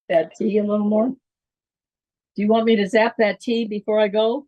that T a little more? Do you want me to zap that T before I go?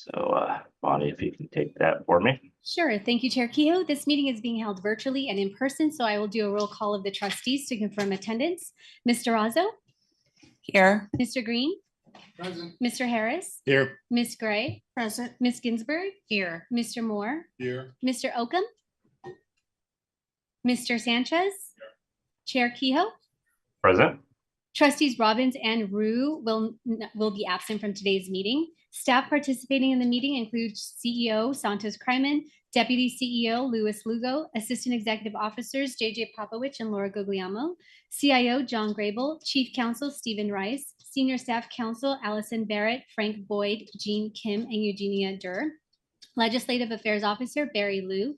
So, Bonnie, if you can take that for me. Sure. Thank you, Chair Kehoe. This meeting is being held virtually and in person, so I will do a roll call of the trustees to confirm attendance. Mr. Razzo? Here. Mr. Green? Present. Mr. Harris? Here. Ms. Gray? Present. Ms. Ginsburg? Here. Mr. Moore? Here. Mr. Oakham? Mr. Sanchez? Chair Kehoe? Present. Trustees Robbins and Rue will be absent from today's meeting. Staff participating in the meeting include CEO Santos Creighton, Deputy CEO Louis Lugo, Assistant Executive Officers JJ Popovich and Laura Guglielmo, CIO John Grable, Chief Counsel Stephen Rice, Senior Staff Counsel Allison Barrett, Frank Boyd, Jean Kim, and Eugenia Durr, Legislative Affairs Officer Barry Liu,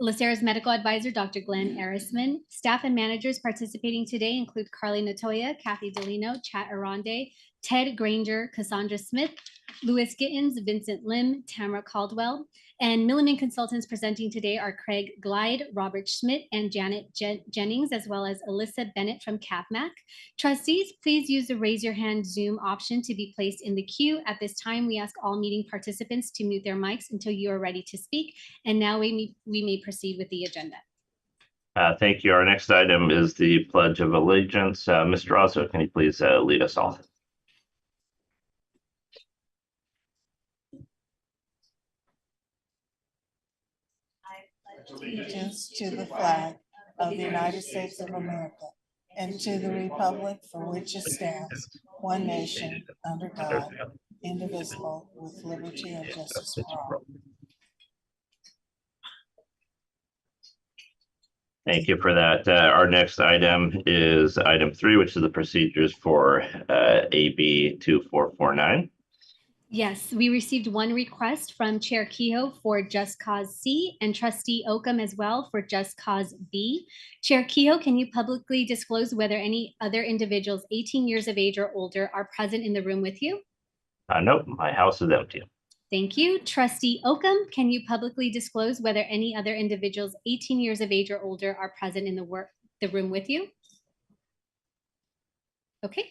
LACERA's Medical Advisor, Dr. Glenn Arisman. Staff and managers participating today include Carly Natoya, Kathy Delino, Chat Aronde, Ted Granger, Cassandra Smith, Louis Gittins, Vincent Lim, Tamara Caldwell, and Milliman consultants presenting today are Craig Glide, Robert Schmidt, and Janet Jennings, as well as Alyssa Bennett from CAPMAC. Trustees, please use the raise your hand Zoom option to be placed in the queue. At this time, we ask all meeting participants to mute their mics until you are ready to speak. And now we may proceed with the agenda. Thank you. Our next item is the Pledge of Allegiance. Mr. Razzo, can you please lead us all? Allegiance to the flag of the United States of America and to the republic for which it stands, one nation, under God, indivisible, with liberty and justice for all. Thank you for that. Our next item is item 3, which is the procedures for AB 2449. Yes, we received one request from Chair Kehoe for Just Cause C and Trustee Oakham as well for Just Cause B. Chair Kehoe, can you publicly disclose whether any other individuals 18 years of age or older are present in the room with you? Nope, my house is empty. Thank you. Trustee Oakham, can you publicly disclose whether any other individuals 18 years of age or older are present in the room with you? Okay,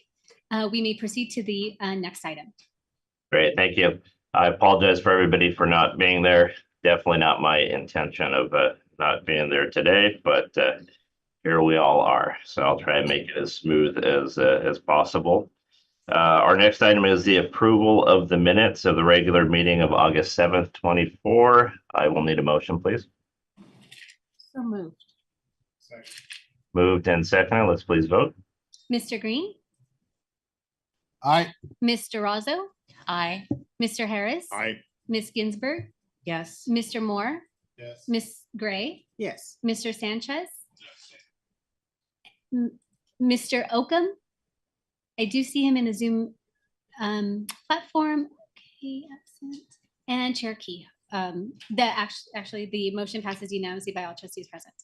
we may proceed to the next item. Great, thank you. I apologize for everybody for not being there. Definitely not my intention of not being there today, but here we all are. So I'll try and make it as smooth as possible. Our next item is the approval of the minutes of the regular meeting of August 7th, 24. I will need a motion, please. So moved. Second. Moved and seconded. Let's please vote. Mr. Green? Aye. Mr. Razzo? Aye. Mr. Harris? Aye. Ms. Ginsburg? Yes. Mr. Moore? Yes. Ms. Gray? Yes. Mr. Sanchez? Mr. Oakham? I do see him in a Zoom platform. Okay, absent. And Chair Key. Actually, the motion passes unanimously by all trustees present.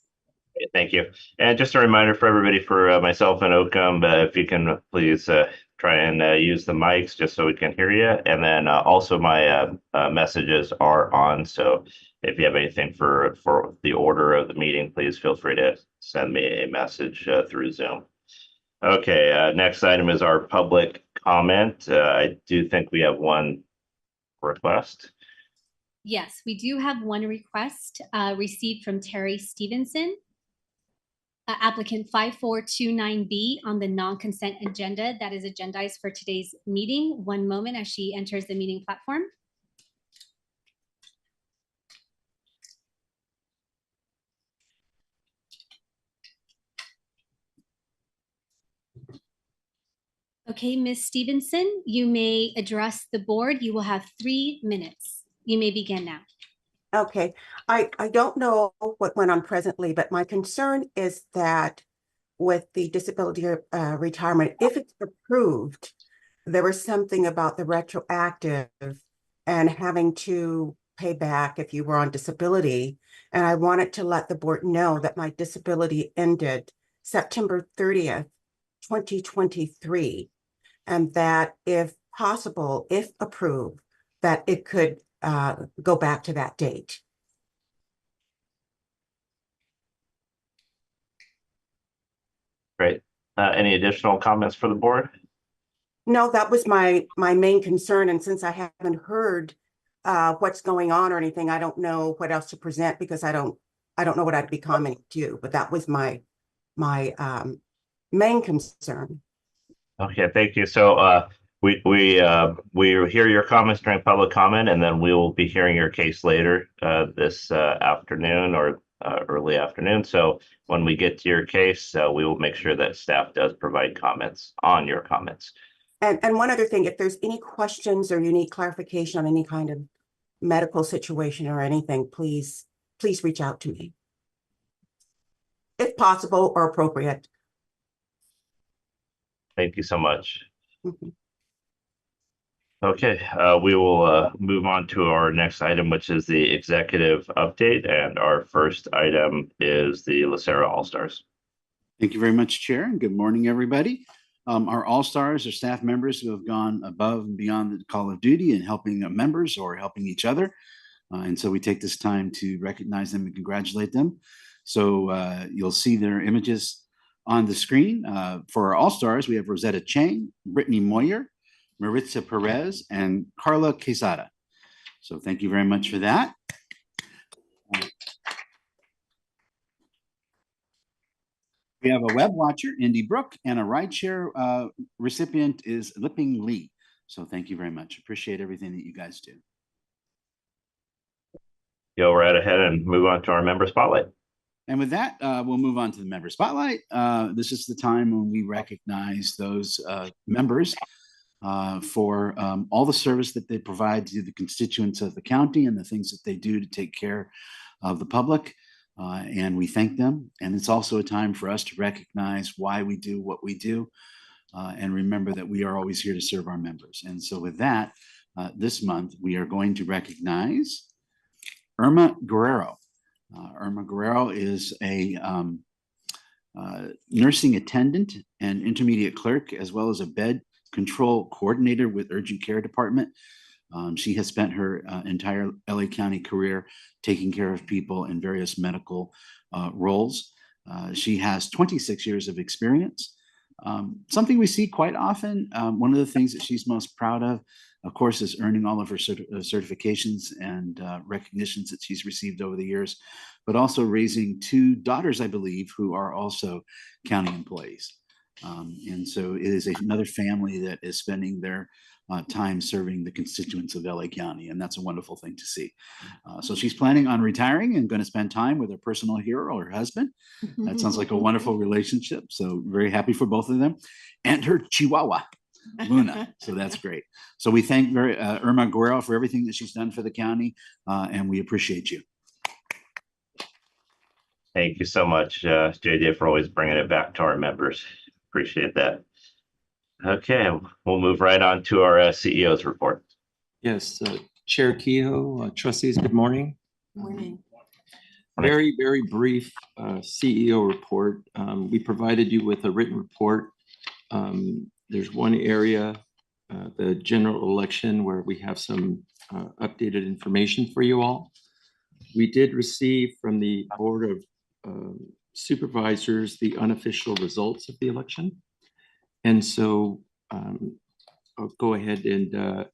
Thank you. And just a reminder for everybody, for myself and Oakham, if you can please try and use the mics just so we can hear you. And then also my messages are on. So if you have anything for the order of the meeting, please feel free to send me a message through Zoom. Okay, next item is our public comment. I do think we have one request. Yes, we do have one request received from Terry Stevenson. Applicant 5429B on the non-consent agenda that is agendized for today's meeting. One moment as she enters the meeting platform. Okay, Ms. Stevenson, you may address the board. You will have 3 minutes. You may begin now. Okay, I don't know what went on presently, but my concern is that with the disability retirement, if it's approved, there was something about the retroactive and having to pay back if you were on disability. And I wanted to let the board know that my disability ended September 30th, 2023, and that if possible, if approved, that it could go back to that date. Great. Any additional comments for the board? No, that was my main concern. And since I haven't heard what's going on or anything. I don't know what else to present because I don't know what I'd be commenting to, but that was my main concern. Okay, thank you. So we hear your comments during public comment, and then we will be hearing your case later this afternoon or early afternoon. So when we get to your case, we will make sure that staff does provide comments on your comments. And one other thing, if there's any questions or you need clarification on any kind of medical situation or anything, please reach out to me, if possible or appropriate. Thank you so much. Mhm. Okay, we will move on to our next item, which is the executive update. And our first item is the LACERA All-Stars. Thank you very much, Chair, and good morning, everybody. Our All-Stars are staff members who have gone above and beyond the call of duty in helping members or helping each other. And so we take this time to recognize them and congratulate them. So you'll see their images on the screen. For our All-Stars, we have Rosetta Chang, Brittany Moyer, Maritza Perez, and Carla Quesada. So thank you very much for that. We have a web watcher, Indy Brook, and a rideshare recipient is Lipping Lee. So thank you very much. Appreciate everything that you guys do. Go right ahead and move on to our member spotlight. And with that, we'll move on to the member spotlight. This is the time when we recognize those members for all the service that they provide to the constituents of the county and the things that they do to take care of the public. And we thank them. And it's also a time for us to recognize why we do what we do and remember that we are always here to serve our members. And so with that, this month, we are going to recognize Irma Guerrero. Irma Guerrero is a nursing attendant and intermediate clerk, as well as a bed control coordinator with urgent care department. She has spent her entire LA County career taking care of people in various medical roles. She has 26 years of experience. Something we see quite often, one of the things that she's most proud of course, is earning all of her certifications and recognitions that she's received over the years, but also raising 2 daughters, I believe, who are also county employees. And so it is another family that is spending their time serving the constituents of LA County, and that's a wonderful thing to see. So she's planning on retiring and going to spend time with her personal hero, her husband. That sounds like a wonderful relationship. So very happy for both of them, and her Chihuahua, Luna. So that's great. So we thank Irma Guerrero for everything that she's done for the county, and we appreciate you. Thank you so much, JJ, for always bringing it back to our members. Appreciate that. Okay, we'll move right on to our CEO's report. Yes, Chair Kehoe, trustees, good morning. Morning. Very, very brief CEO report. We provided you with a written report. There's one area, the general election, where we have some updated information for you all. We did receive from the Board of Supervisors the unofficial results of the election. And so I'll go ahead and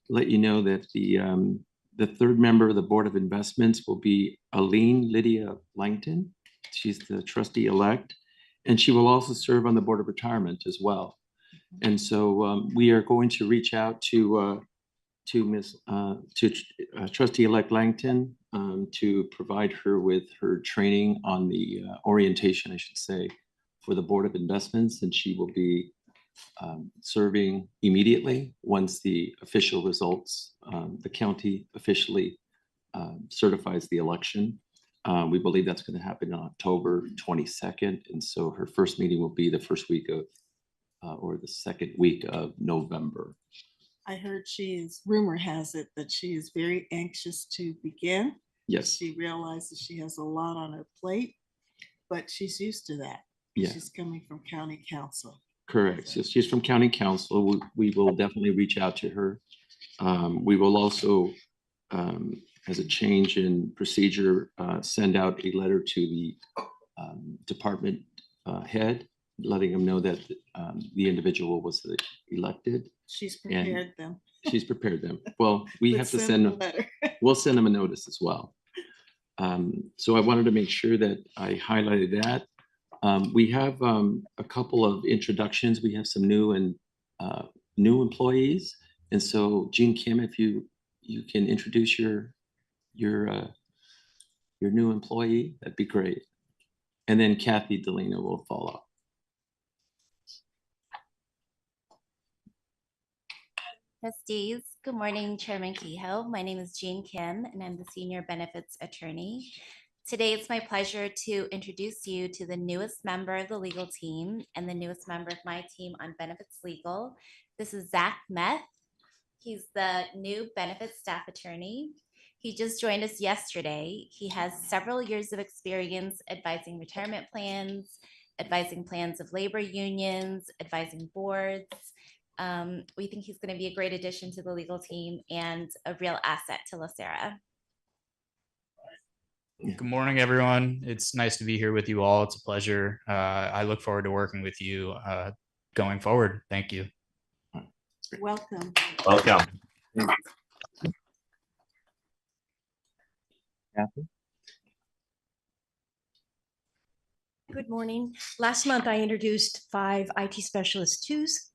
let you know that the third member of the Board of Investments will be Aline Lydia Langton. She's the trustee-elect, and she will also serve on the Board of Retirement as well. And so we are going to reach out to trustee-elect Langton to provide her with her training on the orientation, I should say, for the Board of Investments, and she will be serving immediately once the official results, the county officially certifies the election. We believe that's going to happen on October 22nd. And so her first meeting will be the first week of, or the second week of November. I heard rumor has it that she is very anxious to begin. Yes. She realizes she has a lot on her plate, but she's used to that. Yeah. She's coming from county council. Correct. So she's from county council. We will definitely reach out to her. We will also, as a change in procedure, send out a letter to the department head, letting them know that the individual was elected. She's prepared them. She's prepared them. Well, we But have to send send a them, letter. we'll send them a notice as well. So I wanted to make sure that I highlighted that. We have a couple of introductions. We have some new employees. And so Jean Kim, if you can introduce your new employee, that'd be great. And then Kathy Delina will follow. Trustees, good morning, Chairman Kehoe. My name is Jean Kim, and I'm the Senior Benefits Attorney. Today, it's my pleasure to introduce you to the newest member of the legal team and the newest member of my team on Benefits Legal. This is Zach Meth. He's the new Benefits Staff Attorney. He just joined us yesterday. He has several years of experience advising retirement plans, advising plans of labor unions, advising boards. We think he's going to be a great addition to the legal team and a real asset to LACERA. Good morning, everyone. It's nice to be here with you all. It's a pleasure. I look forward to working with you going forward. Thank you. Welcome. Welcome. Kathy? Good morning. Last month, I introduced 5 IT specialist 2s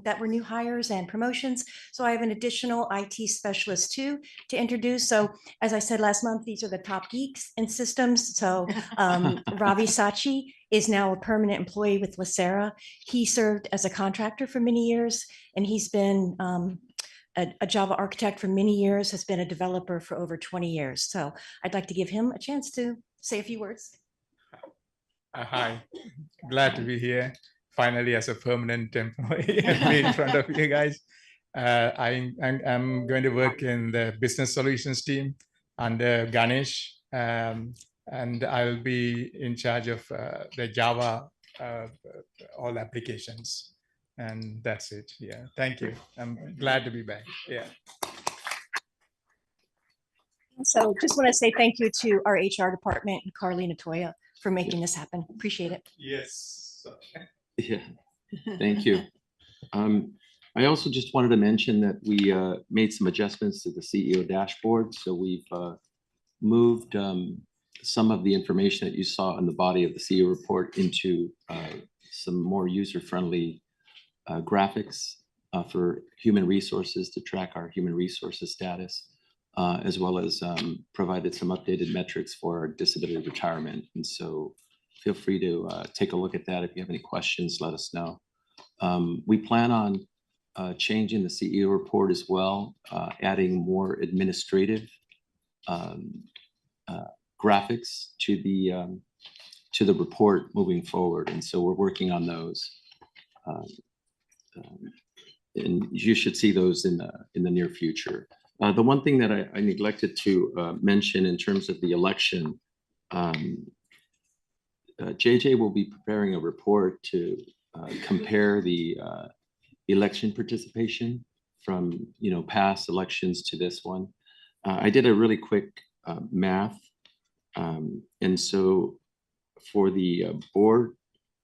that were new hires and promotions. So I have an additional IT specialist 2 to introduce. So as I said last month, these are the top geeks in systems. So Ravi Sachi is now a permanent employee with LACERA. He served as a contractor for many years, and he's been a Java architect for many years, has been a developer for over 20 years. So I'd like to give him a chance to say a few words. Hi, glad to be here. Finally, as a permanent employee and be in front of you guys. I'm going to work in the business solutions team under Ganesh, and I'll be in charge of the Java all applications. And that's it. Yeah, thank you. I'm glad to be back. Yeah. So just want to say thank you to our HR department and Carly Natoya for making this happen. Appreciate it. Yes. Yeah, thank you. I also just wanted to mention that we made some adjustments to the CEO dashboard. So we've moved some of the information that you saw in the body of the CEO report into some more user-friendly graphics for human resources to track our human resources status, as well as provided some updated metrics for our disability retirement. And so feel free to take a look at that. If you have any questions, let us know. We plan on changing the CEO report as well, adding more administrative graphics to the report moving forward. And so we're working on those. And you should see those in the near future. The one thing that I neglected to mention in terms of the election, JJ will be preparing a report to compare the election participation from past elections to this one. I did a really quick math, and so for the Board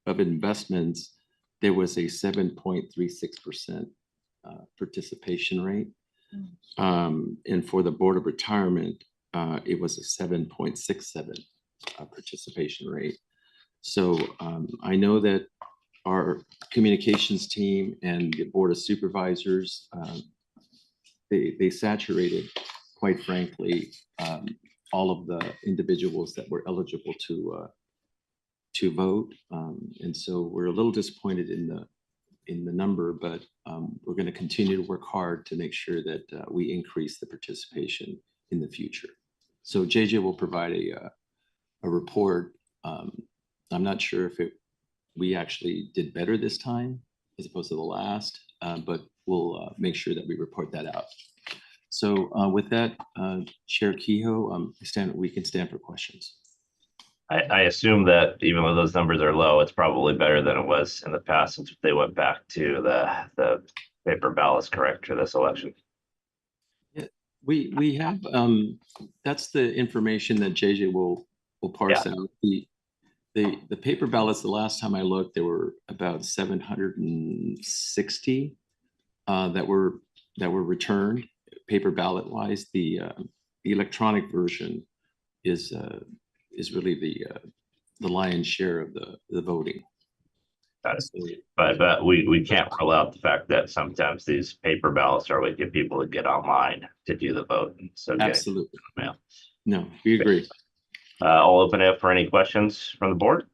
of Investments, there was a 7.36% participation rate. And for the Board of Retirement, it was a 7.67 participation rate. So I know that our communications team and the Board of Supervisors, they saturated, quite frankly, all of the individuals that were eligible to vote. And so we're a little disappointed in the number, but we're going to continue to work hard to make sure that we increase the participation in the future. So JJ will provide a report. I'm not sure if we actually did better this time as opposed to the last, but we'll make sure that we report that out. So with that, Chair Kehoe, we can stand for questions. I assume that even though those numbers are low, it's probably better than it was in the past since they went back to the paper ballots, correct, for this election. Yeah, we have that's the information that JJ will parse out. The paper ballots, the last time I looked, there were about 760 that were that were returned, paper ballot wise. The electronic version is really the lion's share of the voting. Got it. But we can't rule out the fact that sometimes these paper ballots are way to get people to get online to do the vote. So Absolutely. Yeah. No, we agree. I'll open it up for any questions from the board.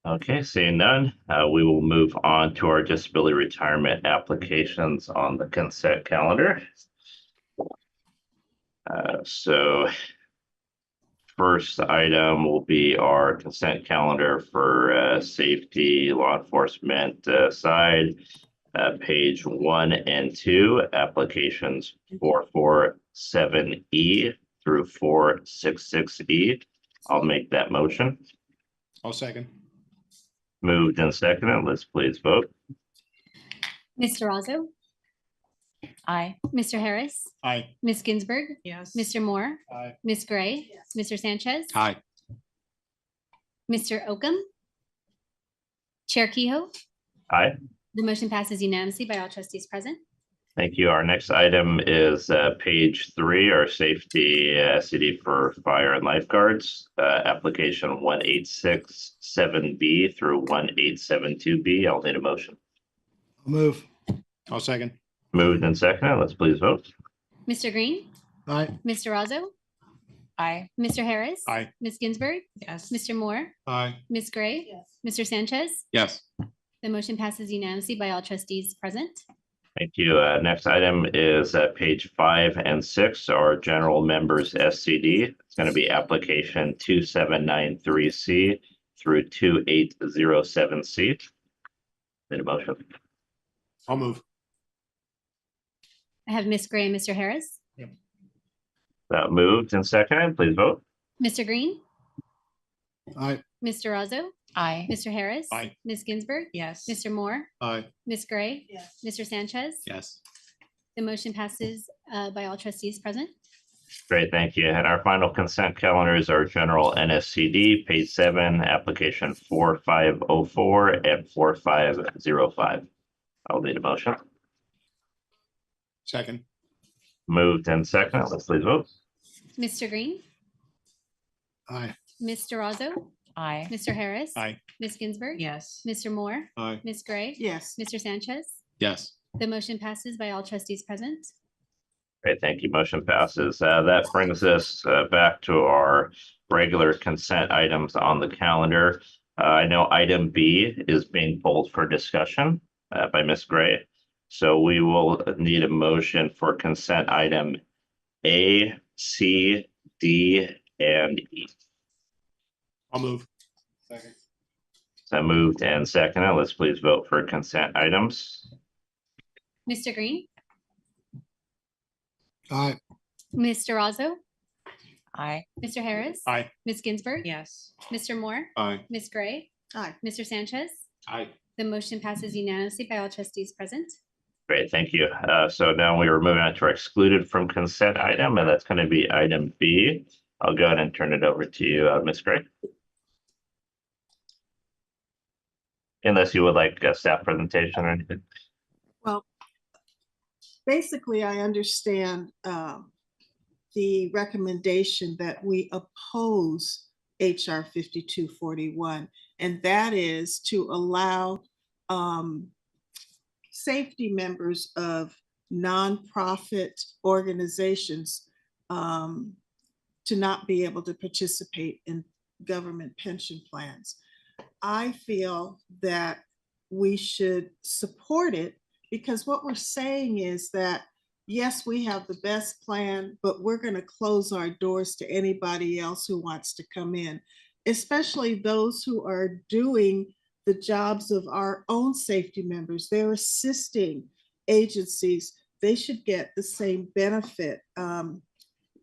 Okay, seeing none, we will move on to our disability retirement applications on the consent calendar. So first item will be our consent calendar for safety, law enforcement side, page 1 and 2, applications 447E through 466E. I'll make that motion. I'll second. Moved and seconded. Let's please vote. Mr. Razzo, Aye. Mr. Harris, Aye. Ms. Ginsburg, Yes. Mr. Moore, Aye. Ms. Gray, Mr. Sanchez, Aye. Mr. Oakham, Chair Kehoe. Aye. The motion passes unanimously by all trustees present. Thank you. Our next item is page 3, our safety SCD for fire and lifeguards, application 1867B through 1872B. I'll need a motion. I'll move. I'll second. Moved and seconded. Let's please vote. Mr. Green, Aye. Mr. Razzo, Aye. Mr. Harris. Aye. Ms. Ginsburg, Yes. Mr. Moore, Aye. Ms. Gray, Mr. Sanchez. Yes. The motion passes unanimously by all trustees present. Thank you. Next item is page 5 and 6, our general members SCD. It's going to be application 2793C through 2807C. Need a motion. I'll move. I have Ms. Gray and Mr. Harris. Moved and seconded. Please vote. Mr. Green, Aye. Mr. Razzo, Aye. Mr. Harris. Aye. Ms. Ginsburg, Yes. Mr. Moore, Aye. Ms. Gray, Yes. Mr. Sanchez. Yes. The motion passes by all trustees present. Great, thank you. And our final consent calendar is our general NSCD, page 7, application 4504 and 4505. I'll need a motion. Second. Moved and seconded. Let's please vote. Mr. Green, Aye. Mr. Razzo, Aye. Mr. Harris. Aye. Ms. Ginsburg. Yes. Mr. Moore, Aye. Ms. Gray, Yes. Mr. Sanchez. Yes. The motion passes by all trustees present. Great, thank you. Motion passes. That brings us back to our regular consent items on the calendar. I know item B is being pulled for discussion by Ms. Gray. So we will need a motion for consent item A, C, D, and E. I'll move. Second. So moved and seconded. Let's please vote for consent items. Mr. Green, Aye. Mr. Razzo, Aye. Mr. Harris. Aye. Ms. Ginsburg. Yes. Mr. Moore, Aye. Ms. Gray, Aye. Mr. Sanchez. Aye. The motion passes unanimously by all trustees present. Great, thank you. So now we are moving on to our excluded from consent item, and that's going to be item B. I'll go ahead and turn it over to you, Ms. Gray. Unless you would like a staff presentation or anything. Well, basically, I understand the recommendation that we oppose HR 5241, and that is to allow safety members of nonprofit organizations to not be able to participate in government pension plans. I feel that we should support it because what we're saying is that, yes, we have the best plan, but we're going to close our doors to anybody else who wants to come in, especially those who are doing the jobs of our own safety members. They're assisting agencies. They should get the same benefit,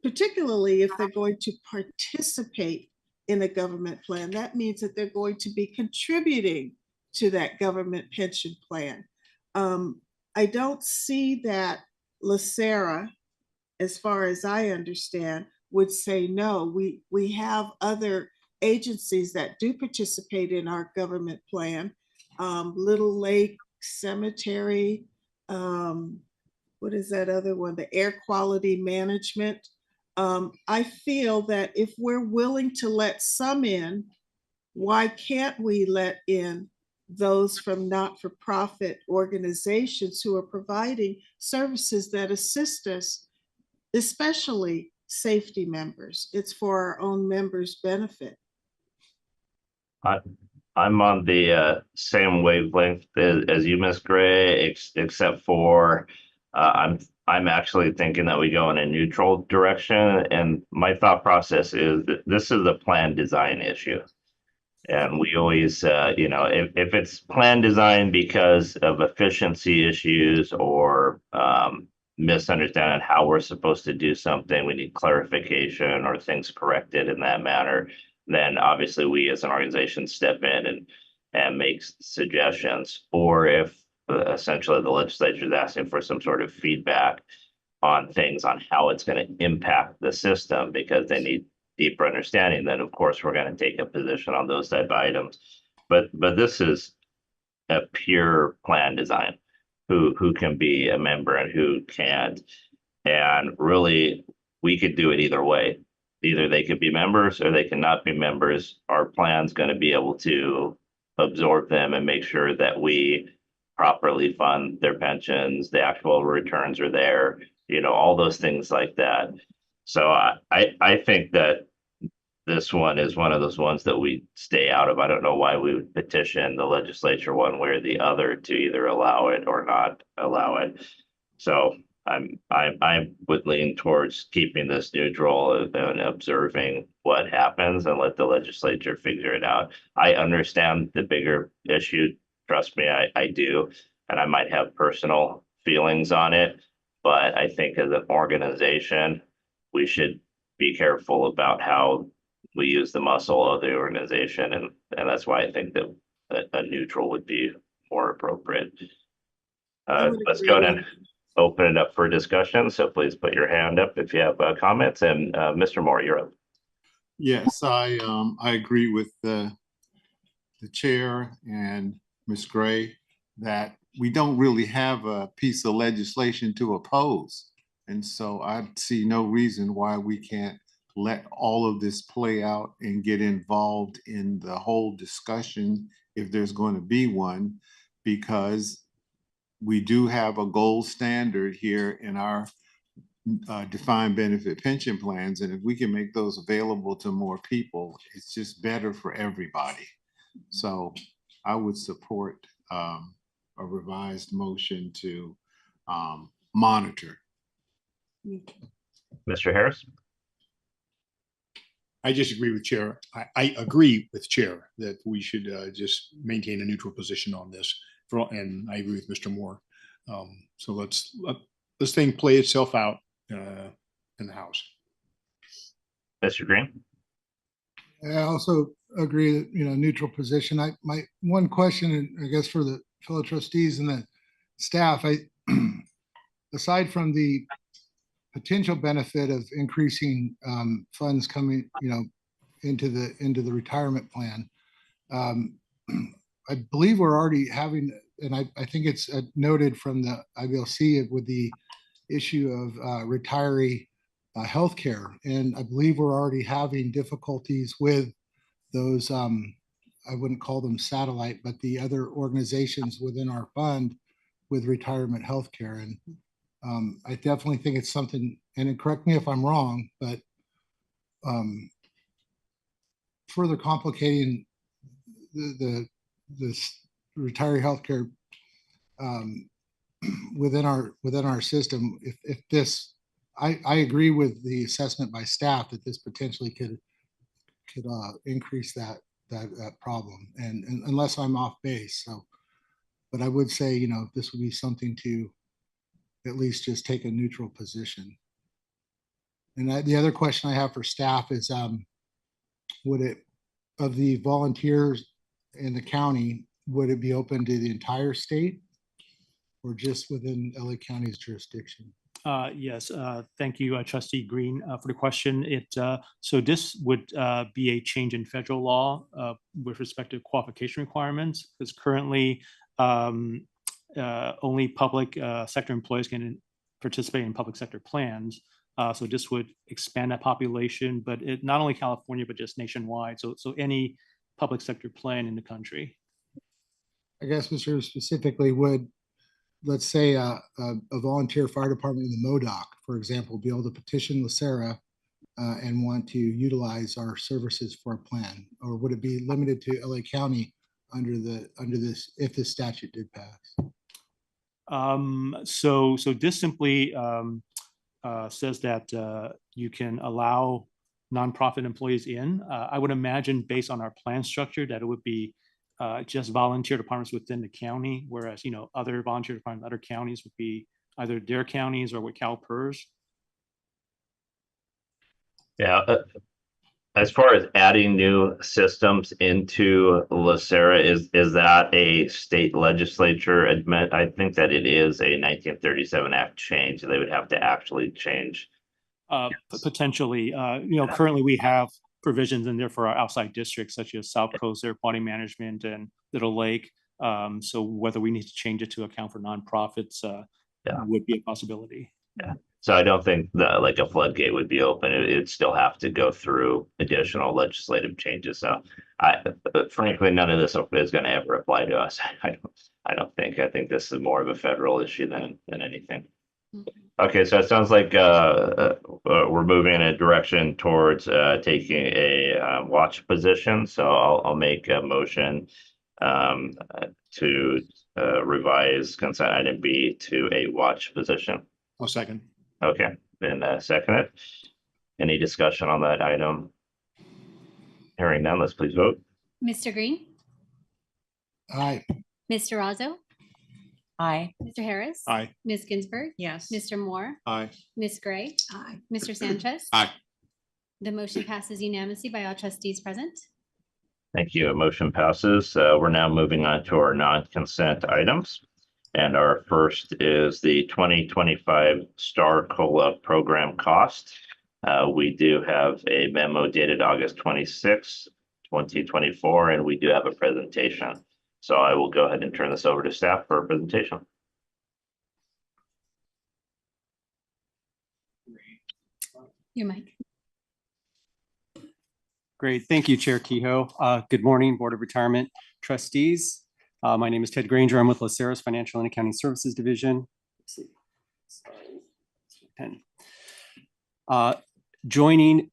particularly if they're going to participate in a government plan. That means that they're going to be contributing to that government pension plan. I don't see that LACERA, as far as I understand, would say no. We have other agencies that do participate in our government plan. Little Lake cemetery, what is that other one? The air quality management. I feel that if we're willing to let some in, why can't we let in those from not-for-profit organizations who are providing services that assist us, especially safety members? It's for our own members' benefit. I'm on the same wavelength as you, Ms. Gray, except for I'm actually thinking that we go in a neutral direction. And my thought process is that this is a plan design issue. And we always, if it's plan design because of efficiency issues or misunderstanding how we're supposed to do something, we need clarification or things corrected in that manner, then obviously we as an organization step in and make suggestions. Or if essentially the legislature is asking for some sort of feedback on things on how it's going to impact the system because they need deeper understanding, then of course we're going to take a position on those type of items. But this is a pure plan design, who can be a member and who can't. And really we could do it either way. Either they could be members or they cannot be members. Our plan's going to be able to absorb them and make sure that we properly fund their pensions, the actual returns are there, all those things like that. So I think that this one is one of those ones that we stay out of. I don't know why we would petition the legislature one way or the other to either allow it or not allow it. So I would lean towards keeping this neutral and observing what happens and let the legislature figure it out. I understand the bigger issue. Trust me, I do. And I might have personal feelings on it, but I think as an organization, we should be careful about how we use the muscle of the organization. And that's why I think that a neutral would be more appropriate. Let's go ahead and open it up for discussion. So please put your hand up if you have comments. And Mr. Moore, you're up. Yes, I agree with the chair and Ms. Gray that we don't really have a piece of legislation to oppose. And so I see no reason why we can't let all of this play out and get involved in the whole discussion if there's going to be one, because we do have a gold standard here in our defined benefit pension plans. And if we can make those available to more people, it's just better for everybody. So I would support a revised motion to monitor. Mr. Harris? I just agree with Chair. I agree with Chair that we should just maintain a neutral position on this. And I agree with Mr. Moore. So let this thing play itself out in the House. Mr. Green? I also agree that, neutral position. My one question, and I guess for the fellow trustees and the staff, aside from the potential benefit of increasing funds coming, into the retirement plan, I believe we're already having, and I think it's noted from the IBLC with the issue of retiree healthcare, and I believe we're already having difficulties with those. I wouldn't call them satellite, but the other organizations within our fund with retirement healthcare, and I definitely think it's something. And correct me if I'm wrong, but further complicating the retiree healthcare within our system. If this, I agree with the assessment by staff that this potentially could increase that problem, and unless I'm off base. So, but I would say, this would be something to at least just take a neutral position. And the other question I have for staff is, would it, of the volunteers in the county, would it be open to the entire state or just within LA County's jurisdiction? Yes, thank you, Trustee Green, for the question. So this would be a change in federal law with respect to qualification requirements, because currently only public sector employees can participate in public sector plans. So this would expand that population, but not only California, but just nationwide. So any public sector plan in the country. I guess, Mr. Specifically, would, let's say, a volunteer fire department in the MODOC, for example, be able to petition LACERA and want to utilize our services for a plan? Or would it be limited to LA County under this, if this statute did pass? So this simply says that you can allow nonprofit employees in. I would imagine, based on our plan structure, that it would be just volunteer departments within the county, whereas, other volunteer departments, other counties would be either their counties or with CalPERS. Yeah. As far as adding new systems into LACERA, is that a state legislature admit? I think that it is a 1937 Act change. They would have to actually change. Potentially, currently we have provisions in there for our outside districts, such as South Coast Air Quality Management and Little Lake. So whether we need to change it to account for nonprofits would be a possibility. Yeah. So I don't think that like a floodgate would be open. It'd still have to go through additional legislative changes. So frankly, none of this is going to ever apply to us. I don't think. I think this is more of a federal issue than anything. Okay, so it sounds like we're moving in a direction towards taking a watch position. So I'll make a motion to revise consent item B to a watch position. I'll second. Okay, then second it. Any discussion on that item? Hearing none, let's please vote. Mr. Green, Aye. Mr. Razzo, Aye. Mr. Harris. Aye. Ms. Ginsburg. Yes. Mr. Moore, Aye. Ms. Gray. Aye. Mr. Sanchez. Aye. The motion passes unanimously by all trustees present. Thank you. Motion passes. We're now moving on to our non-consent items. And our first is the 2025 Star COLA program cost. We do have a memo dated August 26, 2024, and we do have a presentation. So I will go ahead and turn this over to staff for a presentation. Your mic. Great. Thank you, Chair Kehoe. Good morning, Board of Retirement trustees. My name is Ted Granger. I'm with LACERA's Financial and Accounting Services Division. Let's see. Joining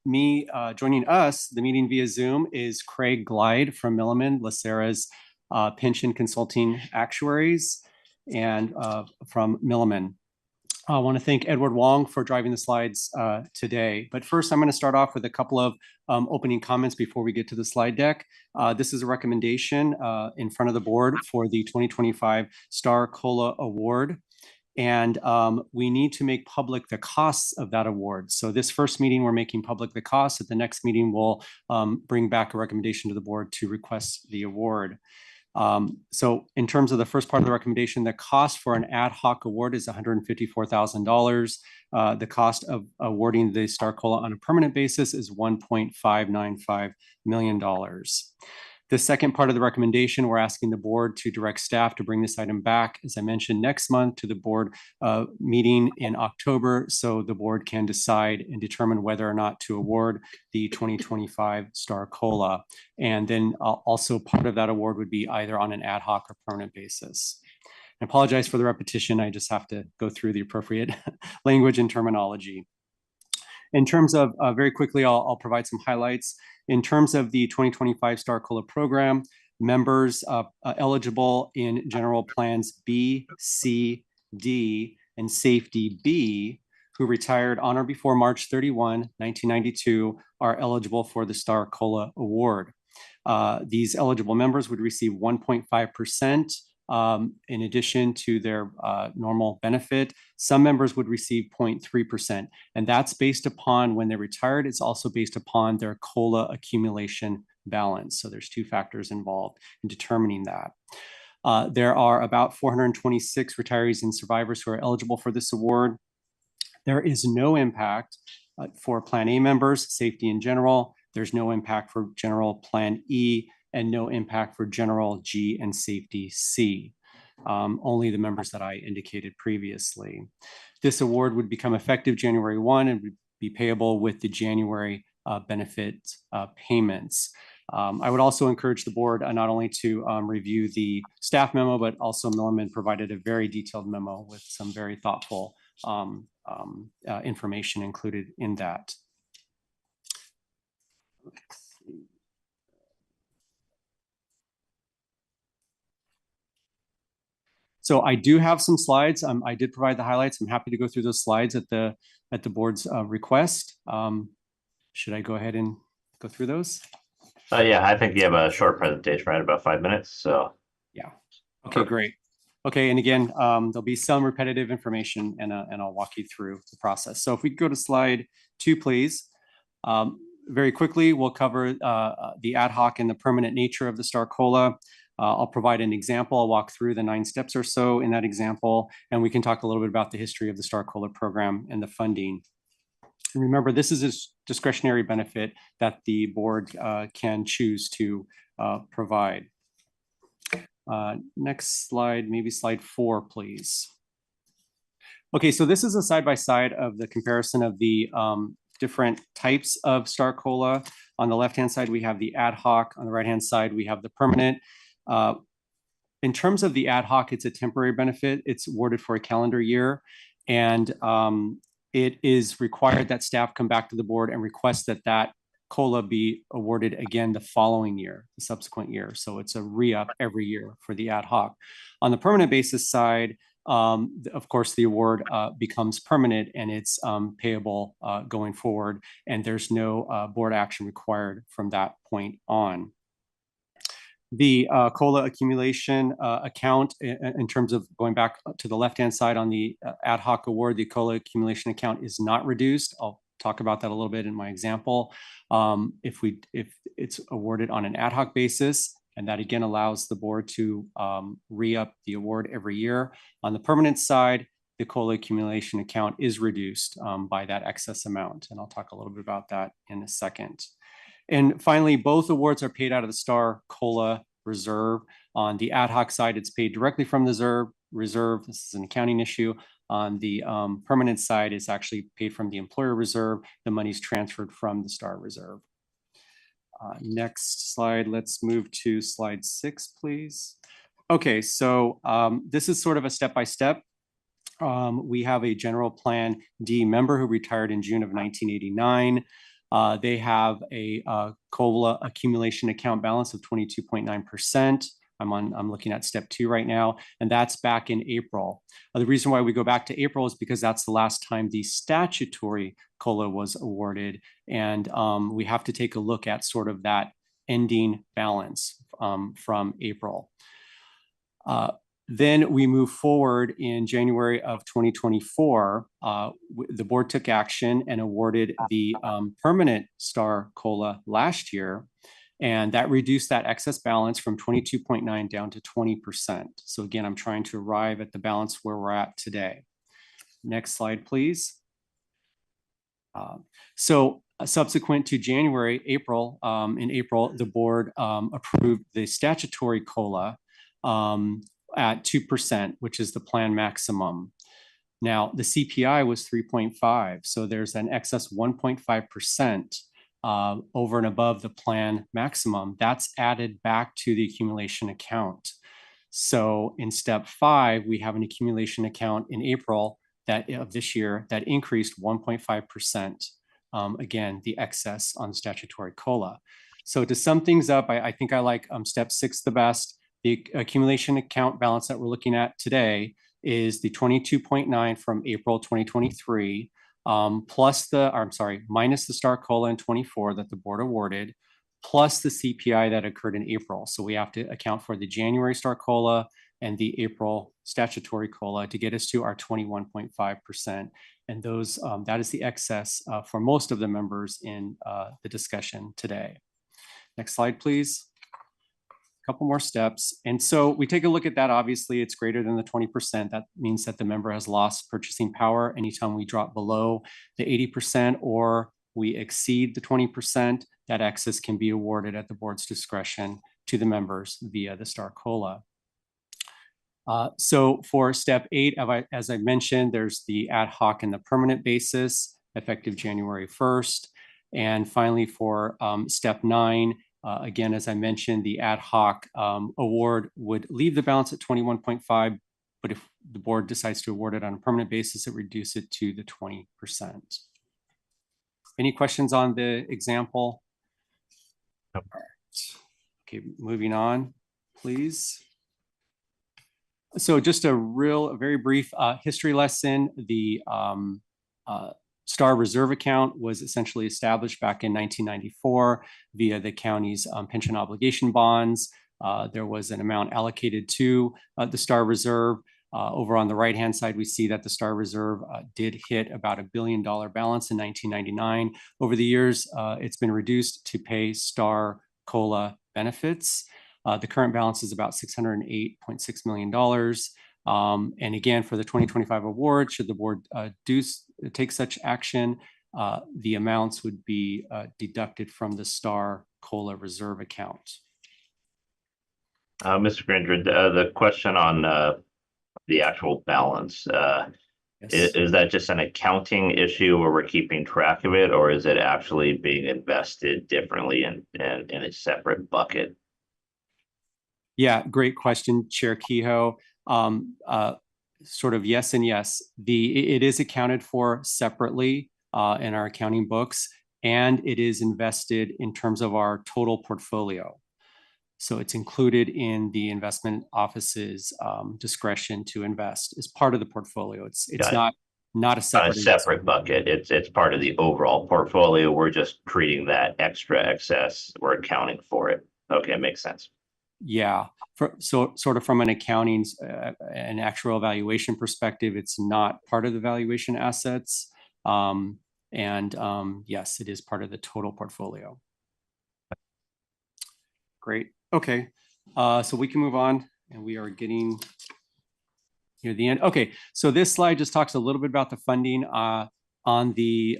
us, the meeting via Zoom, is Craig Glide from Milliman, LACERA's pension consulting actuaries, and from Milliman. I want to thank Edward Wong for driving the slides today. But first, I'm going to start off with a couple of opening comments before we get to the slide deck. This is a recommendation in front of the board for the 2025 Star COLA Award. And we need to make public the costs of that award. So this first meeting, we're making public the costs. At the next meeting, we'll bring back a recommendation to the board to request the award. So in terms of the first part of the recommendation, the cost for an ad hoc award is $154,000. The cost of awarding the Star COLA on a permanent basis is $1.595 million. The second part of the recommendation, we're asking the board to direct staff to bring this item back, as I mentioned, next month to the board meeting in October, so the board can decide and determine whether or not to award the 2025 Star COLA. And then also part of that award would be either on an ad hoc or permanent basis. I apologize for the repetition. I just have to go through the appropriate language and terminology. In terms of, very quickly, I'll provide some highlights. In terms of the 2025 Star COLA program, members eligible in general plans B, C, D, and safety B, who retired on or before March 31, 1992, are eligible for the Star COLA award. These eligible members would receive 1.5% in addition to their normal benefit. Some members would receive 0.3%, and that's based upon when they retired. It's also based upon their COLA accumulation balance. So there's two factors involved in determining that. There are about 426 retirees and survivors who are eligible for this award. There is no impact for Plan A members, safety in general. There's no impact for General Plan E, and no impact for General G and Safety C. only the members that I indicated previously. This award would become effective January 1 and would be payable with the January benefit payments. I would also encourage the board not only to review the staff memo, but also Milliman provided a very detailed memo with some very thoughtful information included in that. So I do have some slides. I did provide the highlights. I'm happy to go through those slides at the board's request. Should I go ahead and go through those? Yeah, I think you have a short presentation, right? About 5 minutes. So yeah. Okay, great. Okay, and again, there'll be some repetitive information, and I'll walk you through the process. So if we go to slide 2, please. Very quickly, we'll cover the ad hoc and the permanent nature of the STAR COLA. I'll provide an example. I'll walk through the 9 steps or so in that example, and we can talk a little bit about the history of the STAR COLA program and the funding. And remember, this is a discretionary benefit that the board can choose to provide. Next slide, maybe slide 4, please. Okay, so this is a side-by-side of the comparison of the different types of STAR COLA. On the left-hand side, we have the ad hoc. On the right-hand side, we have the permanent. In terms of the ad hoc, it's a temporary benefit. It's awarded for a calendar year, and it is required that staff come back to the board and request that that COLA be awarded again the following year, the subsequent year. So it's a re-up every year for the ad hoc. On the permanent basis side, of course, the award becomes permanent and it's payable going forward, and there's no board action required from that point on. The COLA accumulation account, in terms of going back to the left-hand side on the ad hoc award, the COLA accumulation account is not reduced. I'll talk about that a little bit in my example. If it's awarded on an ad hoc basis, and that again allows the board to re-up the award every year. On the permanent side, the COLA accumulation account is reduced by that excess amount, and I'll talk a little bit about that in a second. And finally, both awards are paid out of the STAR COLA reserve. On the ad hoc side, it's paid directly from the reserve. This is an accounting issue. On the permanent side, it's actually paid from the employer reserve. The money's transferred from the STAR reserve. Next slide, let's move to slide 6, please. Okay, so this is sort of a step-by-step. We have a general plan D member who retired in June of 1989. They have a COLA accumulation account balance of 22.9%. I'm looking at step 2 right now, and that's back in April. The reason why we go back to April is because that's the last time the statutory COLA was awarded, and we have to take a look at sort of that ending balance from April. Then we move forward in January of 2024. The board took action and awarded the permanent STAR COLA last year, and that reduced that excess balance from 22.9 down to 20%. So again, I'm trying to arrive at the balance where we're at today. Next slide, please. Subsequent to January, in April, the board approved the statutory COLA at 2%, which is the plan maximum. Now, the CPI was 3.5, so there's an excess 1.5% over and above the plan maximum. That's added back to the accumulation account. So in step 5, we have an accumulation account in April of this year that increased 1.5%. Again, the excess on statutory COLA. So to sum things up, I think I like step 6 the best. The accumulation account balance that we're looking at today is the 22.9 from April 2023, minus the STAR COLA in 24 that the board awarded, plus the CPI that occurred in April. So we have to account for the January STAR COLA and the April statutory COLA to get us to our 21.5%. And that is the excess for most of the members in the discussion today. Next slide, please. Couple more steps. And so we take a look at that. Obviously, it's greater than the 20%. That means that the member has lost purchasing power. Anytime we drop below the 80% or we exceed the 20%, that excess can be awarded at the board's discretion to the members via the STAR COLA. So for step 8, as I mentioned, there's the ad hoc and the permanent basis effective January 1st. And finally, for step 9, again, as I mentioned, the ad hoc award would leave the balance at 21.5, but if the board decides to award it on a permanent basis, it reduces it to the 20%. Any questions on the example? All right. Okay, moving on, please. So just a very brief history lesson. The STAR reserve account was essentially established back in 1994 via the county's pension obligation bonds. There was an amount allocated to the STAR reserve. Over on the right-hand side, we see that the STAR reserve did hit about $1 billion balance in 1999. Over the years, it's been reduced to pay STAR COLA benefits. The current balance is about $608.6 million. And again, for the 2025 award, should the board take such action, the amounts would be deducted from the STAR COLA reserve account. Mr. Granger, the question on the actual balance, is that just an accounting issue where we're keeping track of it, or is it actually being invested differently in a separate bucket? Yeah, great question, Chair Kehoe. Sort of yes and yes. It is accounted for separately in our accounting books, and it is invested in terms of our total portfolio. So it's included in the investment office's discretion to invest as part of the portfolio. It's not a separate bucket. It's part of the overall portfolio. We're just treating that extra excess. We're accounting for it. Okay, makes sense. Yeah, so sort of from an accounting and actuarial valuation perspective, it's not part of the valuation assets. Yes, it is part of the total portfolio. Great. Okay, so we can move on, and we are getting near the end. Okay, so this slide just talks a little bit about the funding. On the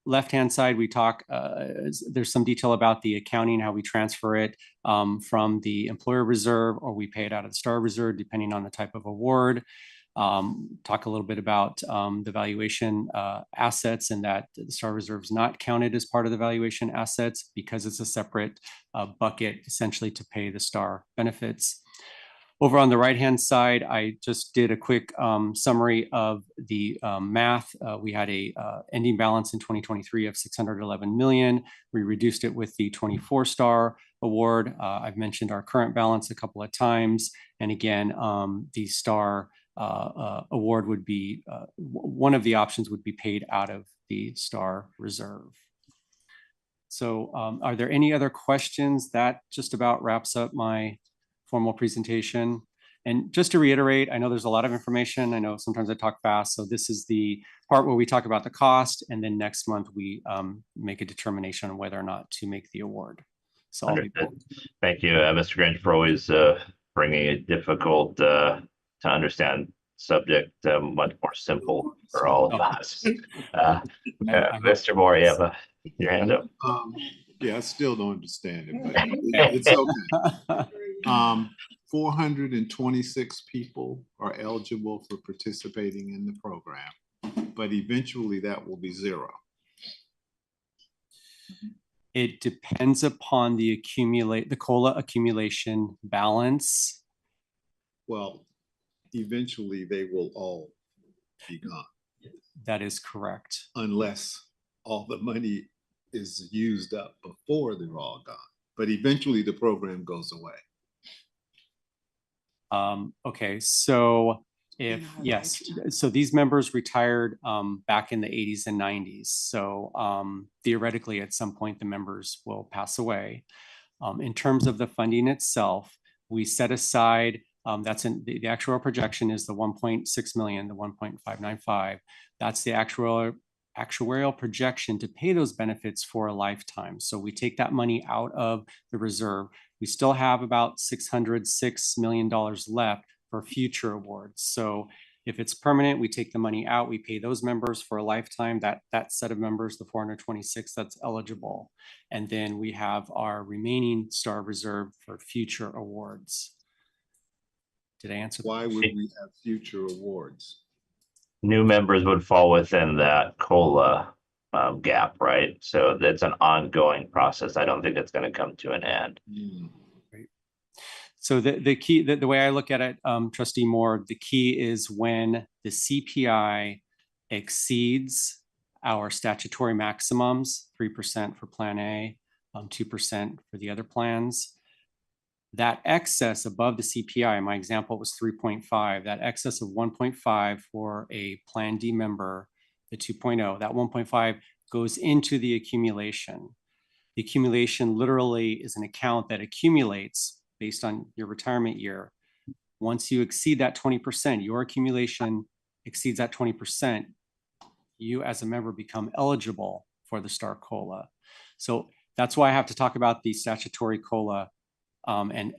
left-hand side, we talk, there's some detail about the accounting, how we transfer it from the employer reserve, or we pay it out of the STAR reserve, depending on the type of award. Talk a little bit about the valuation assets, and that the STAR reserve is not counted as part of the valuation assets because it's a separate bucket, essentially, to pay the STAR benefits. Over on the right-hand side, I just did a quick summary of the math. We had a ending balance in 2023 of $611 million. We reduced it with the 24-star award. I've mentioned our current balance a couple of times. And again, the STAR award would be, one of the options would be paid out of the STAR reserve. So are there any other questions? That just about wraps up my formal presentation. And just to reiterate, I know there's a lot of information. I know sometimes I talk fast. So this is the part where we talk about the cost. And then next month, we make a determination on whether or not to make the award. So thank you, Mr. Granger, for always bringing a difficult to understand subject much more simple for all of us. Mr. Moore, you have your hand up. Yeah, I still don't understand it, but it's okay. 426 people are eligible for participating in the program, but eventually that will be 0. It depends upon the COLA accumulation balance. Well, eventually they will all be gone. That is correct. Unless all the money is used up before they're all gone. But eventually the program goes away. Okay, so yes, so these members retired back in the 80s and 90s. So theoretically, at some point, the members will pass away. In terms of the funding itself, we set aside, that's in the actual projection is the 1.6 million, the 1.595. That's the actuarial projection to pay those benefits for a lifetime. So we take that money out of the reserve. We still have about $606 million left for future awards. So if it's permanent, we take the money out, we pay those members for a lifetime, that set of members, the 426 that's eligible. And then we have our remaining STAR reserve for future awards. Did I answer? Why would we have future awards? New members would fall within that COLA gap, right? So that's an ongoing process. I don't think it's going to come to an end. So the key, the way I look at it, Trustee Moore, the key is when the CPI exceeds our statutory maximums, 3% for Plan A, 2% for the other plans. That excess above the CPI, my example was 3.5, that excess of 1.5 for a Plan D member, the 2.0, that 1.5 goes into the accumulation. The accumulation literally is an account that accumulates based on your retirement year. Once you exceed that 20%, your accumulation exceeds that 20%, you as a member become eligible for the STAR COLA. So that's why I have to talk about the statutory COLA and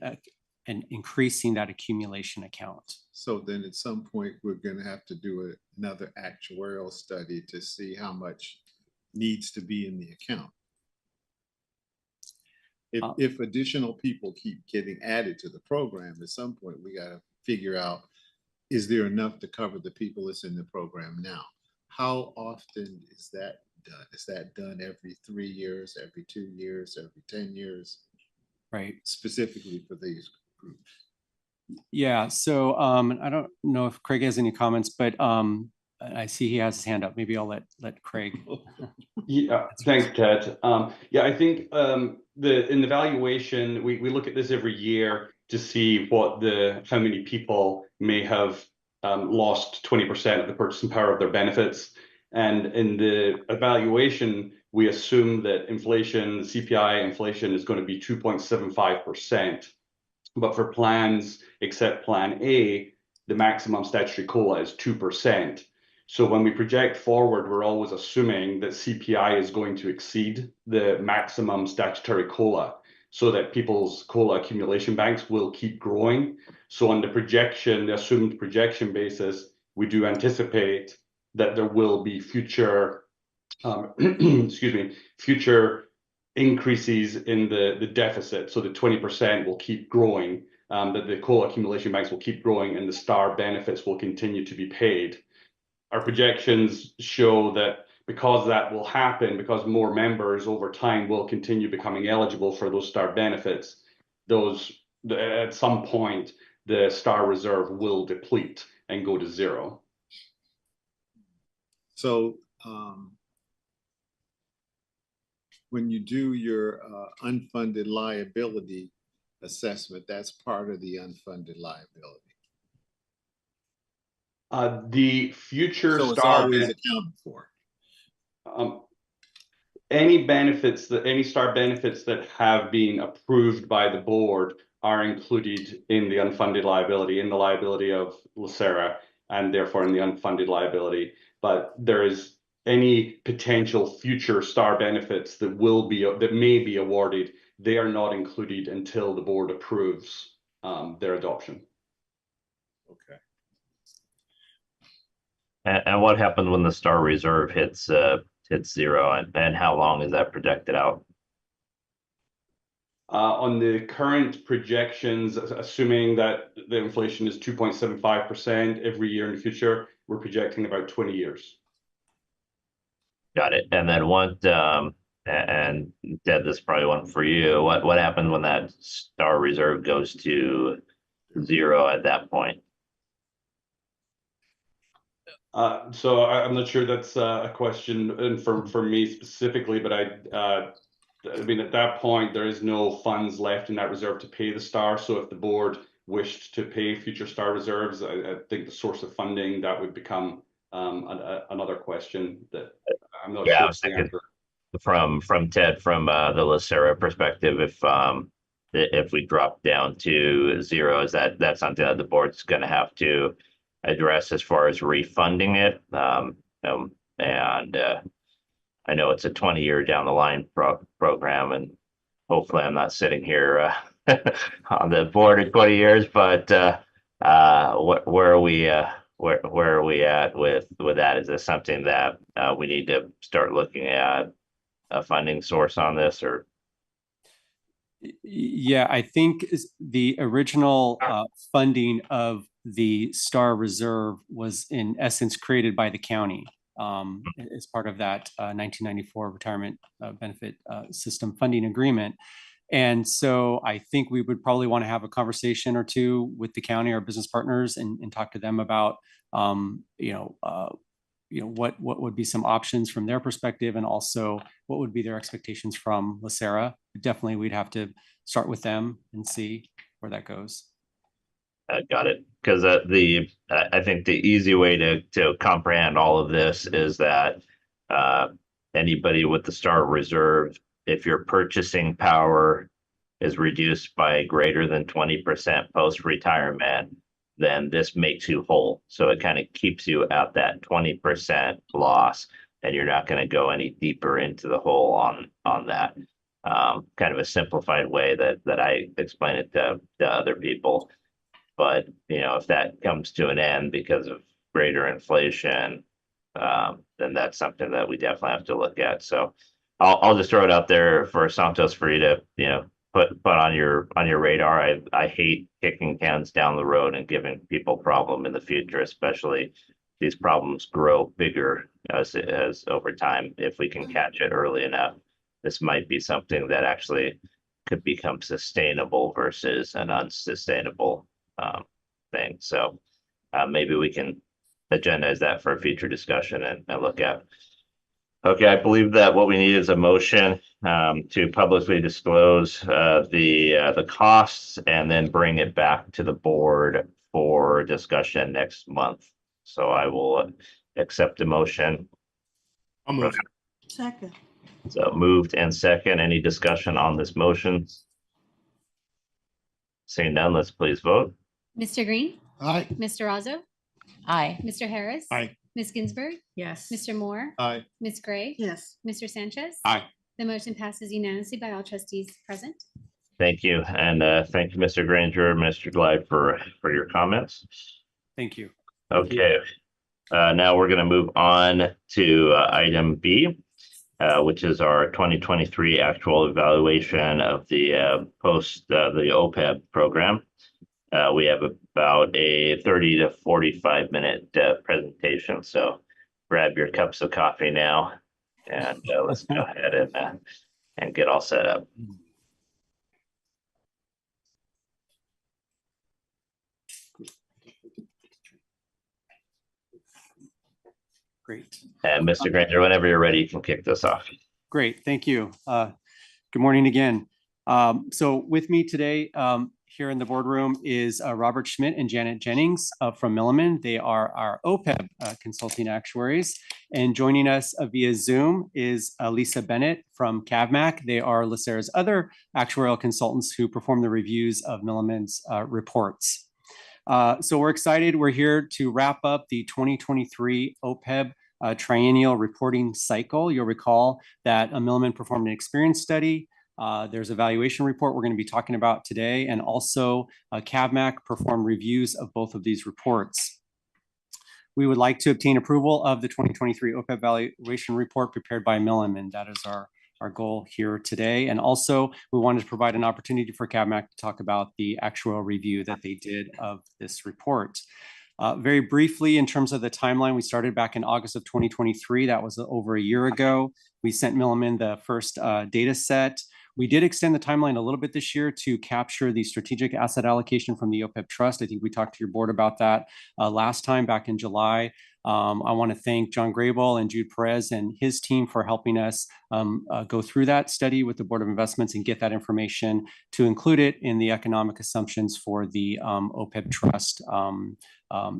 increasing that accumulation account. So then at some point, we're going to have to do another actuarial study to see how much needs to be in the account. If additional people keep getting added to the program, at some point, we got to figure out, is there enough to cover the people that's in the program now? How often is that done? Is that done every 3 years, every 2 years, every 10 years? Right. Specifically for these groups. Yeah, so I don't know if Craig has any comments, but I see he has his hand up. Maybe I'll let Craig. Yeah, thanks, Ted. Yeah, I think in the valuation, we look at this every year to see how many people may have lost 20% of the purchasing power of their benefits. And in the evaluation, we assume that inflation, CPI inflation is going to be 2.75%. But for plans, except Plan A, the maximum statutory COLA is 2%. So when we project forward, we're always assuming that CPI is going to exceed the maximum statutory COLA so that people's COLA accumulation banks will keep growing. So on the projection, the assumed projection basis, we do anticipate that there will be future, future increases in the deficit. So the 20% will keep growing, that the COLA accumulation banks will keep growing and the STAR benefits will continue to be paid. Our projections show that because that will happen, because more members over time will continue becoming eligible for those STAR benefits, at some point, the STAR reserve will deplete and go to zero. So when you do your unfunded liability assessment, that's part of the unfunded liability. The future so it's STAR always accounted for. Any STAR benefits that have been approved by the board are included in the unfunded liability, in the liability of LACERA, and therefore in the unfunded liability. But there is any potential future STAR benefits that may be awarded. They are not included until the board approves their adoption. Okay. And what happens when the STAR reserve hits zero, and how long is that projected out? On the current projections, assuming that the inflation is 2.75% every year in the future, we're projecting about 20 years. Got it. And then and Ted, this is probably one for you. What happens when that STAR reserve goes to zero at that point? So I'm not sure that's a question for me specifically, but I mean, at that point, there is no funds left in that reserve to pay the STAR. So if the board wished to pay future STAR reserves, I think the source of funding, that would become another question that I'm not sure. I was thinking from Ted, from the LACERA perspective, if we drop down to zero, is that's something that the board's going to have to address as far as refunding it? And I know it's a 20-year down the line program, and hopefully I'm not sitting here on the board in 20 years, but where are we at with that? Is this something that we need to start looking at a funding source on this, or? Yeah, I think the original funding of the STAR reserve was in essence created by the county as part of that 1994 retirement benefit system funding agreement. And so I think we would probably want to have a conversation or two with the county, our business partners, and talk to them about, what would be some options from their perspective, and also what would be their expectations from LACERA. Definitely, we'd have to start with them and see where that goes. Got it. Because I think the easy way to comprehend all of this is that anybody with the STAR reserve, if your purchasing power is reduced by greater than 20% post-retirement, then this makes you whole. So it kind of keeps you at that 20% loss, and you're not going to go any deeper into the hole on that. Kind of a simplified way that I explain it to other people. But if that comes to an end because of greater inflation, then that's something that we definitely have to look at. So I'll just throw it out there for Santos for you to put on your radar. I hate kicking cans down the road and giving people problem in the future, especially these problems grow bigger as over time. If we can catch it early enough, this might be something that actually could become sustainable versus an unsustainable thing. So maybe we can agendize that for a future discussion and look at. Okay, I believe that what we need is a motion to publicly disclose the costs and then bring it back to the board for discussion next month. So I will accept the motion. I'll move. Second. So moved and second. Any discussion on this motion? Seeing none, let's please vote. Mr. Green? Aye. Mr. Razzo? Aye. Mr. Harris? Aye. Ms. Ginsburg? Yes. Mr. Moore? Aye. Ms. Gray? Yes. Mr. Sanchez? Aye. The motion passes unanimously by all trustees present. Thank you. And thank you, Mr. Granger, Mr. Glide, for your comments. Thank you. Okay. Now we're going to move on to item B, which is our 2023 actual evaluation of the the OPEB program. We have about a 30 to 45 minute presentation. So grab your cups of coffee now and let's go ahead and get all set up. Great. And Mr. Granger, whenever you're ready, you can kick this off. Great, thank you. Good morning again. So with me today here in the boardroom is Robert Schmidt and Janet Jennings from Milliman. They are our OPEB consulting actuaries. And joining us via Zoom is Lisa Bennett from CAVMAC. They are LACERA's other actuarial consultants who perform the reviews of Milliman's reports. So we're excited. We're here to wrap up the 2023 OPEB triennial reporting cycle. You'll recall that Milliman performed an experience study. There's a valuation report we're going to be talking about today, and also CAVMAC performed reviews of both of these reports. We would like to obtain approval of the 2023 OPEB valuation report prepared by Milliman. That is our goal here today. And also, we wanted to provide an opportunity for CAVMAC to talk about the actual review that they did of this report. Very briefly, in terms of the timeline, we started back in August of 2023. That was over a year ago. We sent Milliman the first data set. We did extend the timeline a little bit this year to capture the strategic asset allocation from the OPEB trust. I think we talked to your board about that last time back in July. I want to thank John Grable and Jude Perez and his team for helping us go through that study with the Board of Investments and get that information to include it in the economic assumptions for the OPEB trust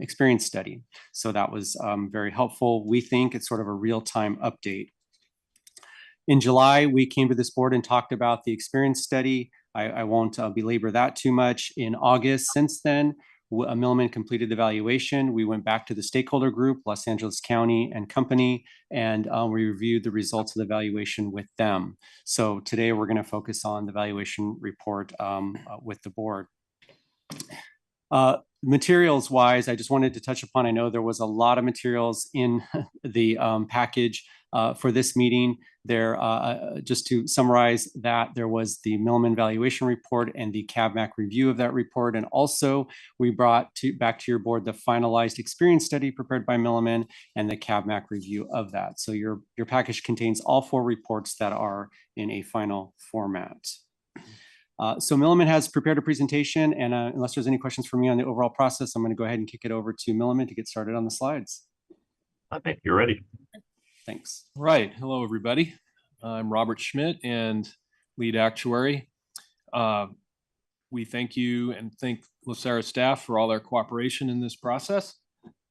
experience study. So that was very helpful. We think it's sort of a real-time update. In July, we came to this board and talked about the experience study. I won't belabor that too much. In August, since then, Milliman completed the valuation. We went back to the stakeholder group, Los Angeles County and Company, and we reviewed the results of the valuation with them. So today we're going to focus on the valuation report with the board. Materials wise, I just wanted to touch upon, I know there was a lot of materials in the package for this meeting. There, just to summarize that, there was the Milliman valuation report and the CAVMAC review of that report. And also we brought back to your board the finalized experience study prepared by Milliman and the CAVMAC review of that. So your package contains all 4 reports that are in a final format. So Milliman has prepared a presentation, and unless there's any questions for me on the overall process, I'm going to go ahead and kick it over to Milliman to get started on the slides. I think you're ready. Thanks. Right. Hello, everybody. I'm Robert Schmidt and lead actuary. We thank you and thank LACERA staff for all their cooperation in this process.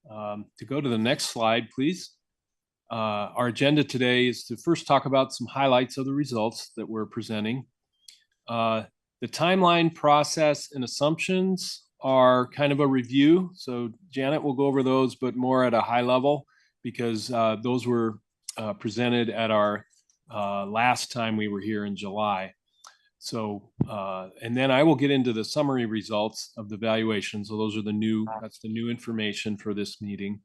To go to the next slide, please. Our agenda today is to first talk about some highlights of the results that we're presenting. The timeline, process, and assumptions are kind of a review. So Janet will go over those, but more at a high level, because those were presented at our last time we were here in July. So, and then I will get into the summary results of the valuation. So those are that's the new information for this meeting.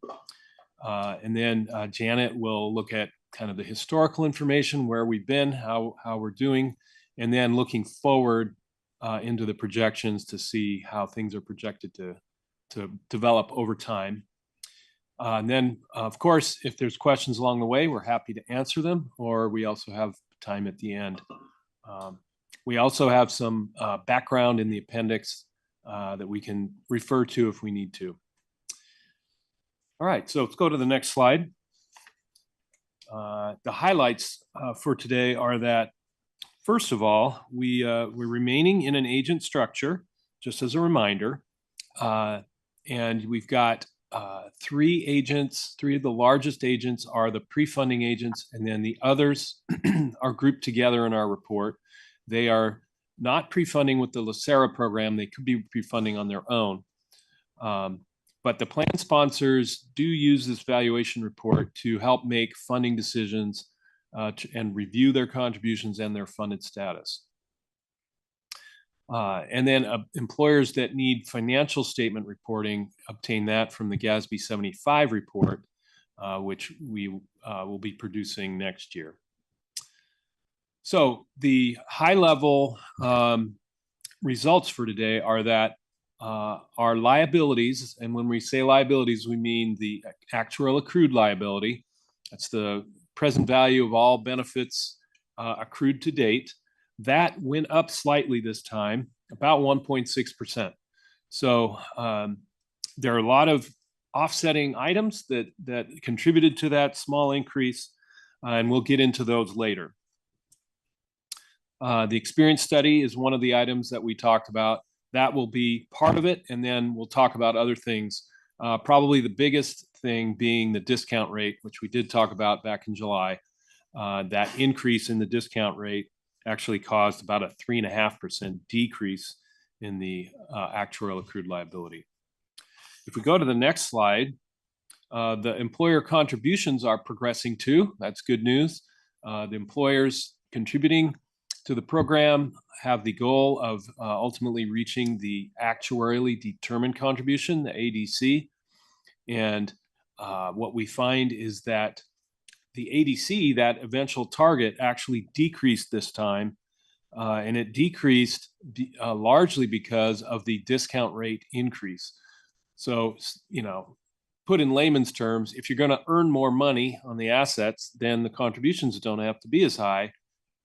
And then Janet will look at kind of the historical information, where we've been, how we're doing, and then looking forward into the projections to see how things are projected to develop over time. And then, of course, if there's questions along the way, we're happy to answer them, or we also have time at the end. We also have some background in the appendix that we can refer to if we need to. All right, so let's go to the next slide. The highlights for today are that, first of all, we're remaining in an agent structure, just as a reminder. And we've got 3 agents. 3 of the largest agents are the pre-funding agents, and then the others are grouped together in our report. They are not pre-funding with the LACERA program. They could be pre-funding on their own. But the plan sponsors do use this valuation report to help make funding decisions and review their contributions and their funded status. And then employers that need financial statement reporting obtain that from the GASB 75 report, which we will be producing next year. So the high level results for today are that our liabilities, and when we say liabilities, we mean the actuarial accrued liability. That's the present value of all benefits accrued to date. That went up slightly this time, about 1.6%. So there are a lot of offsetting items that contributed to that small increase, and we'll get into those later. The experience study is one of the items that we talked about. That will be part of it, and then we'll talk about other things. Probably the biggest thing being the discount rate, which we did talk about back in July. That increase in the discount rate actually caused about a 3.5% decrease in the actuarial accrued liability. If we go to the next slide, the employer contributions are progressing too. That's good news. The employers contributing to the program have the goal of ultimately reaching the actuarially determined contribution, the ADC. And what we find is that the ADC, that eventual target, actually decreased this time. And it decreased largely because of the discount rate increase. So, you know, put in layman's terms, if you're going to earn more money on the assets, then the contributions don't have to be as high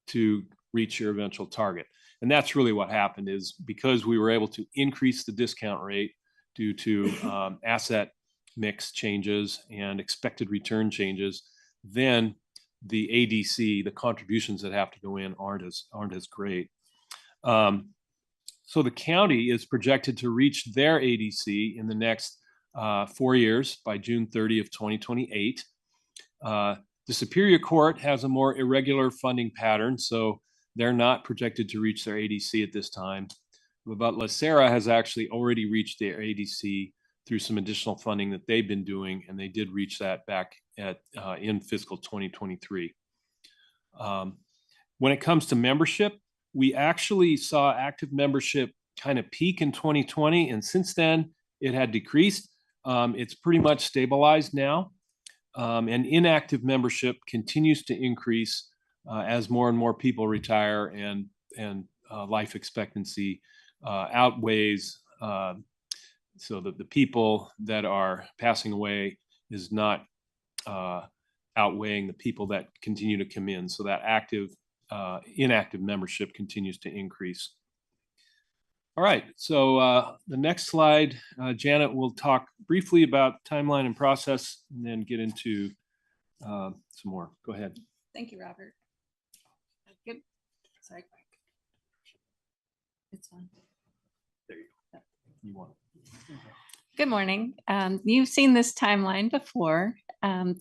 to reach your eventual target. And that's really what happened, is because we were able to increase the discount rate due to asset mix changes and expected return changes, then the ADC, the contributions that have to go in, aren't as great. So the county is projected to reach their ADC in the next 4 years by June 30 of 2028. The Superior Court has a more irregular funding pattern, so they're not projected to reach their ADC at this time. But LACERA has actually already reached their ADC through some additional funding that they've been doing, and they did reach that back at in fiscal 2023. When it comes to membership, we actually saw active membership kind of peak in 2020, and since then it had decreased. It's pretty much stabilized now, and inactive membership continues to increase as more and more people retire and life expectancy outweighs, so that the people that are passing away is not outweighing the people that continue to come in. So that inactive membership continues to increase. All right, so the next slide, Janet will talk briefly about timeline and process and then get into some more. Go ahead. Thank you, Robert. Good. Sorry. It's on. There you go. You want it. Good morning. You've seen this timeline before.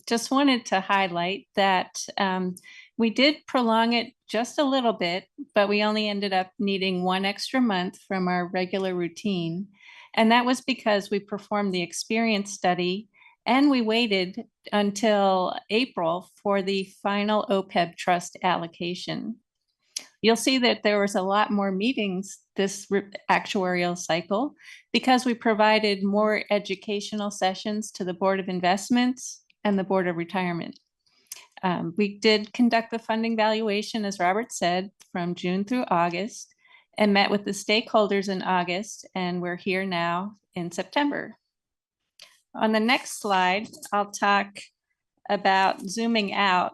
Just wanted to highlight that we did prolong it just a little bit, but we only ended up needing 1 extra month from our regular routine. And that was because we performed the experience study and we waited until April for the final OPEB trust allocation. You'll see that there was a lot more meetings this actuarial cycle because we provided more educational sessions to the Board of Investments and the Board of Retirement. We did conduct the funding valuation, as Robert said, from June through August and met with the stakeholders in August, and we're here now in September. On the next slide, I'll talk about zooming out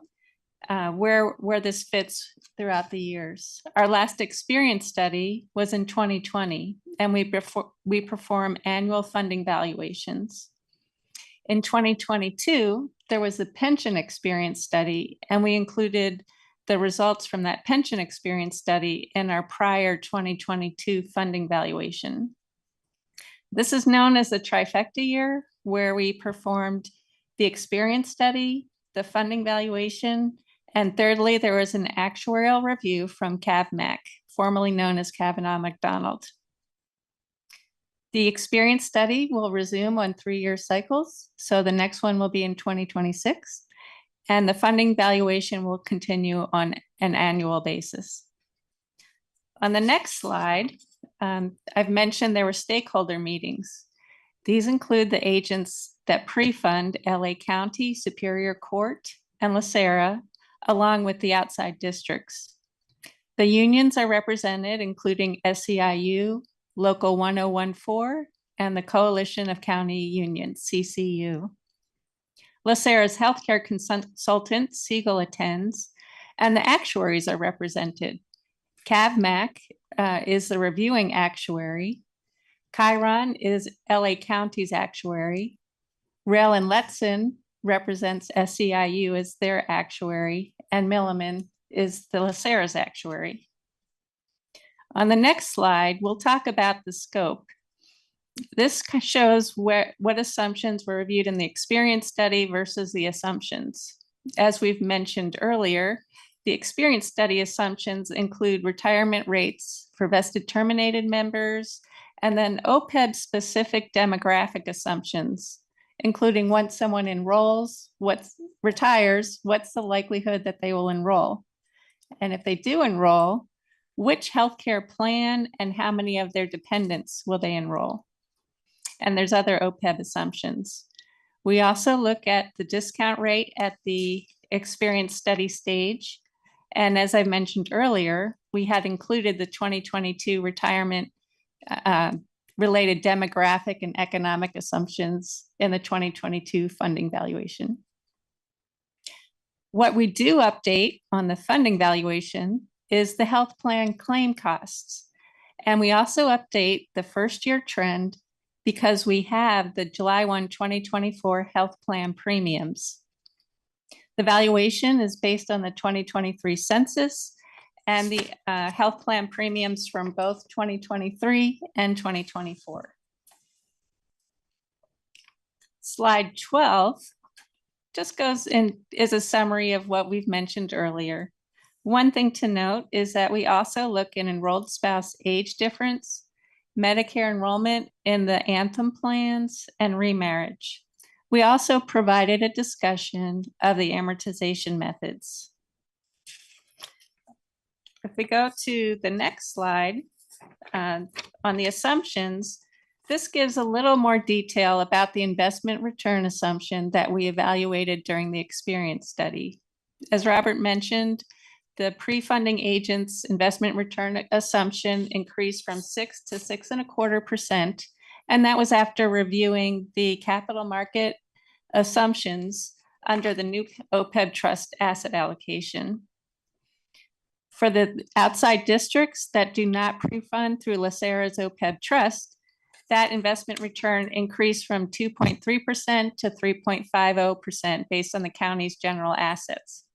where this fits throughout the years. Our last experience study was in 2020, and we perform annual funding valuations. In 2022, there was a pension experience study, and we included the results from that pension experience study in our prior 2022 funding valuation. This is known as the trifecta year, where we performed the experience study, the funding valuation, and thirdly, there was an actuarial review from CAVMAC, formerly known as Kavanaugh McDonald. The experience study will resume on 3-year cycles. So the next one will be in 2026. And the funding valuation will continue on an annual basis. On the next slide, I've mentioned there were stakeholder meetings. These include the agents that pre-fund LA County, Superior Court, and LACERA, along with the outside districts. The unions are represented, including SEIU, Local 1014, and the Coalition of County Unions, CCU. LACERA's healthcare consultant, Siegel, attends, and the actuaries are represented. CAVMAC is the reviewing actuary. Chiron is LA County's actuary. Rail and Letson represents SEIU as their actuary, and Milliman is the LACERA's actuary. On the next slide, we'll talk about the scope. This shows what assumptions were reviewed in the experience study versus the assumptions. As we've mentioned earlier, the experience study assumptions include retirement rates for vested terminated members, and then OPEB specific demographic assumptions, including once someone enrolls, retires, what's the likelihood that they will enroll? And if they do enroll, which healthcare plan and how many of their dependents will they enroll? And there's other OPEB assumptions. We also look at the discount rate at the experience study stage. And as I mentioned earlier, we had included the 2022 retirement related demographic and economic assumptions in the 2022 funding valuation. What we do update on the funding valuation is the health plan claim costs. And we also update the first year trend because we have the July 1, 2024 health plan premiums. The valuation is based on the 2023 census and the health plan premiums from both 2023 and 2024. Slide 12 just goes in, is a summary of what we've mentioned earlier. One thing to note is that we also look at enrolled spouse age difference, Medicare enrollment in the Anthem plans, and remarriage. We also provided a discussion of the amortization methods. If we go to the next slide, on the assumptions, this gives a little more detail about the investment return assumption that we evaluated during the experience study. As Robert mentioned, the pre-funding agent's investment return assumption increased from 6 to 6.25%. And that was after reviewing the capital market assumptions under the new OPEB trust asset allocation. For the outside districts that do not pre-fund through LACERA's OPEB trust, that investment return increased from 2.3% to 3.50% based on the county's general assets.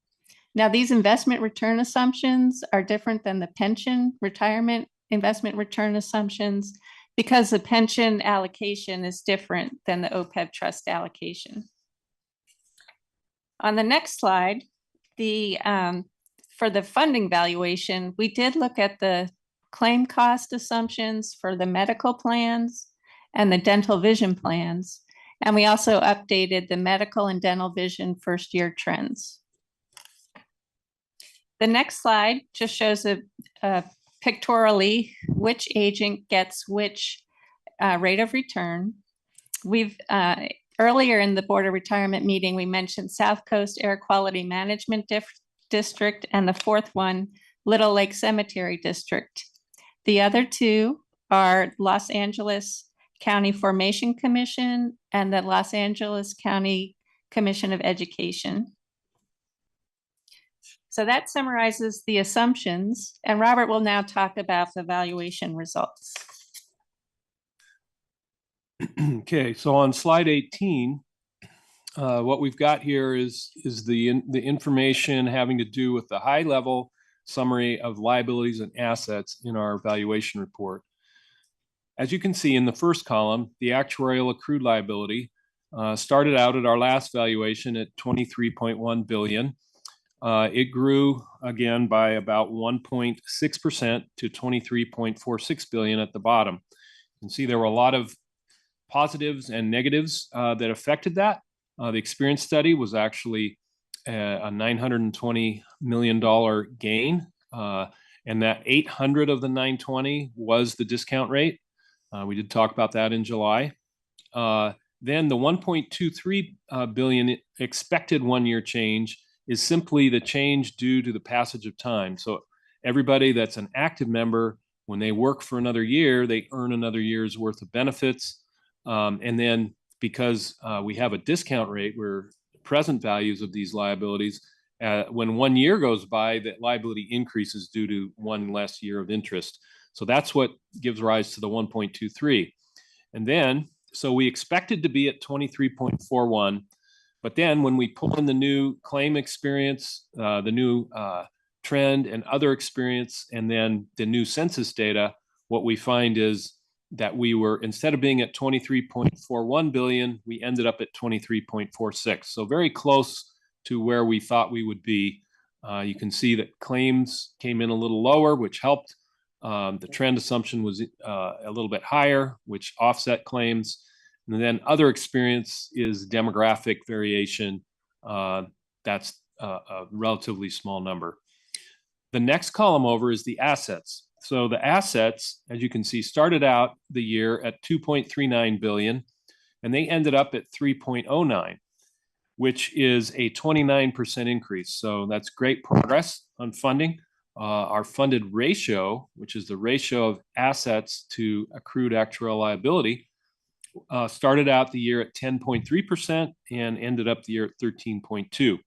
Now, these investment return assumptions are different than the pension retirement investment return assumptions because the pension allocation is different than the OPEB trust allocation. On the next slide, for the funding valuation, we did look at the claim cost assumptions for the medical plans and the dental vision plans. And we also updated the medical and dental vision first year trends. The next slide just shows pictorially which agent gets which rate of return. We've earlier in the Board of Retirement meeting, we mentioned South Coast Air Quality Management District and the fourth one, Little Lake Cemetery District. The other two are Los Angeles County Formation Commission and the Los Angeles County Commission of Education. So that summarizes the assumptions, and Robert will now talk about the valuation results. Okay, so on slide 18, what we've got here is the information having to do with the high-level summary of liabilities and assets in our valuation report. As you can see in the first column, the actuarial accrued liability started out at our last valuation at $23.1 billion. It grew again by about 1.6% to $23.46 billion at the bottom. You can see there were a lot of positives and negatives that affected that. The experience study was actually a $920 million gain, and that 800 of the 920 was the discount rate. We did talk about that in July. Then the 1.23 billion expected one-year change is simply the change due to the passage of time. So everybody that's an active member, when they work for another year, they earn another year's worth of benefits. And then because we have a discount rate where present values of these liabilities, when 1 year goes by, that liability increases due to one less year of interest. So that's what gives rise to the 1.23. And then, so we expected to be at 23.41, but then when we pull in the new claim experience, the new trend and other experience, and then the new census data, what we find is that we were, instead of being at 23.41 billion, we ended up at 23.46. So very close to where we thought we would be. You can see that claims came in a little lower, which helped. The trend assumption was a little bit higher, which offset claims. And then other experience is demographic variation. That's a relatively small number. The next column over is the assets. So the assets, as you can see, started out the year at 2.39 billion, and they ended up at 3.09, which is a 29% increase. So that's great progress on funding. Our funded ratio, which is the ratio of assets to accrued actuarial liability, started out the year at 10.3% and ended up the year at 13.2.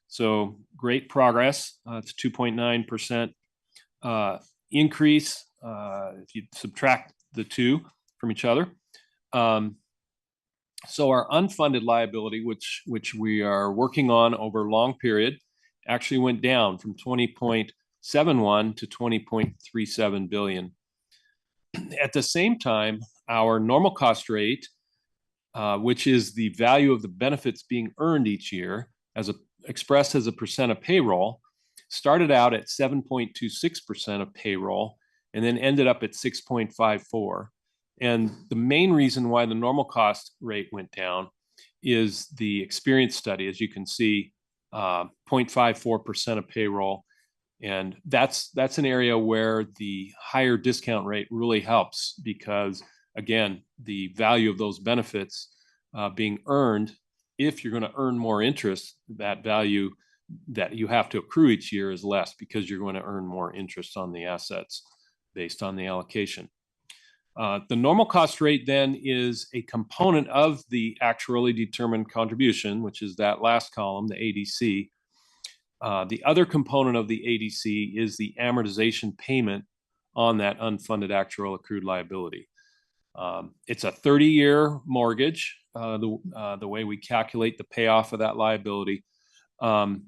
So great progress. It's 2.9% increase if you subtract the two from each other. So our unfunded liability, which we are working on over a long period, actually went down from 20.71 to 20.37 billion. At the same time, our normal cost rate, which is the value of the benefits being earned each year, expressed as a percent of payroll, started out at 7.26% of payroll and then ended up at 6.54. And the main reason why the normal cost rate went down is the experience study, as you can see, 0.54% of payroll. And that's an area where the higher discount rate really helps because, again, the value of those benefits being earned, if you're going to earn more interest, that value that you have to accrue each year is less because you're going to earn more interest on the assets based on the allocation. The normal cost rate then is a component of the actuarially determined contribution, which is that last column, the ADC. The other component of the ADC is the amortization payment on that unfunded actuarial accrued liability. It's a 30-year mortgage, the way we calculate the payoff of that liability. And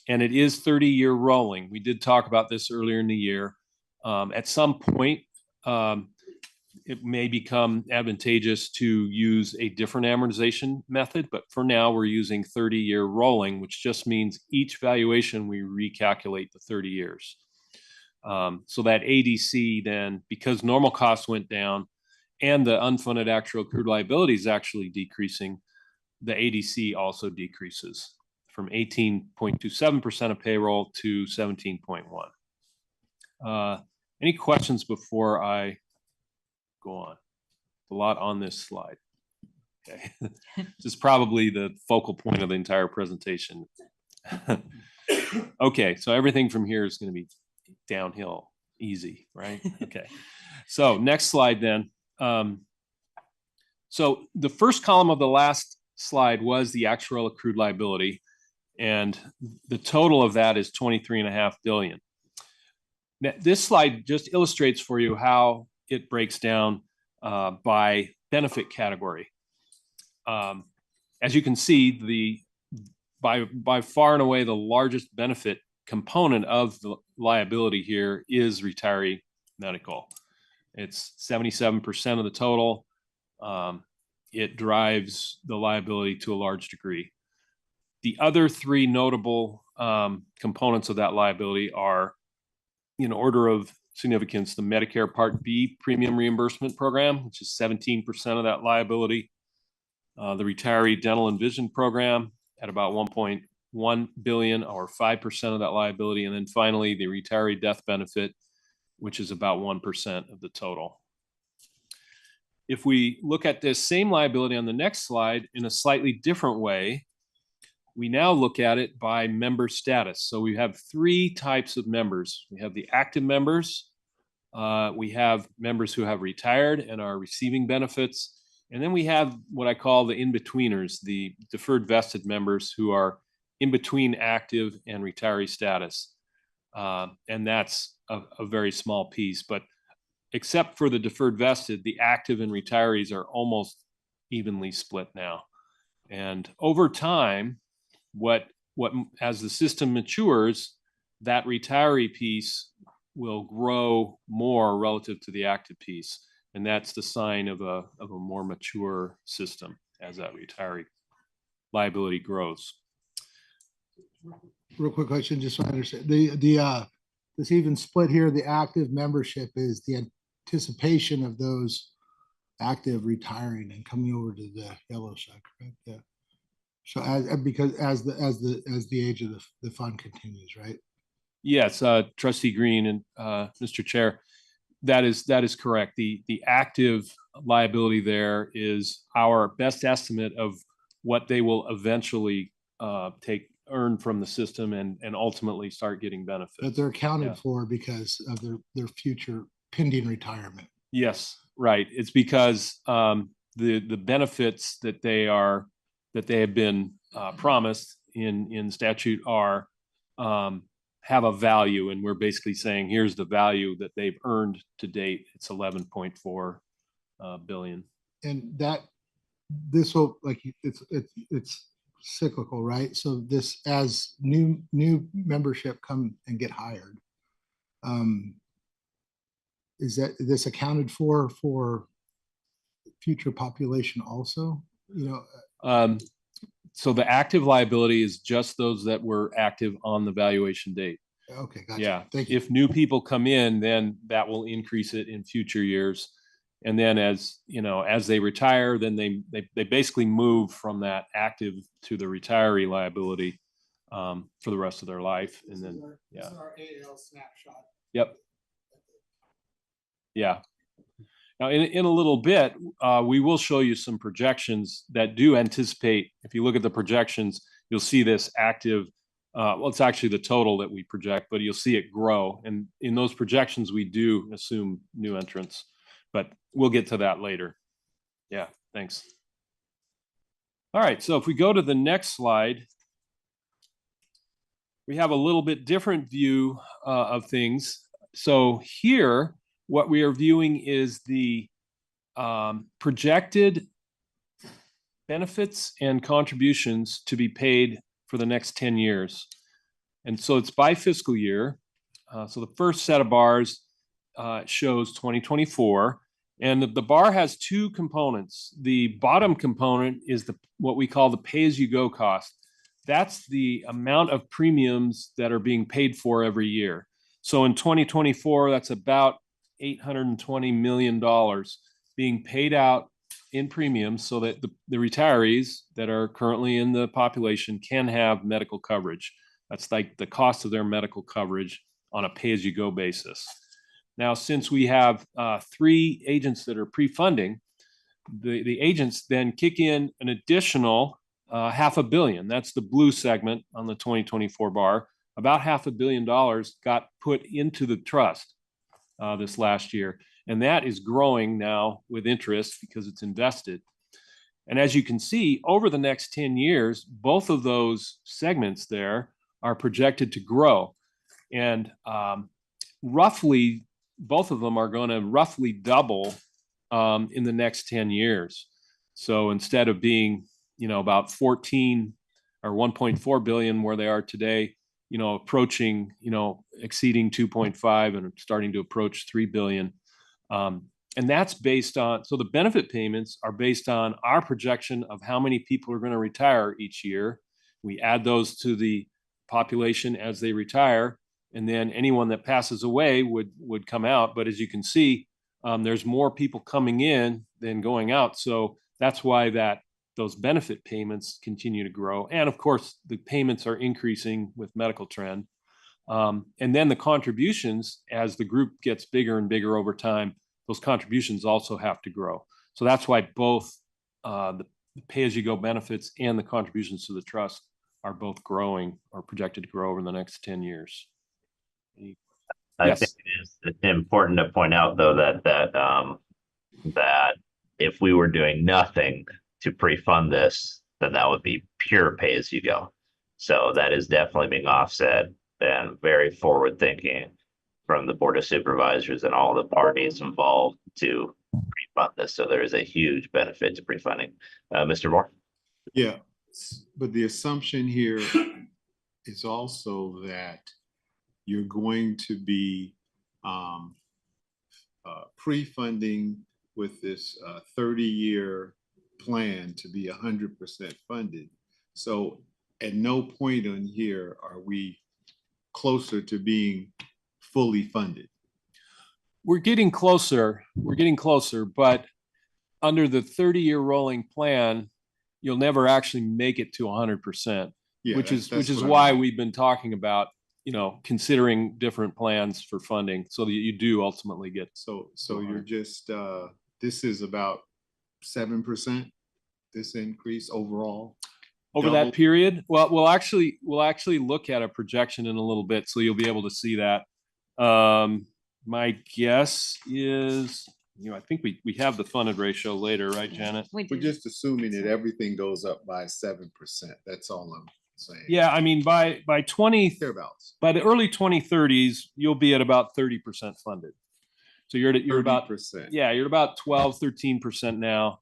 it is 30-year rolling. We did talk about this earlier in the year. At some point, it may become advantageous to use a different amortization method, but for now we're using 30-year rolling, which just means each valuation we recalculate the 30 years. So that ADC then, because normal costs went down and the unfunded actual accrued liability is actually decreasing, the ADC also decreases from 18.27% of payroll to 17.1. Any questions before I go on? A lot on this slide. Okay, this is probably the focal point of the entire presentation. Okay, so everything from here is going to be downhill, easy, right? Okay, so next slide then. So the first column of the last slide was the actuarial accrued liability, and the total of that is $23.5 billion. Now, this slide just illustrates for you how it breaks down by benefit category. As you can see, by far and away the largest benefit component of the liability here is retiree medical. It's 77% of the total. It drives the liability to a large degree. The other three notable components of that liability are, in order of significance, the Medicare Part B premium reimbursement program, which is 17% of that liability, the retiree dental and vision program at about 1.1 billion or 5% of that liability, and then finally the retiree death benefit, which is about 1% of the total. If we look at this same liability on the next slide in a slightly different way, we now look at it by member status. So we have three types of members. We have the active members, we have members who have retired and are receiving benefits, and then we have what I call the in-betweeners, the deferred vested members who are in between active and retiree status. And that's a very small piece, but except for the deferred vested, the active and retirees are almost evenly split now. And over time, as the system matures, that retiree piece will grow more relative to the active piece. And that's the sign of a more mature system as that retiree liability grows. Real quick question, just so I understand. This even split here, the active membership is the anticipation of those active retiring and coming over to the yellow side, correct? Yeah. So as the age of the fund continues, right? Yes, Trustee Green and Mr. Chair, that is correct. The active liability there is our best estimate of what they will eventually earn from the system and ultimately start getting benefits. But they're accounted for because of their future pending retirement. Yes, right. It's because the benefits that they have been promised in statute have a value, and we're basically saying here's the value that they've earned to date. It's 11.4 billion. And this will, like, it's cyclical, right? So this, as new membership come and get hired, is this accounted for future population also? You know. So the active liability is just those that were active on the valuation date. Okay, gotcha. Yeah. Thank you. If new people come in, then that will increase it in future years. And then as they retire, then they basically move from that active to the retiree liability for the rest of their life. And then This is our AL snapshot. Yep. Yeah. Now, in a little bit, we will show you some projections that do anticipate. If you look at the projections, you'll see this active Well, it's actually the total that we project, but you'll see it grow. And in those projections, we do assume new entrants, but we'll get to that later. Yeah, thanks. All right, so if we go to the next slide, we have a little bit different view of things. So here, what we are viewing is the projected benefits and contributions to be paid for the next 10 years. And so it's by fiscal year. So the first set of bars shows 2024. And the bar has two components. The bottom component is what we call the pay-as-you-go cost. That's the amount of premiums that are being paid for every year. So in 2024, that's about $820 million being paid out in premiums so that the retirees that are currently in the population can have medical coverage. That's like the cost of their medical coverage on a pay-as-you-go basis. Now, since we have 3 agents that are pre-funding, the agents then kick in an additional $500 million. That's the blue segment on the 2024 bar. About $500 million got put into the trust this last year. And that is growing now with interest because it's invested. And as you can see, over the next 10 years, both of those segments there are projected to grow. And roughly, both of them are going to roughly double in the next 10 years. So instead of being, about 14 or 1.4 billion where they are today, approaching, exceeding 2.5 and starting to approach 3 billion. And that's based on, so the benefit payments are based on our projection of how many people are going to retire each year. We add those to the population as they retire, and then anyone that passes away would come out. But as you can see, there's more people coming in than going out. So that's why those benefit payments continue to grow. And of course, the payments are increasing with medical trend. And then the contributions, as the group gets bigger and bigger over time, those contributions also have to grow. So that's why both the pay-as-you-go benefits and the contributions to the trust are both growing or projected to grow over the next 10 years. I think it is important to point out, though, that if we were doing nothing to pre-fund this, then that would be pure pay-as-you-go. So that is definitely being offset and very forward-thinking from the Board of Supervisors and all the parties involved to pre-fund this. So there is a huge benefit to pre-funding. Mr. Moore? Yeah, but the assumption here is also that you're going to be pre-funding with this 30-year plan to be 100% funded. So at no point on here are we closer to being fully funded. We're getting closer, but under the 30-year rolling plan, you'll never actually make it to 100%, which is why we've been talking about, considering different plans for funding so that you do ultimately get. So you're just, this is about 7%, this increase overall? Over that period? Well, we'll actually look at a projection in a little bit, so you'll be able to see that. My guess is, I think we have the funded ratio later, right, Janet? We're just assuming that everything goes up by 7%. That's all I'm saying. Yeah, I mean, by the early 2030s, you'll be at about 30% funded. So you're about 30%. Yeah, you're about 12, 13% now.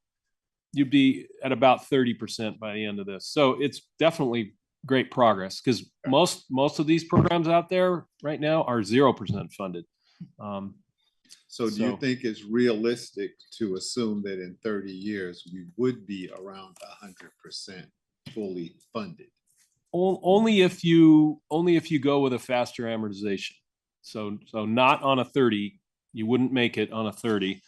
You'd be at about 30% by the end of this. So it's definitely great progress, because most of these programs out there right now are 0% funded. So do you think it's realistic to assume that in 30 years we would be around 100% fully funded? Only if you go with a faster amortization. So not on a 30, you wouldn't make it on a 30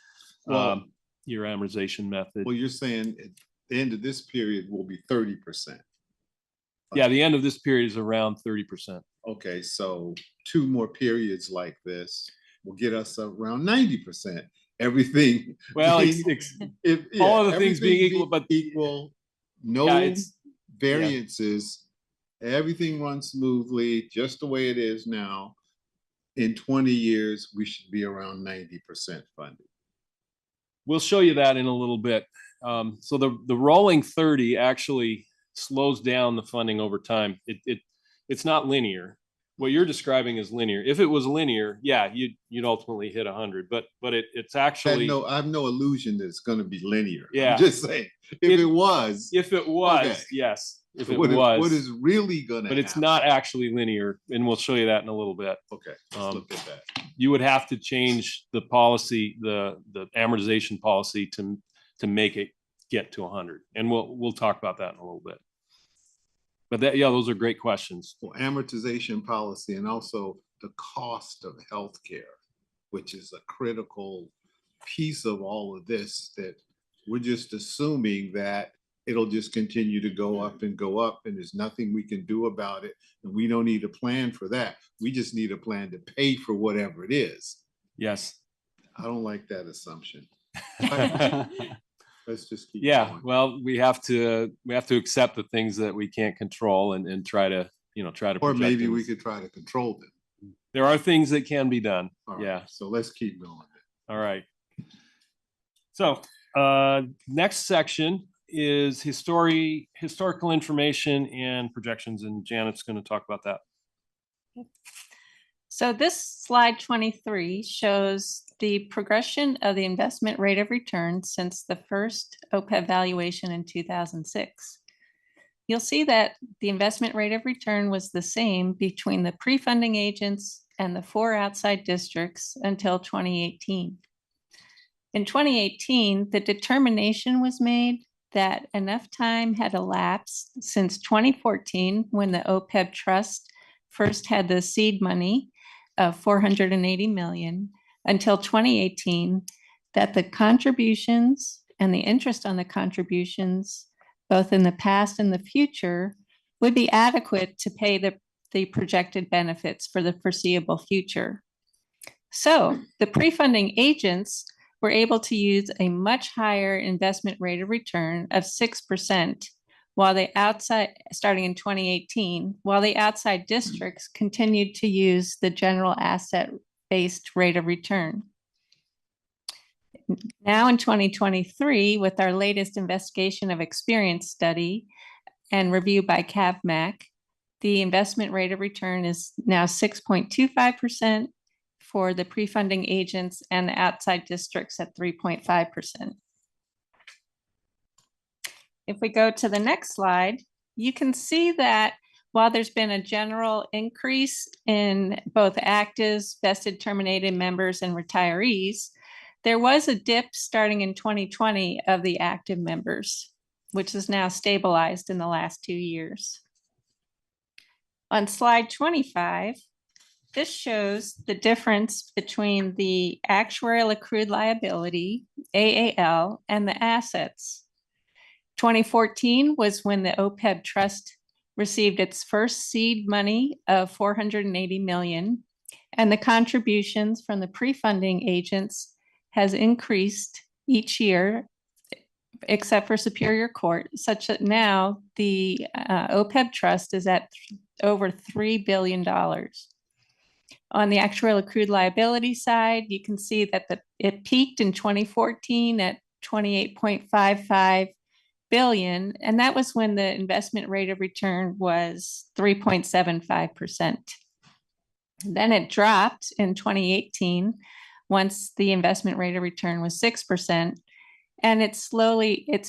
year amortization method. Well, you're saying at the end of this period will be 30%. Yeah, the end of this period is around 30%. Okay, so 2 more periods like this will get us around 90%. Everything. Well, all of the things being equal, but no variances everything runs smoothly, just the way it is now, in 20 years, we should be around 90% funded. We'll show you that in a little bit. So the rolling 30 actually slows down the funding over time. It's not linear. What you're describing is linear. If it was linear, yeah, you'd ultimately hit 100. But it's actually I have no illusion that it's going to be linear. Yeah. I'm just saying, if it was, okay. Yes. If So it what is really going to but happen? it's not actually linear, and we'll show you that in a little bit. Okay, let's look at that. You would have to change the policy, the amortization policy to make it get to 100, and we'll talk about that in a little bit. But those are great questions. Well, amortization policy, and also the cost of healthcare, which is a critical piece of all of this, that we're just assuming that it'll just continue to go up, and there's nothing we can do about it. And we don't need a plan for that. We just need a plan to pay for whatever it is. Yes. I don't like that assumption. Let's just keep going. Well, we have to accept the things that we can't control and try to Or maybe things. we could try to control them. There are things that can be done. All right, yeah. So let's keep going. All right. So next section is historical information and projections, and Janet's going to talk about that. So this slide 23 shows the progression of the investment rate of return since the first OPEB valuation in 2006. You'll see that the investment rate of return was the same between the pre-funding agents and the 4 outside districts until 2018. In 2018, the determination was made that enough time had elapsed since 2014, when the OPEB trust first had the seed money of $480 million, until 2018, that the contributions and the interest on the contributions, both in the past and the future, would be adequate to pay the projected benefits for the foreseeable future. So the pre-funding agents were able to use a much higher investment rate of return of 6%, while the outside, starting in 2018, while the outside districts continued to use the general asset-based rate of return. Now in 2023, with our latest investigation of experience study and review by CABMAC, the investment rate of return is now 6.25% for the pre-funding agents, and the outside districts at 3.5%. If we go to the next slide, you can see that while there's been a general increase in both actives, vested terminated members, and retirees, there was a dip starting in 2020 of the active members, which is now stabilized in the last 2 years. On slide 25, this shows the difference between the actuarial accrued liability, AAL, and the assets. 2014 was when the OPEB trust received its first seed money of $480 million, and the contributions from the pre-funding agents has increased each year, except for Superior Court, such that now the OPEB trust is at over $3 billion. On the actuarial accrued liability side, you can see that it peaked in 2014 at 28.55 billion, and that was when the investment rate of return was 3.75%. Then it dropped in 2018 once the investment rate of return was 6%, and it's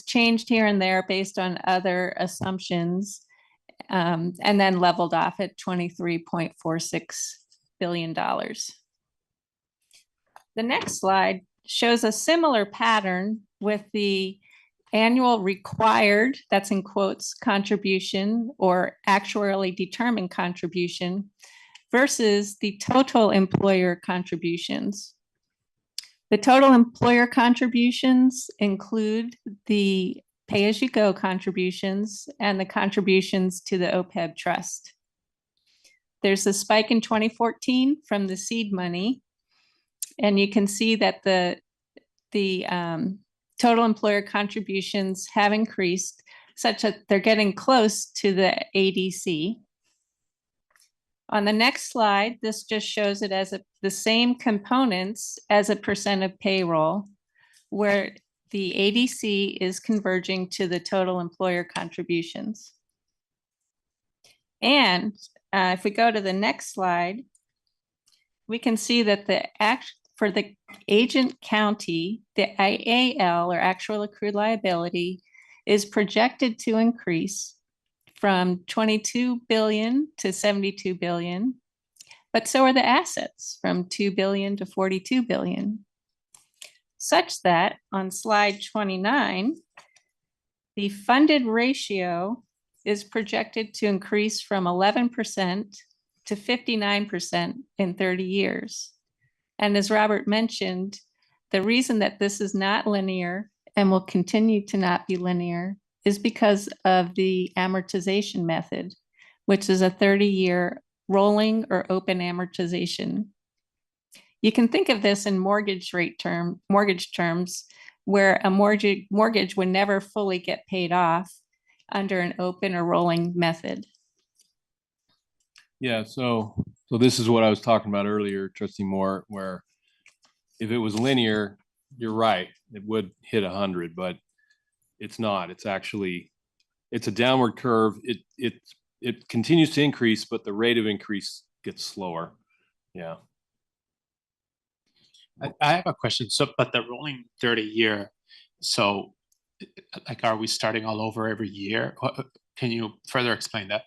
changed here and there based on other assumptions, and then leveled off at $23.46 billion. The next slide shows a similar pattern with the annual required, that's in quotes, contribution or actuarially determined contribution versus the total employer contributions. The total employer contributions include the pay-as-you-go contributions and the contributions to the OPEB trust. There's a spike in 2014 from the seed money, and you can see that the total employer contributions have increased such that they're getting close to the ADC. On the next slide, this just shows it as the same components as a percent of payroll, where the ADC is converging to the total employer contributions. And if we go to the next slide, we can see that for the agent county, the IAL, or actual accrued liability, is projected to increase from 22 billion to 72 billion, but so are the assets, from 2 billion to 42 billion, such that on slide 29, the funded ratio is projected to increase from 11% to 59% in 30 years. And as Robert mentioned, the reason that this is not linear and will continue to not be linear is because of the amortization method, which is a 30-year rolling or open amortization. You can think of this in mortgage terms, where a mortgage would never fully get paid off under an open or rolling method. Yeah, so this is what I was talking about earlier, Trustee Moore, where if it was linear, you're right, it would hit 100, but it's not. It's actually, it's a downward curve. It continues to increase, but the rate of increase gets slower. Yeah. I have a question. So, but the rolling 30-year, so like, are we starting all over every year? Can you further explain that?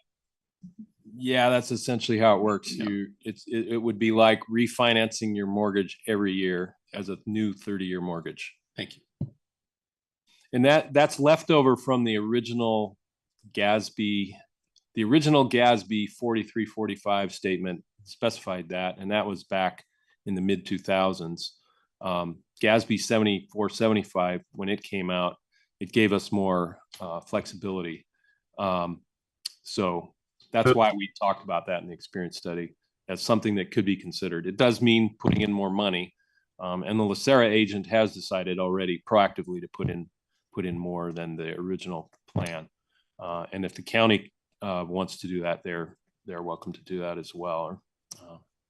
Yeah, that's essentially how it works. It would be like refinancing your mortgage every year as a new 30-year mortgage. Thank you. And that's left over from the original GASB. The original GASB 4345 statement specified that, and that was back in the mid 2000s. GASB 7475, when it came out, it gave us more flexibility. So that's why we talked about that in the experience study as something that could be considered. It does mean putting in more money, and the LACERA agent has decided already proactively to put in more than the original plan. And if the county wants to do that, they're welcome to do that as well.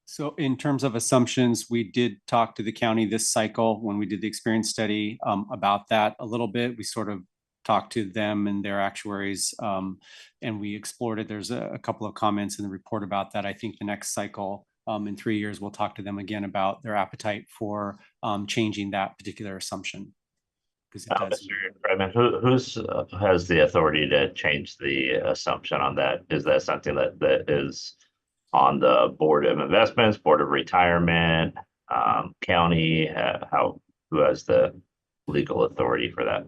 So in terms of assumptions, we did talk to the county this cycle when we did the experience study about that a little bit. We sort of talked to them and their actuaries, and we explored it. There's a couple of comments in the report about that. I think the next cycle, in 3 years, we'll talk to them again about their appetite for changing that particular assumption. Mr. Creighton, who has the authority to change the assumption on that? Is that something that is on the Board of Investments, Board of Retirement, county? Who has the legal authority for that?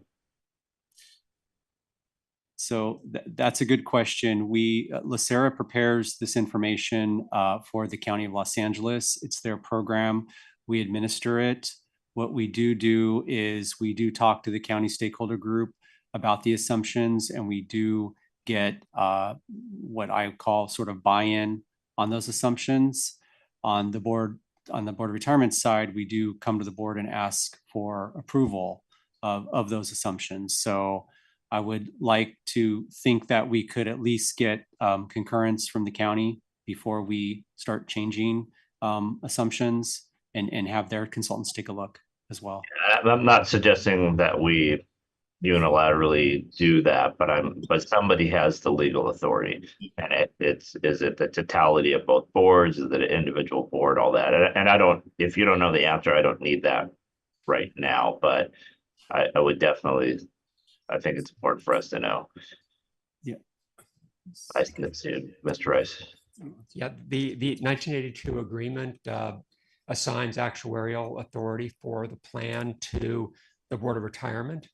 So that's a good question. LACERA prepares this information for the County of Los Angeles. It's their program. We administer it. What we do is we do talk to the county stakeholder group about the assumptions, and we do get what I call sort of buy-in on those assumptions. On the board of retirement side, we do come to the board and ask for approval of those assumptions. So I would like to think that we could at least get concurrence from the county before we start changing assumptions, and have their consultants take a look as well. I'm not suggesting that we unilaterally do that, but somebody has the legal authority, and is it the totality of both boards? Is it an individual board? All that, and I don't. If you don't know the answer, I don't need that right now. But I would definitely. I think it's important for us to know. Yeah. I think it's Mr. Rice. Yeah, the 1982 agreement assigns actuarial authority for the plan to the Board of Retirement.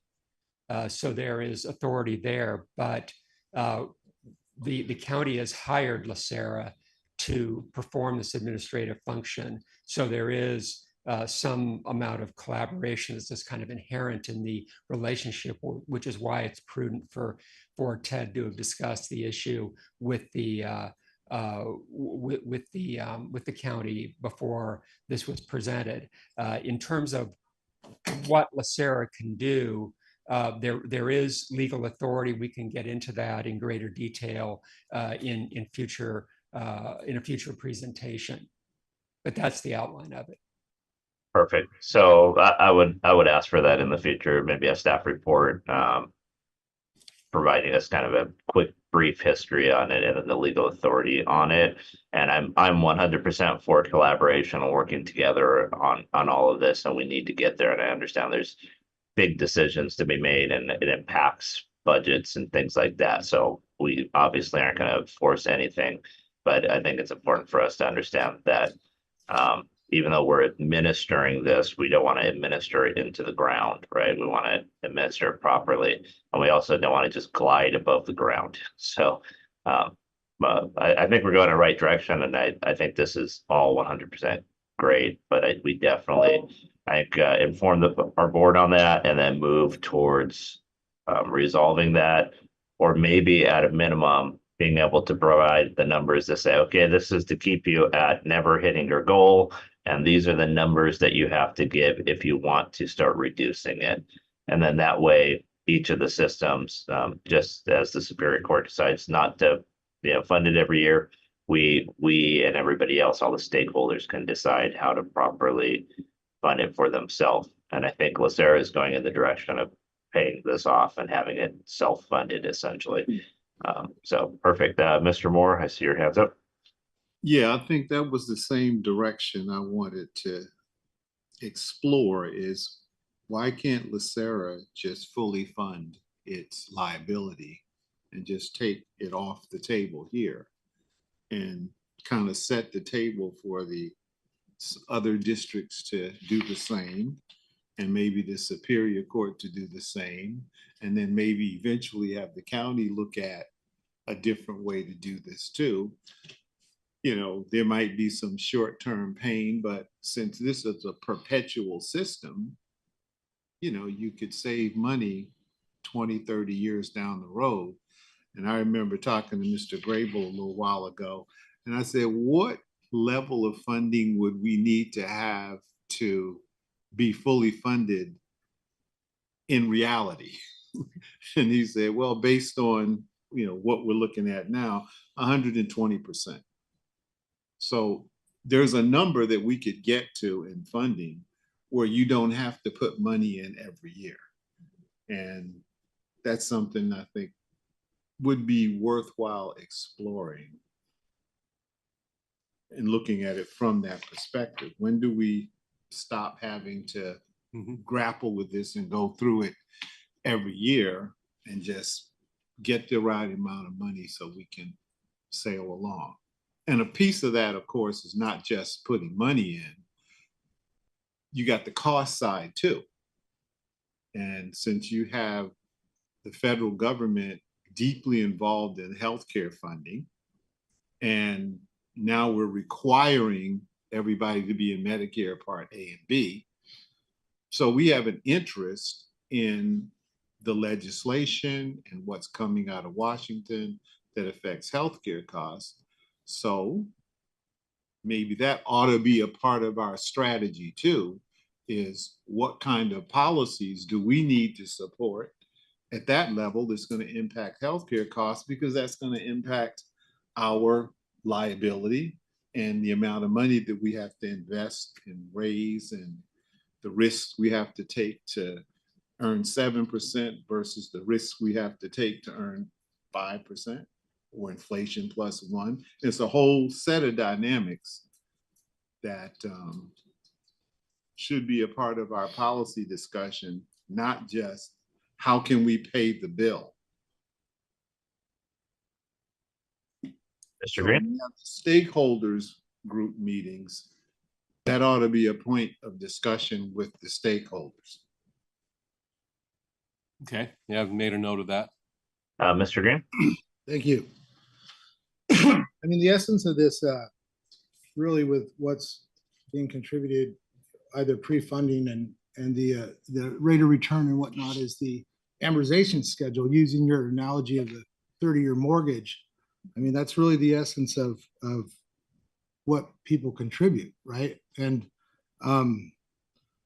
So there is authority there, but the county has hired LACERA to perform this administrative function. So there is some amount of collaboration that's just kind of inherent in the relationship, which is why it's prudent for Ted to have discussed the issue with the county before this was presented. In terms of what LACERA can do, there is legal authority. We can get into that in greater detail in a future presentation. But that's the outline of it. Perfect. So I would ask for that in the future, maybe a staff report, providing us kind of a quick brief history on it and then the legal authority on it. And I'm 100% for collaboration and working together on all of this, and we need to get there. And I understand there's big decisions to be made and it impacts budgets and things like that. So we obviously aren't going to force anything, but I think it's important for us to understand that even though we're administering this, we don't want to administer it into the ground, right? We want to administer it properly. And we also don't want to just glide above the ground. So I think we're going in the right direction. And I think this is all 100% great, but we definitely, inform our board on that and then move towards resolving that, or maybe at a minimum, being able to provide the numbers to say, okay, this is to keep you at never hitting your goal. And these are the numbers that you have to give if you want to start reducing it. And then that way, each of the systems, just as the Superior Court decides not to fund it every year, we and everybody else, all the stakeholders can decide how to properly fund it for themselves. And I think LACERA is going in the direction of paying this off and having it self-funded essentially. So perfect. Mr. Moore, I see your hands up. Yeah, I think that was the same direction I wanted to explore, is why can't LACERA just fully fund its liability and just take it off the table here and kind of set the table for the other districts to do the same, and maybe the Superior Court to do the same, and then maybe eventually have the county look at a different way to do this too. There might be some short-term pain, but since this is a perpetual system, you could save money 20, 30 years down the road. And I remember talking to Mr. Grable a little while ago, and I said, what level of funding would we need to have to be fully funded in reality? And he said, well, based on what we're looking at now, 120%. So there's a number that we could get to in funding where you don't have to put money in every year. And that's something I think would be worthwhile exploring and looking at it from that perspective. When do we stop having to grapple with this and go through it every year and just get the right amount of money so we can sail along? And a piece of that, of course, is not just putting money in. You got the cost side too. And since you have the federal government deeply involved in healthcare funding, and now we're requiring everybody to be in Medicare Part A and B, so we have an interest in the legislation and what's coming out of Washington that affects healthcare costs. So maybe that ought to be a part of our strategy too, is what kind of policies do we need to support at that level that's going to impact healthcare costs, because that's going to impact our liability and the amount of money that we have to invest and raise and the risks we have to take to earn 7% versus the risks we have to take to earn 5%. Or inflation +1. It's a whole set of dynamics that should be a part of our policy discussion, not just how can we pay the bill. Mr. Green? When we have stakeholders group meetings, that ought to be a point of discussion with the stakeholders. Okay, yeah, I've made a note of that. Mr. Green? Thank you. I mean, the essence of this, really with what's being contributed, either pre-funding and the rate of return and whatnot, is the amortization schedule, using your analogy of the 30-year mortgage. I mean, that's really the essence of what people contribute, right? And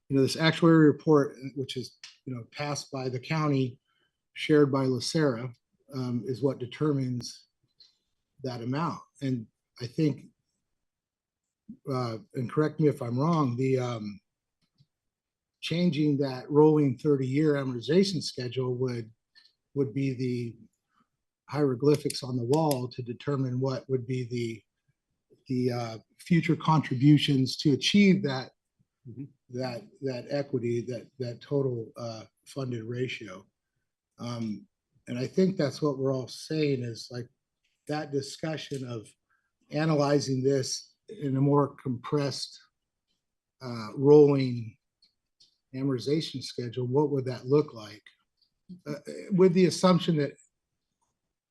this actuary report, which is passed by the county, shared by LACERA, is what determines that amount. And I think, and correct me if I'm wrong, the changing that rolling 30-year amortization schedule would be the hieroglyphics on the wall to determine what would be the future contributions to achieve that that equity, that total funded ratio. And I think that's what we're all saying, is like that discussion of analyzing this in a more compressed rolling amortization schedule. What would that look like? With the assumption that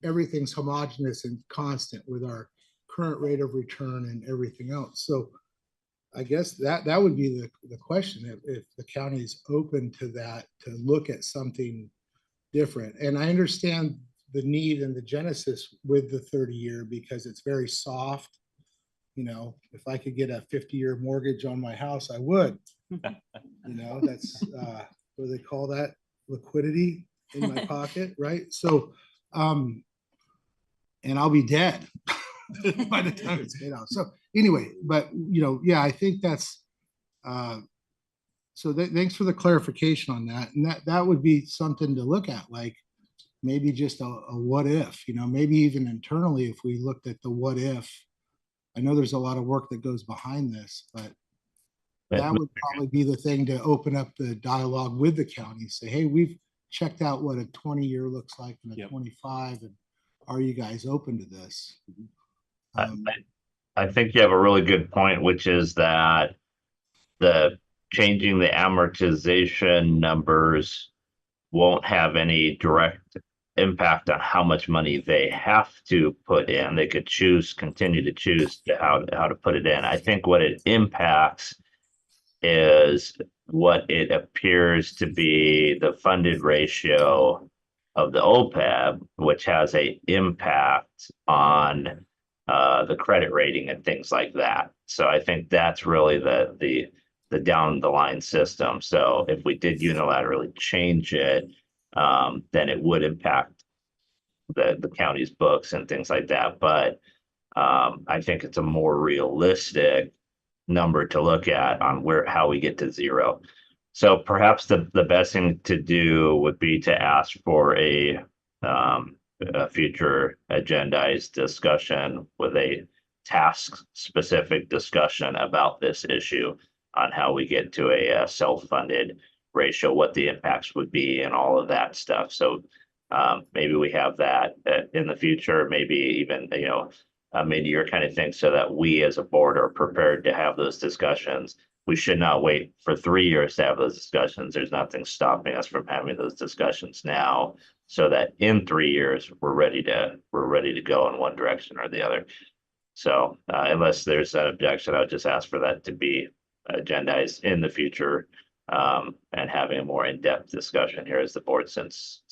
everything's homogeneous and constant with our current rate of return and everything else. So I guess that would be the question, if the county is open to that, to look at something different. And I understand the need and the genesis with the 30-year, because it's very soft. If I could get a 50-year mortgage on my house, I would. That's what do they call that? Liquidity in my pocket, right? So, and I'll be dead by the time it's paid out. So anyway, but yeah, I think that's so thanks for the clarification on that. And that would be something to look at, like maybe just a what if, maybe even internally, if we looked at the what if. I know there's a lot of work that goes behind this, but that would probably be the thing to open up the dialogue with the county. Say, hey, we've checked out what a 20-year looks like and a 25, and are you guys open to this? I think you have a really good point, which is that the changing the amortization numbers won't have any direct impact on how much money they have to put in. They could continue to choose how to put it in. I think what it impacts is what it appears to be the funded ratio of the OPEB, which has an impact on the credit rating and things like that. So I think that's really the down the line system. So if we did unilaterally change it, then it would impact the county's books and things like that. But I think it's a more realistic number to look at on how we get to zero. So perhaps the best thing to do would be to ask for a future agendized discussion with a task specific discussion about this issue on how we get to a self-funded ratio, what the impacts would be and all of that stuff. So maybe we have that in the future, maybe even, a mid-year kind of thing, so that we as a board are prepared to have those discussions. We should not wait for 3 years to have those discussions. There's nothing stopping us from having those discussions now, so that in 3 years we're ready to go in one direction or the other. So unless there's an objection, I would just ask for that to be agendized in the future, and having a more in-depth discussion here as the board, since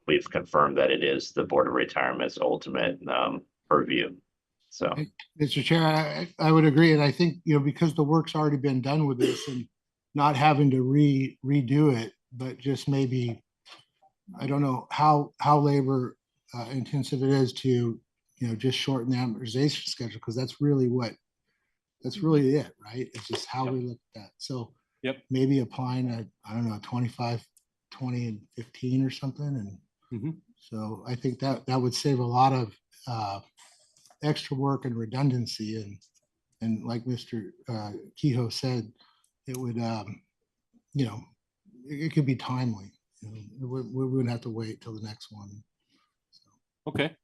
we've confirmed that it is the Board of Retirement's ultimate purview. So, Mr. Chair, I would agree. And I think, because the work's already been done with this and not having to redo it, but just maybe, I don't know how labor intensive it is to, just shorten the amortization schedule, because that's really it, right? It's just how we look at that. So maybe applying I don't know, 25, 20 and 15 or something. And so I think that would save a lot of extra work and redundancy. And like Mr. Kehoe said, it would, it could be timely. We wouldn't have to wait till the next one. Okay,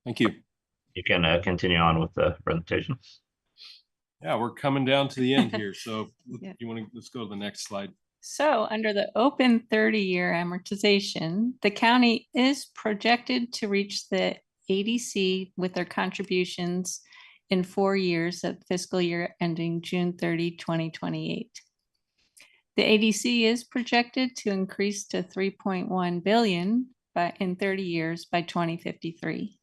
thank you. You can continue on with the presentation. Yeah, we're coming down to the end here. So let's go to the next slide. So under the open 30-year amortization, the county is projected to reach the ADC with their contributions in 4 years of fiscal year ending June 30, 2028. The ADC is projected to increase to $3.1 billion in 30 years by 2053.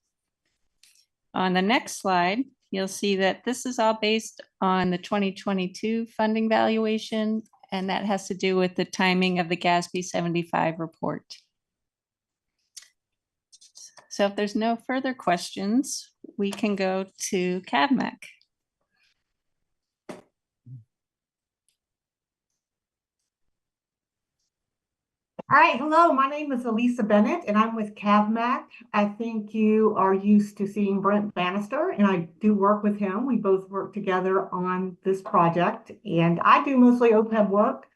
On the next slide, you'll see that this is all based on the 2022 funding valuation and that has to do with the timing of the GASB 75 report. So if there's no further questions, we can go to CAVMAC. All right, hello, my name is Elisa Bennett and I'm with CAVMAC. I think you are used to seeing Brent Bannister and I do work with him. We both work together on this project and I do mostly OPEB work,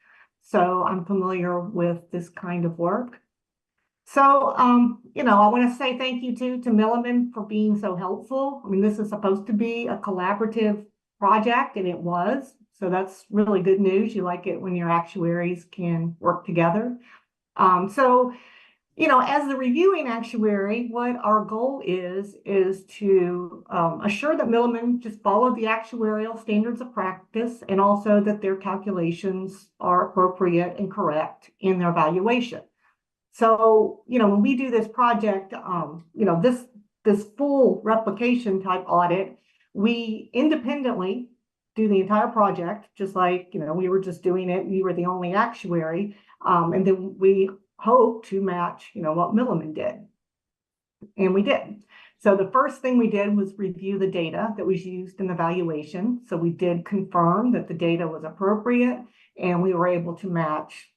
so I'm familiar with this kind of work. So, you know, I want to say thank you to Milliman for being so helpful. I mean, this is supposed to be a collaborative project and it was, so that's really good news. You like it when your actuaries can work together. So, you know, as the reviewing actuary, what our goal is to assure that Milliman just follow the actuarial standards of practice and also that their calculations are appropriate and correct in their valuation. So, you know, when we do this project, you know, this full replication type audit, we independently do the entire project, just like, you know, we were just doing it, you were the only actuary. And then we hope to match, you know, what Milliman did. And we did. So the first thing we did was review the data that was used in the valuation. So we did confirm that the data was appropriate and we were able to match,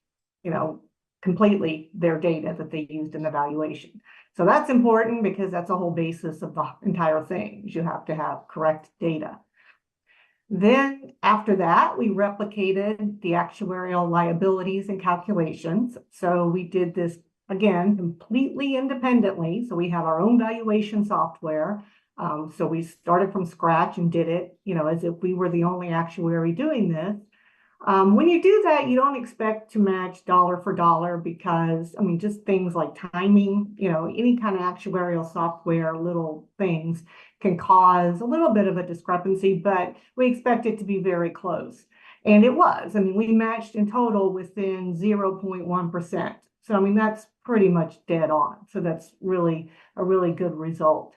you know, completely their data that they used in the valuation. So that's important because that's the whole basis of the entire thing. You have to have correct data. Then after that, we replicated the actuarial liabilities and calculations. So we did this again completely independently. So we have our own valuation software. So we started from scratch and did it, you know, as if we were the only actuary doing this. When you do that, you don't expect to match dollar for dollar because, I mean, just things like timing, you know, any kind of actuarial software, little things can cause a little bit of a discrepancy, but we expect it to be very close. And it was. I mean, we matched in total within 0.1%. So, I mean, that's pretty much dead on. So that's really a really good result.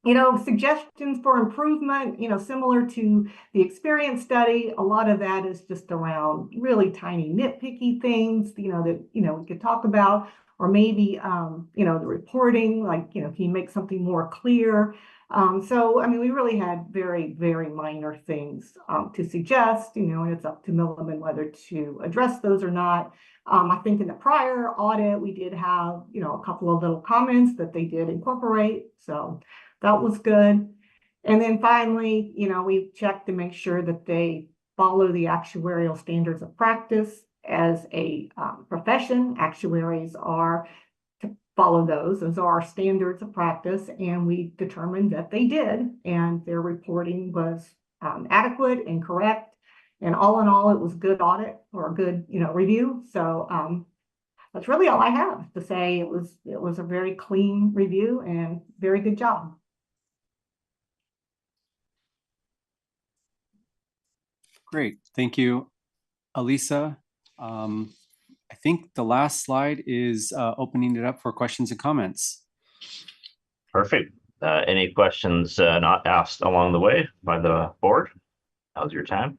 You know, suggestions for improvement, you know, similar to the experience study, a lot of that is just around really tiny nitpicky things, you know, that, you know, we could talk about, or maybe, you know, the reporting, like, you know, can you make something more clear? So, I mean, we really had very, very minor things to suggest, you know, and it's up to Milliman whether to address those or not. I think in the prior audit, we did have, you know, a couple of little comments that they did incorporate. So that was good. And then finally, you know, we checked to make sure that they follow the actuarial standards of practice. As a profession, actuaries are to follow those. Those are our standards of practice. And we determined that they did. And their reporting was adequate and correct. And all in all, it was a good audit or a good, you know, review. So that's really all I have to say. It was a very clean review and very good job. Great, thank you, Elisa. I think the last slide is opening it up for questions and comments. Perfect. Any questions not asked along the way by the board? Now's your time.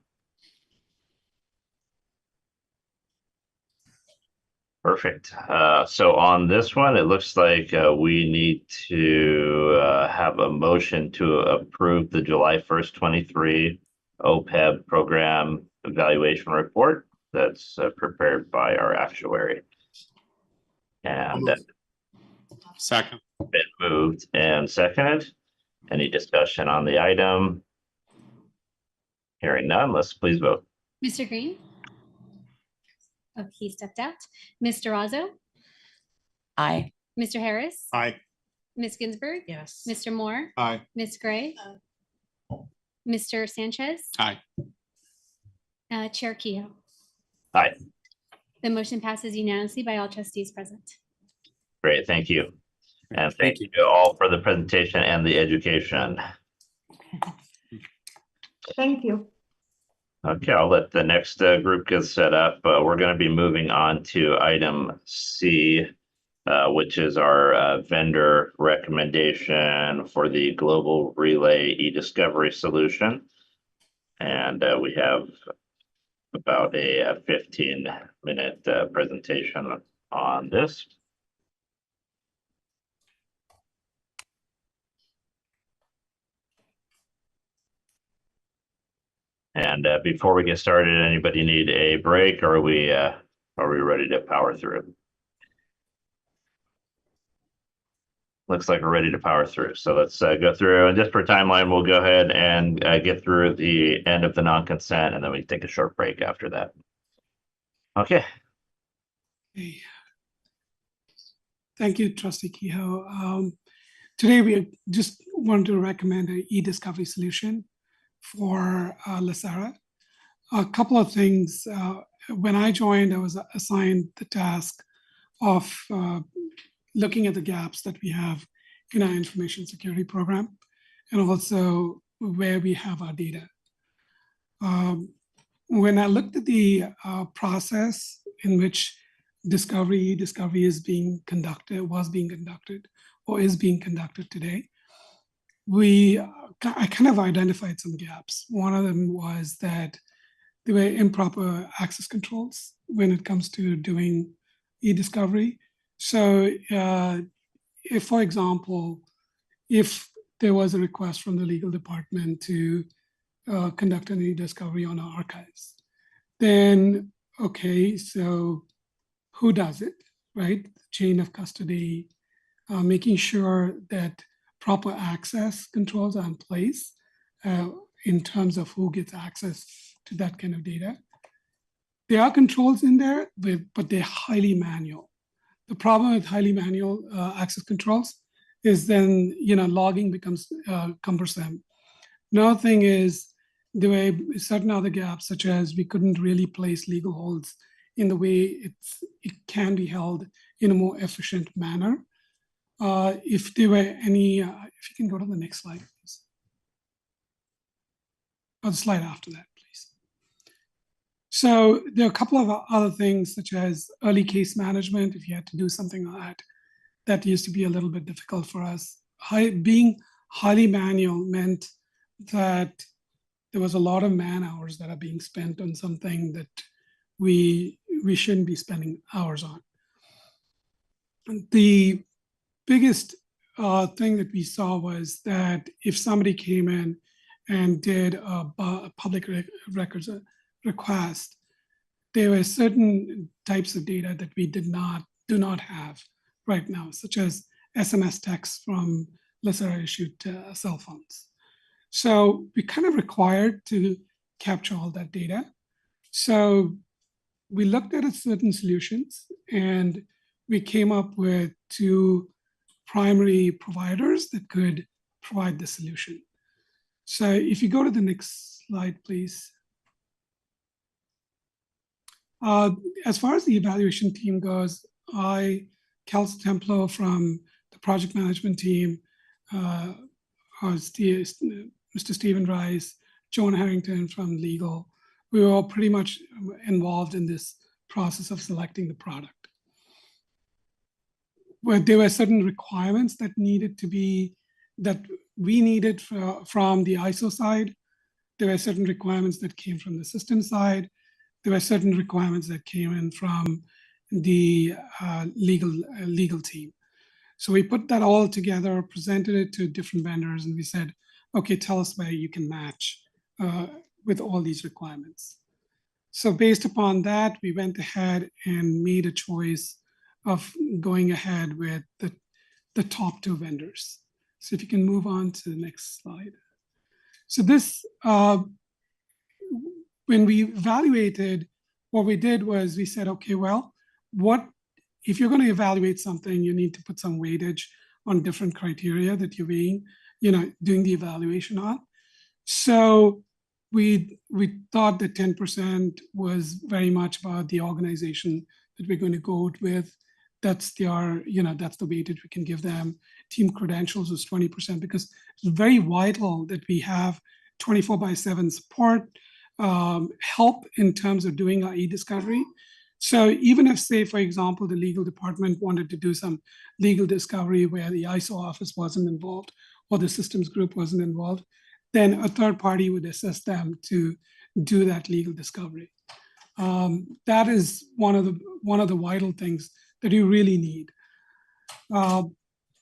Perfect. So on this one, it looks like we need to have a motion to approve the July 1st, 23 OPEB program evaluation report that's prepared by our actuary. And second. Been moved and seconded. Any discussion on the item? Hearing none, let's please vote. Mr. Green? Oh, he stepped out. Mr. Razzo? Aye. Mr. Harris? Aye. Ms. Ginsburg? Yes. Mr. Moore? Aye. Ms. Gray? Mr. Sanchez? Aye. Chair Kehoe? Aye. The motion passes unanimously by all trustees present. Great, thank you. And thank you all for the presentation and the education. Thank you. Okay, I'll let the next group get set up. We're going to be moving on to item C, which is our vendor recommendation for the Global Relay e-discovery solution. And we have about a 15-minute presentation on this. And before we get started, anybody need a break, or are we ready to power through? Looks like we're ready to power through. So let's go through, and just for timeline, we'll go ahead and get through the end of the non-consent, and then we take a short break after that. Okay. Thank you, Trustee Kehoe. Today, we just wanted to recommend an e-discovery solution for LACERA. A couple of things. When I joined, I was assigned the task of looking at the gaps that we have in our information security program, and also where we have our data. When I looked at the process in which discovery is being conducted, or is being conducted today, I kind of identified some gaps. One of them was that there were improper access controls when it comes to doing e-discovery. So if, for example, if there was a request from the legal department to conduct an e-discovery on our archives, then, okay, so who does it, right? Chain of custody, making sure that proper access controls are in place in terms of who gets access to that kind of data. There are controls in there, but they're highly manual. The problem with highly manual access controls is then, logging becomes cumbersome. Another thing is there were certain other gaps, such as we couldn't really place legal holds in the way it can be held in a more efficient manner. If there were any, if you can go to the next slide, please. Or the slide after that, please. So there are a couple of other things, such as early case management. If you had to do something like that used to be a little bit difficult for us. Being highly manual meant that there was a lot of man hours that are being spent on something that we shouldn't be spending hours on. The biggest thing that we saw was that if somebody came in and did a public records request, there were certain types of data that we do not have right now, such as SMS texts from LACERA issued cell phones. So we kind of required to capture all that data. So we looked at certain solutions, and we came up with two primary providers that could provide the solution. So if you go to the next slide, please. As far as the evaluation team goes, Kelsey Templo from the project management team, Mr. Stephen Rice, Joan Harrington from legal, we were all pretty much involved in this process of selecting the product. Where there were certain requirements that we needed from the ISO side. There were certain requirements that came from the system side. There were certain requirements that came in from the legal team. So we put that all together, presented it to different vendors, and we said, okay, tell us where you can match with all these requirements. So based upon that, we went ahead and made a choice of going ahead with the top two vendors. So if you can move on to the next slide. So this, when we evaluated, what we did was we said, okay, well, if you're going to evaluate something, you need to put some weightage on different criteria that you're doing the evaluation on. So we thought that 10% was very much about the organization that we're going to go with. That's the weightage we can give them. Team credentials was 20%, because it's very vital that we have 24/7 support, help in terms of doing our e-discovery. So even if, say, for example, the legal department wanted to do some legal discovery where the ISO office wasn't involved or the systems group wasn't involved, then a third party would assist them to do that legal discovery. That is one of the vital things that you really need.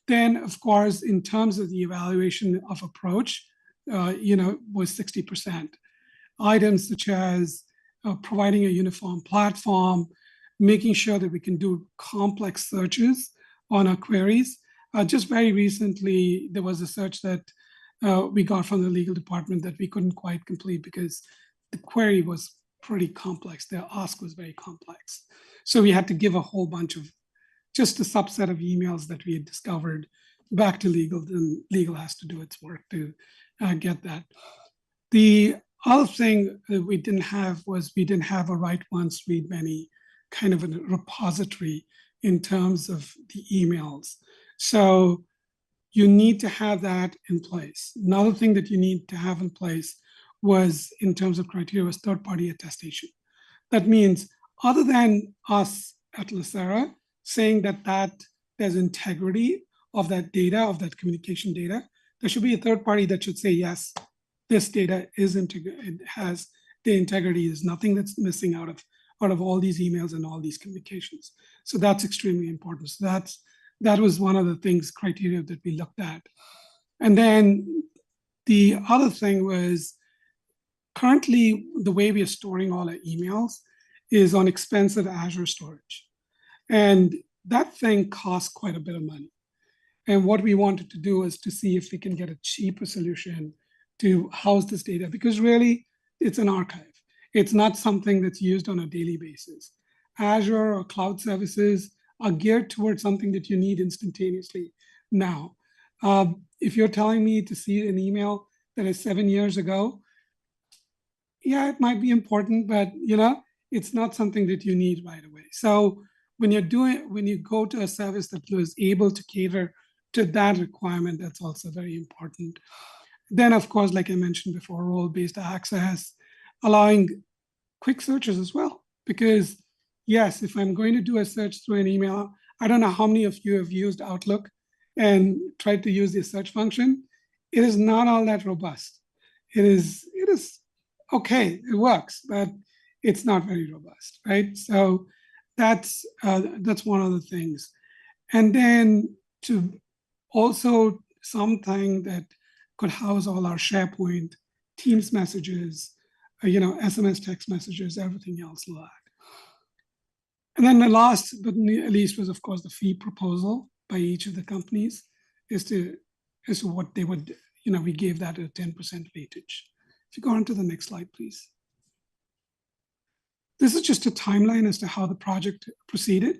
Then, of course, in terms of the evaluation of approach, was 60%. Items such as providing a uniform platform, making sure that we can do complex searches on our queries. Just very recently, there was a search that we got from the legal department that we couldn't quite complete because the query was pretty complex. Their ask was very complex. So we had to give a whole bunch of just a subset of emails that we had discovered back to legal. Then legal has to do its work to get that. The other thing that we didn't have was we didn't have a write once, read many kind of a repository in terms of the emails. So you need to have that in place. Another thing that you need to have in place was, in terms of criteria, was third-party attestation. That means, other than us at LACERA saying that there's integrity of that data, of that communication data, there should be a third party that should say, yes, this data is it has the integrity. There's nothing that's missing out of all these emails and all these communications. So that's extremely important. So that was one of the things, criteria that we looked at. And then the other thing was, currently the way we are storing all our emails is on expensive Azure storage. And that thing costs quite a bit of money. And what we wanted to do is to see if we can get a cheaper solution to house this data, because really it's an archive. It's not something that's used on a daily basis. Azure or cloud services are geared towards something that you need instantaneously now. If you're telling me to see an email that is 7 years ago, yeah, it might be important, but it's not something that you need right away. So when you go to a service that is able to cater to that requirement, that's also very important. Then, of course, like I mentioned before, role-based access, allowing quick searches as well. Because yes, if I'm going to do a search through an email, I don't know how many of you have used Outlook and tried to use the search function. It is not all that robust. It is okay, it works, but it's not very robust, right? So that's one of the things. And then to also something that could house all our SharePoint, Teams messages, SMS text messages, everything else like that. And then the last but not least was, of course, the fee proposal by each of the companies as to what they would, we gave that a 10% weightage. If you go on to the next slide, please. This is just a timeline as to how the project proceeded.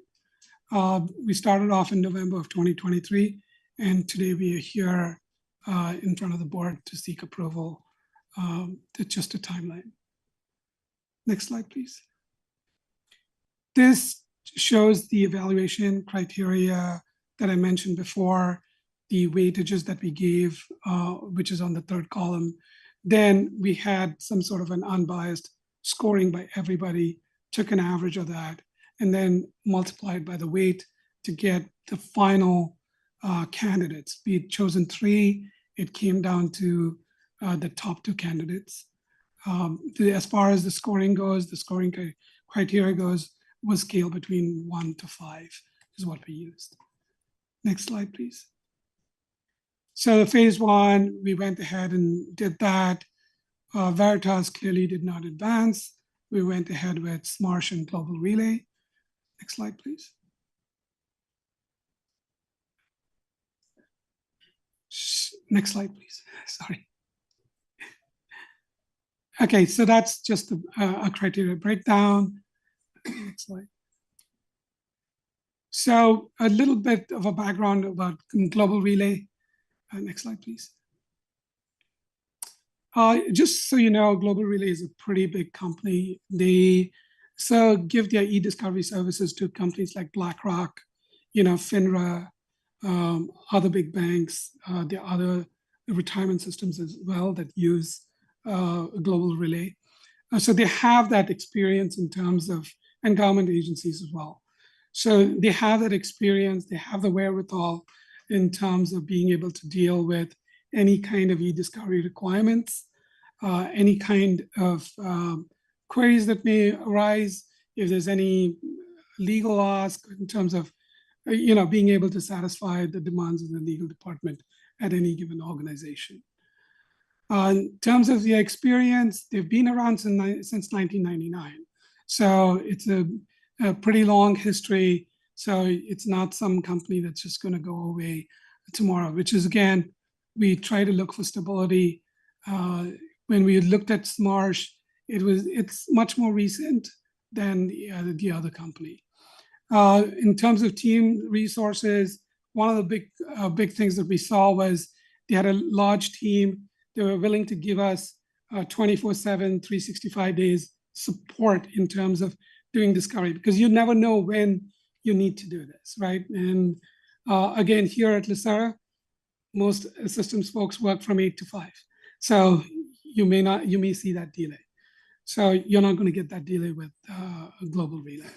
We started off in November of 2023, and today we are here in front of the board to seek approval. It's just a timeline. Next slide, please. This shows the evaluation criteria that I mentioned before, the weightages that we gave, which is on the third column. Then we had some sort of an unbiased scoring by everybody, took an average of that, and then multiplied by the weight to get the final candidates. We had chosen 3. It came down to the top 2 candidates. As far as the scoring goes, the scoring criteria goes, was scaled between 1 to 5 is what we used. Next slide, please. So the phase 1, we went ahead and did that. Veritas clearly did not advance. We went ahead with SMARSH and Global Relay. Next slide, please. Next slide, please. Sorry. Okay, so that's just a criteria breakdown. Next slide. So a little bit of a background about Global Relay. Next slide, please. Just so you know, Global Relay is a pretty big company. They give their e-discovery services to companies like BlackRock, FINRA, other big banks. There are other retirement systems as well that use Global Relay. So they have that experience in terms of, and government agencies as well. So they have that experience, they have the wherewithal in terms of being able to deal with any kind of e-discovery requirements, any kind of queries that may arise, if there's any legal ask in terms of, being able to satisfy the demands of the legal department at any given organization. In terms of the experience, they've been around since 1999. So it's a pretty long history. So it's not some company that's just going to go away tomorrow, which is, again, we try to look for stability. When we looked at SMARSH, it's much more recent than the other company. In terms of team resources, one of the big things that we saw was they had a large team. They were willing to give us 24/7, 365 days support in terms of doing discovery, because you never know when you need to do this, right? And again, here at LACERA, most systems folks work from 8 to 5. So you may see that delay. So you're not going to get that delay with a global relay.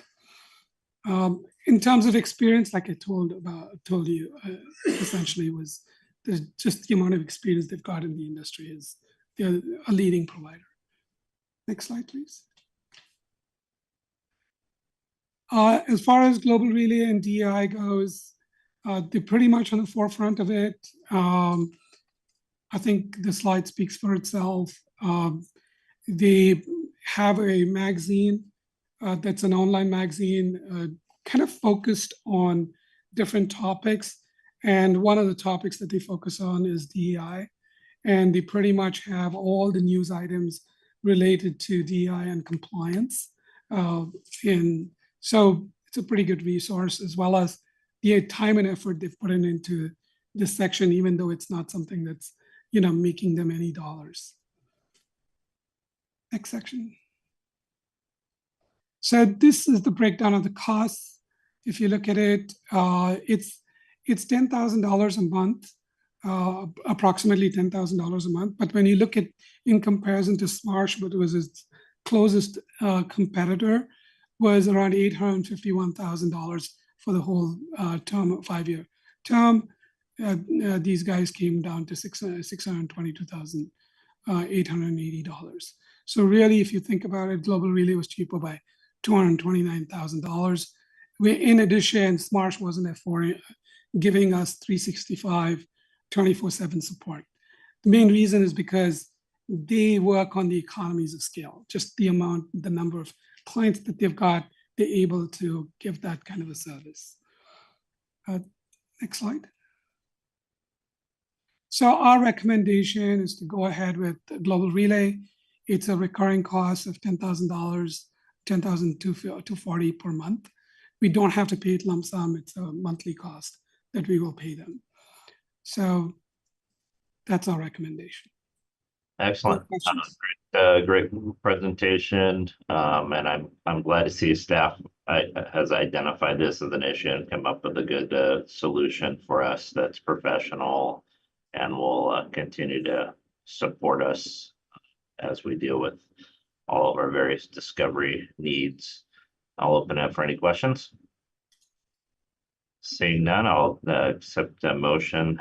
In terms of experience, like I told you, essentially was just the amount of experience they've got in the industry is they're a leading provider. Next slide, please. As far as global relay and DEI goes, they're pretty much on the forefront of it. I think the slide speaks for itself. They have a magazine that's an online magazine kind of focused on different topics. And one of the topics that they focus on is DEI. And they pretty much have all the news items related to DEI and compliance. So it's a pretty good resource, as well as the time and effort they've put into this section, even though it's not something that's making them any dollars. Next section. So this is the breakdown of the costs. If you look at it, it's $10,000 a month, approximately $10,000 a month. But when you look at in comparison to SMARSH, what was its closest competitor, was around $851,000 for the whole term, 5-year term. These guys came down to $622,880. So really, if you think about it, Global Relay was cheaper by $229,000. In addition, SMARSH wasn't there for giving us 365, 24/7 support. The main reason is because they work on the economies of scale, just the number of clients that they've got, they're able to give that kind of a service. Next slide. So our recommendation is to go ahead with Global Relay. It's a recurring cost of $10,000, $10,240 per month. We don't have to pay it lump sum. It's a monthly cost that we will pay them. So that's our recommendation. Excellent. Great presentation. And I'm glad to see staff has identified this as an issue and come up with a good solution for us that's professional and will continue to support us as we deal with all of our various discovery needs. I'll open it for any questions. Seeing none, I'll accept a motion.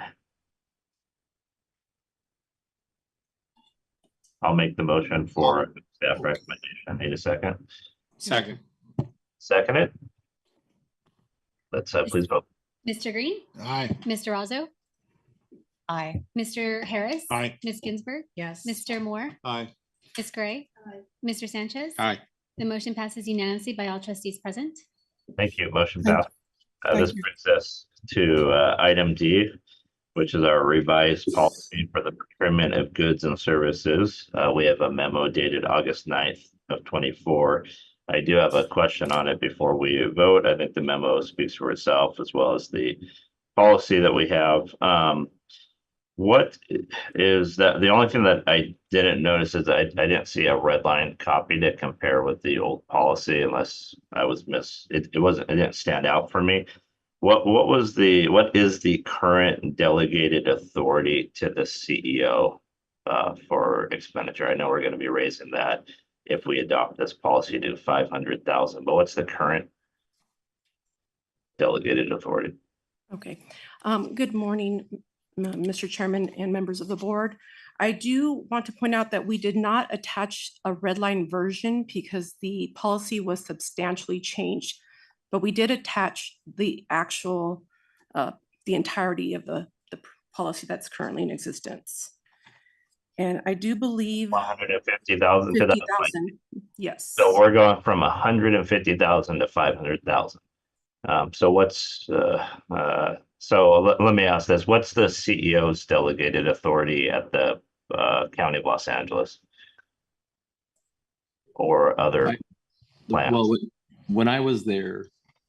I'll make the motion for staff recommendation. Need a second? Second. Second it. Let's please vote. Mr. Green? Aye. Mr. Razzo? Aye. Mr. Harris? Aye. Ms. Ginsburg? Yes. Mr. Moore? Aye. Ms. Gray? Aye. Mr. Sanchez? Aye. The motion passes unanimously by all trustees present. Thank you. Motion Thank passed. This brings us to item D, which is our revised policy for the procurement of goods and services. We have a memo dated August 9th of 24. I do have a question on it before we vote. I think the memo speaks for itself, as well as the policy that we have. What is that? The only thing that I didn't notice is I didn't see a red line copy to compare with the old policy, unless I was it didn't stand out for me. What is the current delegated authority to the CEO for expenditure? I know we're going to be raising that if we adopt this policy to 500,000, but what's the current delegated authority? Okay. Good morning, Mr. Chairman and members of the board. I do want to point out that we did not attach a red line version because the policy was substantially changed, but we did attach the actual, the entirety of the policy that's currently in existence. And I do believe 150,000 to that. 50,000, yes. So we're going from 150,000 to 500,000. So what's let me ask this: what's the CEO's delegated authority at the County of Los Angeles or other plans? Well, when I was there,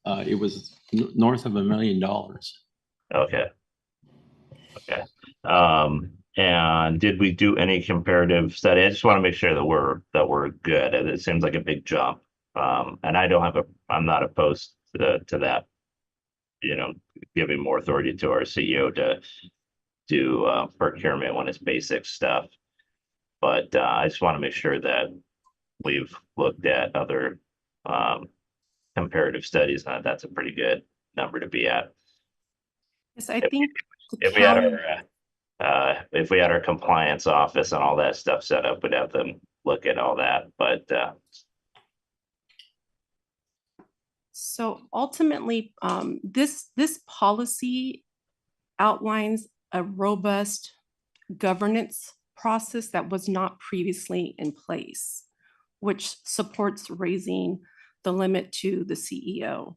it was north of $1 million. Okay. Okay. And did we do any comparative study? I just want to make sure that we're good. And it seems like a big jump. And I'm not opposed to that, you know, giving more authority to our CEO to do procurement when it's basic stuff. But I just want to make sure that we've looked at other comparative studies, and that's a pretty good number to be at. Yes, I think if we had our compliance office and all that stuff set up, we'd have them look at all that. But so ultimately, this policy outlines a robust governance process that was not previously in place, which supports raising the limit to the CEO.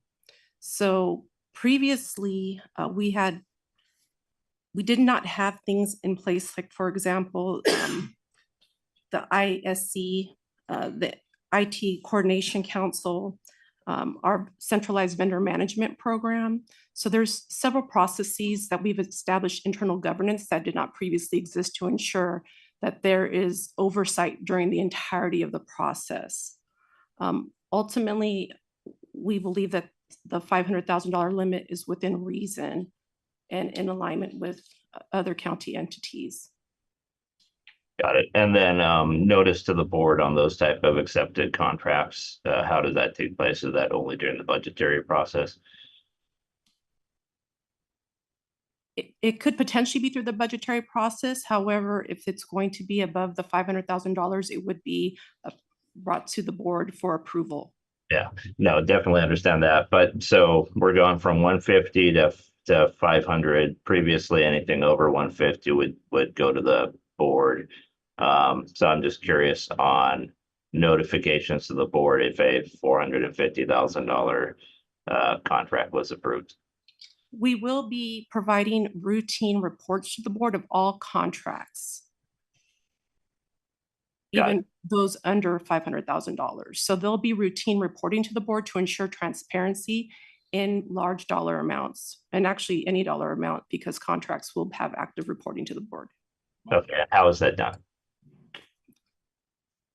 So previously, we did not have things in place, like, for example, the ISC, the IT Coordination Council, our centralized vendor management program. So there's several processes that we've established internal governance that did not previously exist to ensure that there is oversight during the entirety of the process. Ultimately, we believe that the $500,000 limit is within reason and in alignment with other county entities. got it. And then notice to the board on those type of accepted contracts. How does that take place? Is that only during the budgetary process? It could potentially be through the budgetary process. However, if it's going to be above the $500,000, it would be brought to the board for approval. Yeah, no, definitely understand that. But so we're going from 150 to 500. Previously, anything over 150 would go to the board. So I'm just curious on notifications to the board if a $450,000 contract was approved. We will be providing routine reports to the board of all contracts, even those under $500,000. So there'll be routine reporting to the board to ensure transparency in large dollar amounts, and actually any dollar amount, because contracts will have active reporting to the board. Okay, how is that done?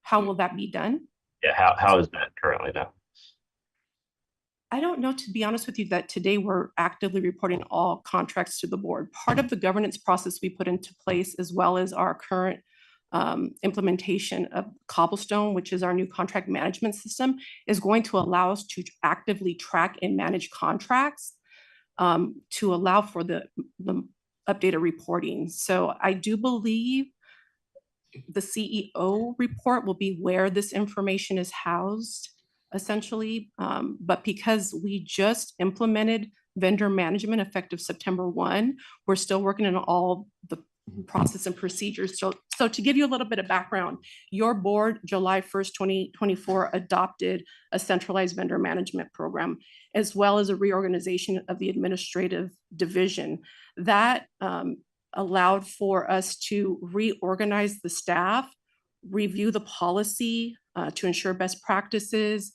How will that be done? Yeah, how is that currently done? I don't know, to be honest with you, that today we're actively reporting all contracts to the board. Part of the governance process we put into place, as well as our current implementation of Cobblestone, which is our new contract management system, is going to allow us to actively track and manage contracts to allow for the updated reporting. So I do believe the CEO report will be where this information is housed, essentially. But because we just implemented vendor management effective September 1, we're still working on all the process and procedures. So to give you a little bit of background, your board, July 1st, 2024, adopted a centralized vendor management program, as well as a reorganization of the administrative division. That allowed for us to reorganize the staff, review the policy to ensure best practices,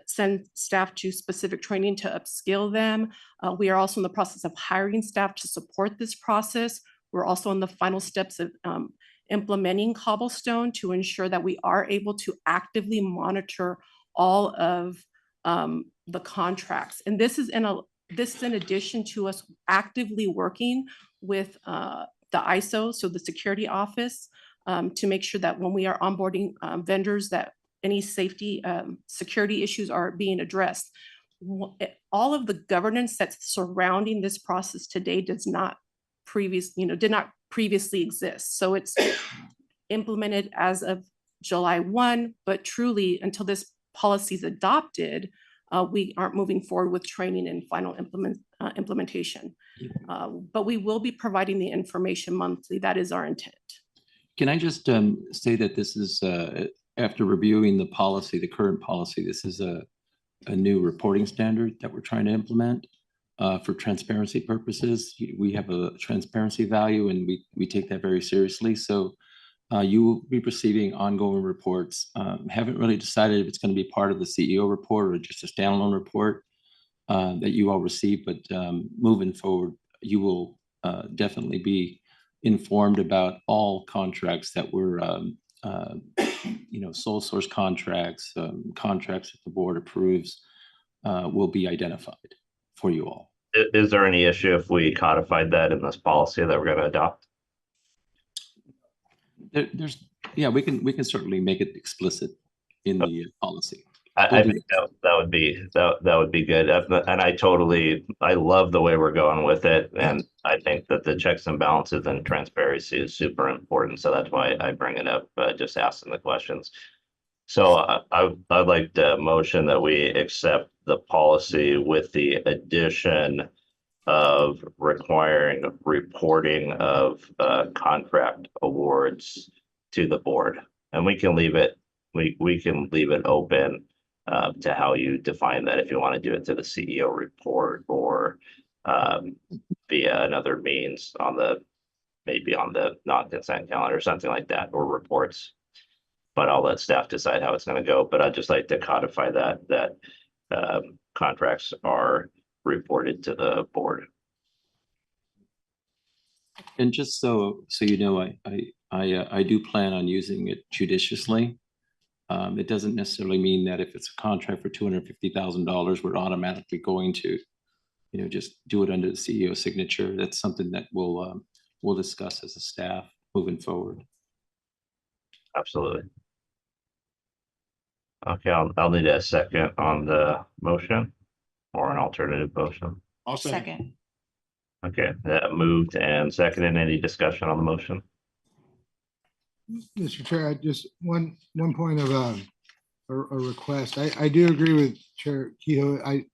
send staff to specific training to upskill them. We are also in the process of hiring staff to support this process. We're also in the final steps of implementing Cobblestone to ensure that we are able to actively monitor all of the contracts. And this is in addition to us actively working with the ISO, so the security office, to make sure that when we are onboarding vendors, that any safety security issues are being addressed. All of the governance that's surrounding this process today did not previously exists. So it's implemented as of July 1, but truly until this policy is adopted, we aren't moving forward with training and final implementation. But we will be providing the information monthly. That is our intent. Can I just say that this is, after reviewing the policy, the current policy, this is a new reporting standard that we're trying to implement for transparency purposes. We have a transparency value and we take that very seriously. So you will be receiving ongoing reports. Haven't really decided if it's going to be part of the CEO report or just a standalone report that you all receive, but moving forward, you will definitely be informed about all contracts that were, sole source contracts, contracts that the board approves will be identified for you all. Is there any issue if we codified that in this policy that we're going to adopt? Yeah, we can certainly make it explicit in the policy. I think that would be good. And I love the way we're going with it. And I think that the checks and balances and transparency is super important. So that's why I bring it up, just asking the questions. So I'd like to motion that we accept the policy with the addition of requiring reporting of contract awards to the board. And we can leave it, we can leave it open to how you define that, if you want to do it to the CEO report or via another means maybe on the non-consent calendar or something like that, or reports. But I'll let staff decide how it's going to go. But I'd just like to codify that contracts are reported to the board. And just so you know, I do plan on using it judiciously. It doesn't necessarily mean that if it's a contract for $250,000, we're automatically going to, just do it under the CEO signature. That's something that we'll discuss as a staff moving forward. Absolutely. Okay, I'll need a second on the motion or an alternative motion. I'll second. Okay, that moved and seconded. Any discussion on the motion? Mr. Chair, just one point of a request. I do agree with Chair Kehoe. I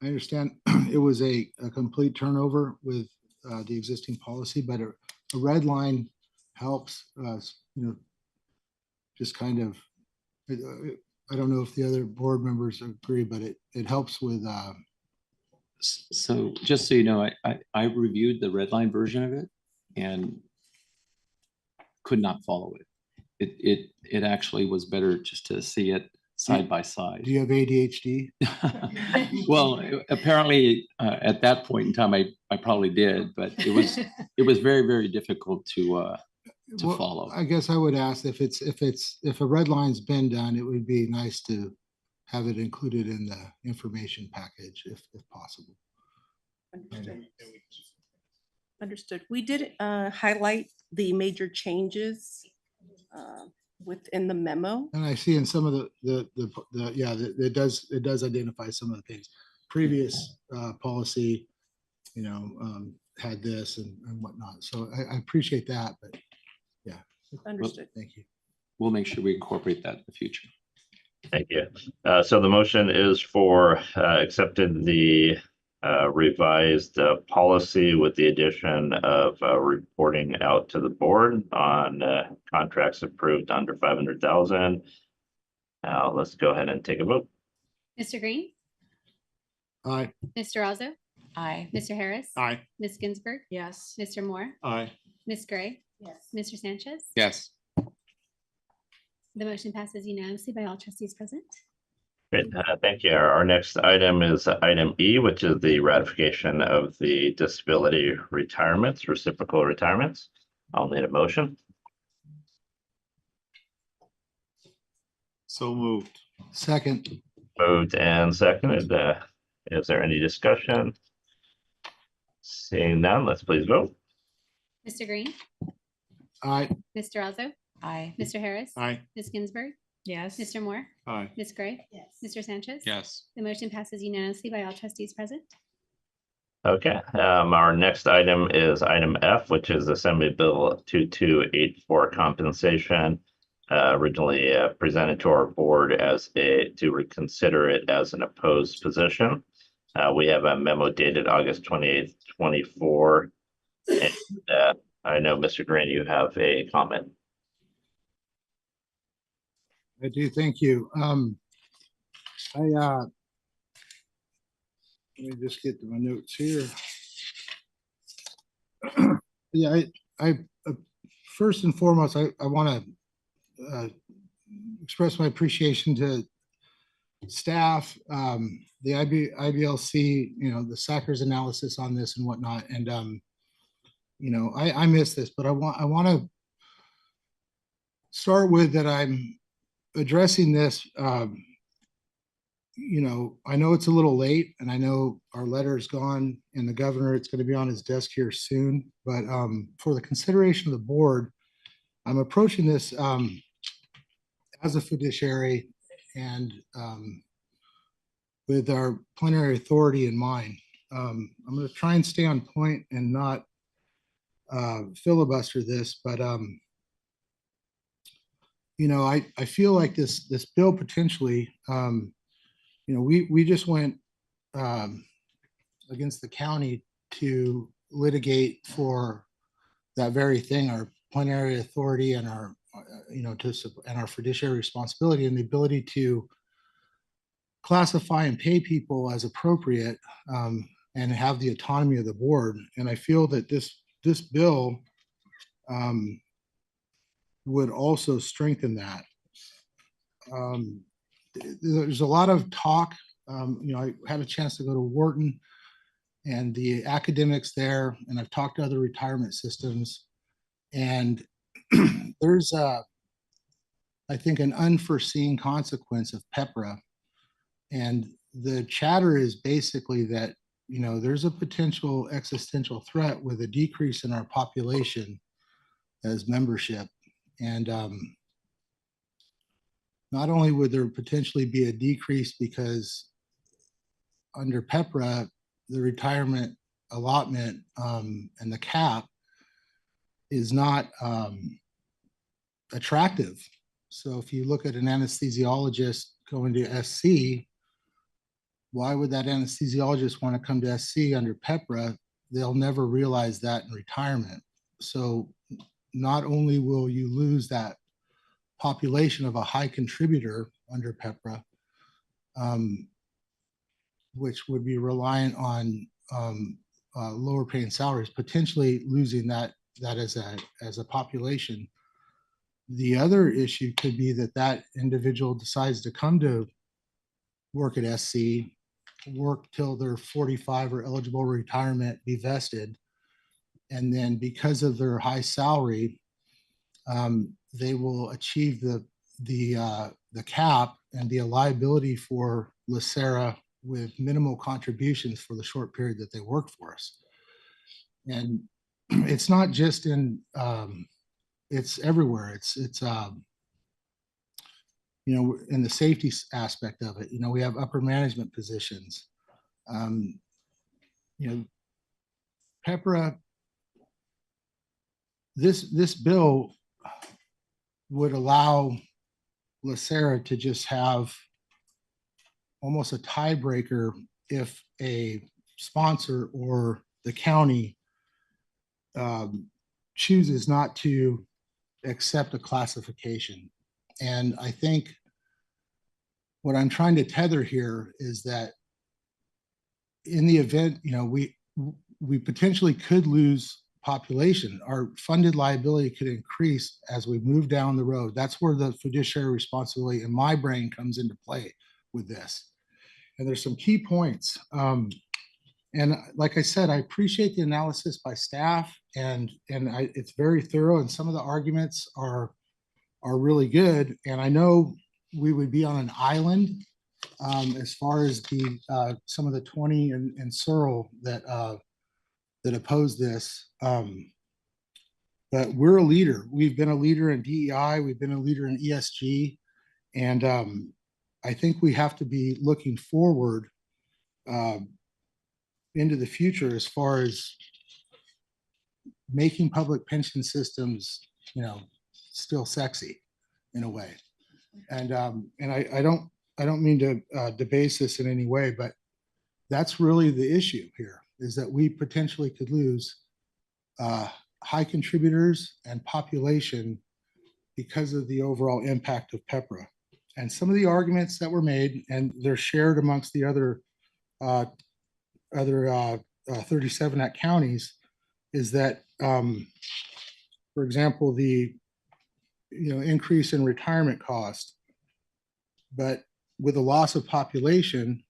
understand it was a complete turnover with the existing policy, but a red line helps us, just kind of, I don't know if the other board members agree, but it helps with. So just so you know, I reviewed the red line version of it and could not follow it. It actually was better just to see it side by side. Do you have ADHD? Well, apparently at that point in time, I probably did, but it was very, very difficult to follow. I guess I would ask if a red line's been done, it would be nice to have it included in the information package if possible. Understood. We did highlight the major changes within the memo. And I see in some of it does identify some of the things. Previous policy, had this and whatnot. So I appreciate that, but yeah. Understood. Thank you. We'll make sure we incorporate that in the future. Thank you. So the motion is for accepted the revised policy with the addition of reporting out to the board on contracts approved under 500,000. Now let's go ahead and take a vote. Mr. Green? Aye. Mr. Razzo? Aye. Mr. Harris? Aye. Ms. Ginsburg? Yes. Mr. Moore? Aye. Ms. Gray? Yes. Mr. Sanchez? Yes. The motion passes unanimously by all trustees present. Great, thank you. Our next item is item E, which is the ratification of the disability retirements, reciprocal retirements. I'll need a motion. So moved. Second. Moved and seconded. Is there any discussion? Seeing none, let's please vote. Mr. Green? Aye. Mr. Razzo? Aye. Mr. Harris? Aye. Ms. Ginsburg? Yes. Mr. Moore? Aye. Ms. Gray? Yes. Mr. Sanchez? Yes. The motion passes unanimously by all trustees present. Okay, our next item is item F, which is Assembly Bill 2284 compensation. Originally presented to our board as to reconsider it as an opposed position. We have a memo dated August 28th, 24. And I know, Mr. Green, you have a comment. I do, thank you. Let me just get to my notes here. Yeah, I first and foremost, I want to express my appreciation to staff, the IBLC, you know, the SACR's analysis on this and whatnot. And, you know, I miss this, but I want to start with that I'm addressing this. You know, I know it's a little late, and I know our letter is gone, and the governor, it's going to be on his desk here soon. But for the consideration of the board, I'm approaching this as a fiduciary and with our plenary authority in mind. I'm going to try and stay on point and not filibuster this, but you know, I feel like this bill potentially. You know, we just went against the county to litigate for that very thing, our plenary authority and our, you know, and our fiduciary responsibility and the ability to classify and pay people as appropriate and have the autonomy of the board. And I feel that this bill would also strengthen that. There's a lot of talk. You know, I had a chance to go to Wharton and the academics there, and I've talked to other retirement systems, and there's I think an unforeseen consequence of PEPRA, and the chatter is basically that, you know, there's a potential existential threat with a decrease in our population as membership, and not only would there potentially be a decrease because under PEPRA, the retirement allotment and the cap is not attractive. So if you look at an anesthesiologist going to SC, why would that anesthesiologist want to come to SC under PEPRA? They'll never realize that in retirement. So not only will you lose that population of a high contributor under PEPRA, which would be reliant on lower paying salaries, potentially losing that as a population. The other issue could be that individual decides to come to work at SC, work till they're 45 or eligible retirement, be vested, and then because of their high salary, they will achieve the cap and be a liability for LACERA with minimal contributions for the short period that they work for us. And it's not just in, it's everywhere. It's you know, in the safety aspect of it, you know, we have upper management positions. You know, PEPRA, this bill would allow LACERA to just have almost a tiebreaker if a sponsor or the county chooses not to accept a classification. And I think what I'm trying to tether here is that in the event, you know, we potentially could lose population. Our funded liability could increase as we move down the road. That's where the fiduciary responsibility in my brain comes into play with this. And there's some key points. And like I said, I appreciate the analysis by staff, and it's very thorough, and some of the arguments are really good. And I know we would be on an island as far as the some of the 20 in CERL that oppose this. But we're a leader. We've been a leader in DEI. We've been a leader in ESG. And I think we have to be looking forward into the future as far as making public pension systems, still sexy in a way. And I don't mean to debase this in any way, but that's really the issue here, is that we potentially could lose high contributors and population because of the overall impact of PEPRA. And some of the arguments that were made, and they're shared amongst the other 37 Act counties, is that, for example, the increase in retirement cost, but with a loss of population,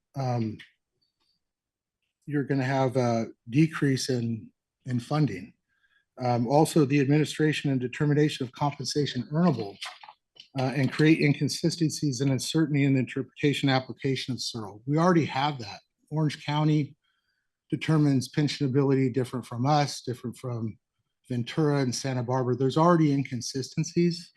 you're going to have a decrease in funding. Also, the administration and determination of compensation earnable and create inconsistencies and uncertainty in the interpretation application of CERL. We already have that. Orange County determines pensionability different from us, different from Ventura and Santa Barbara. There's already inconsistencies.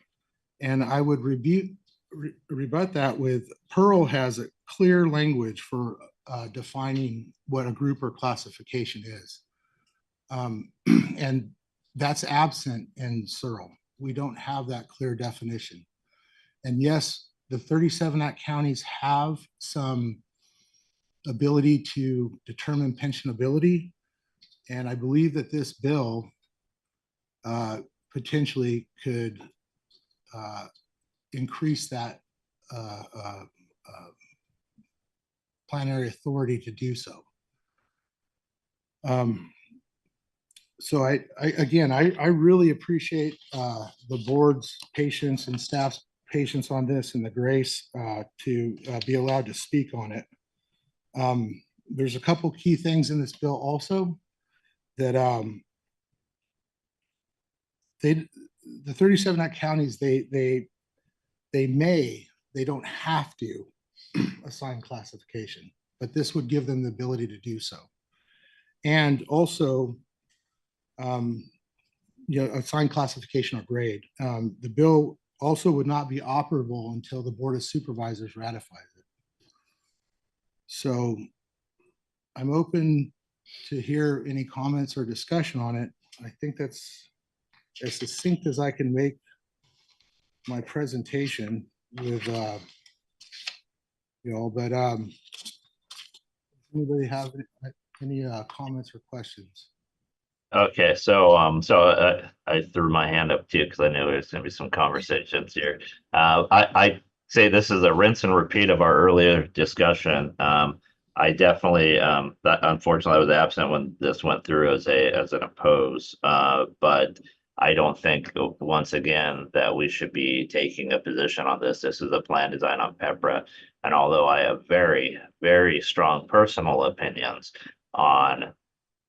And I would rebut that with Pearl has a clear language for defining what a group or classification is. And that's absent in CERL. We don't have that clear definition. And yes, the 37 Act counties have some ability to determine pensionability. And I believe that this bill potentially could increase that plenary authority to do so. So I really appreciate the board's patience and staff's patience on this and the grace to be allowed to speak on it. There's a couple key things in this bill also that the 37 Act counties, they don't have to assign classification, but this would give them the ability to do so. And also, assign classification or grade. The bill also would not be operable until the Board of Supervisors ratifies it. So I'm open to hear any comments or discussion on it. I think that's as succinct as I can make my presentation with, but anybody have any comments or questions? Okay, so I threw my hand up too because I knew there's going to be some conversations here. I say this is a rinse and repeat of our earlier discussion. I definitely, unfortunately, I was absent when this went through as an oppose, but I don't think once again that we should be taking a position on this. This is a plan design on PEPRA, and although I have very, very strong personal opinions on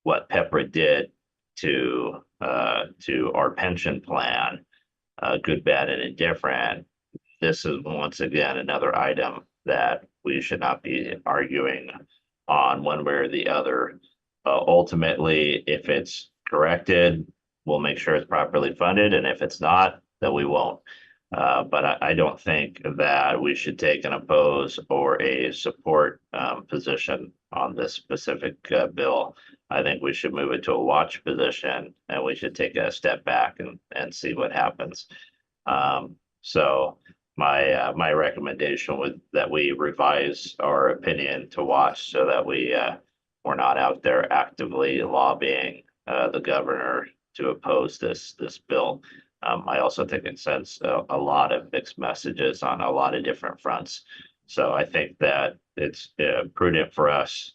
what PEPRA did to our pension plan, good, bad, and indifferent, this is once again another item that we should not be arguing on one way or the other. Ultimately, if it's corrected, we'll make sure it's properly funded, and if it's not, then we won't. But I don't think that we should take an oppose or a support position on this specific bill. I think we should move it to a watch position, and we should take a step back and see what happens. So my recommendation would that we revise our opinion to watch so that we're not out there actively lobbying the governor to oppose this bill. I also think it sends a lot of mixed messages on a lot of different fronts. So I think that it's prudent for us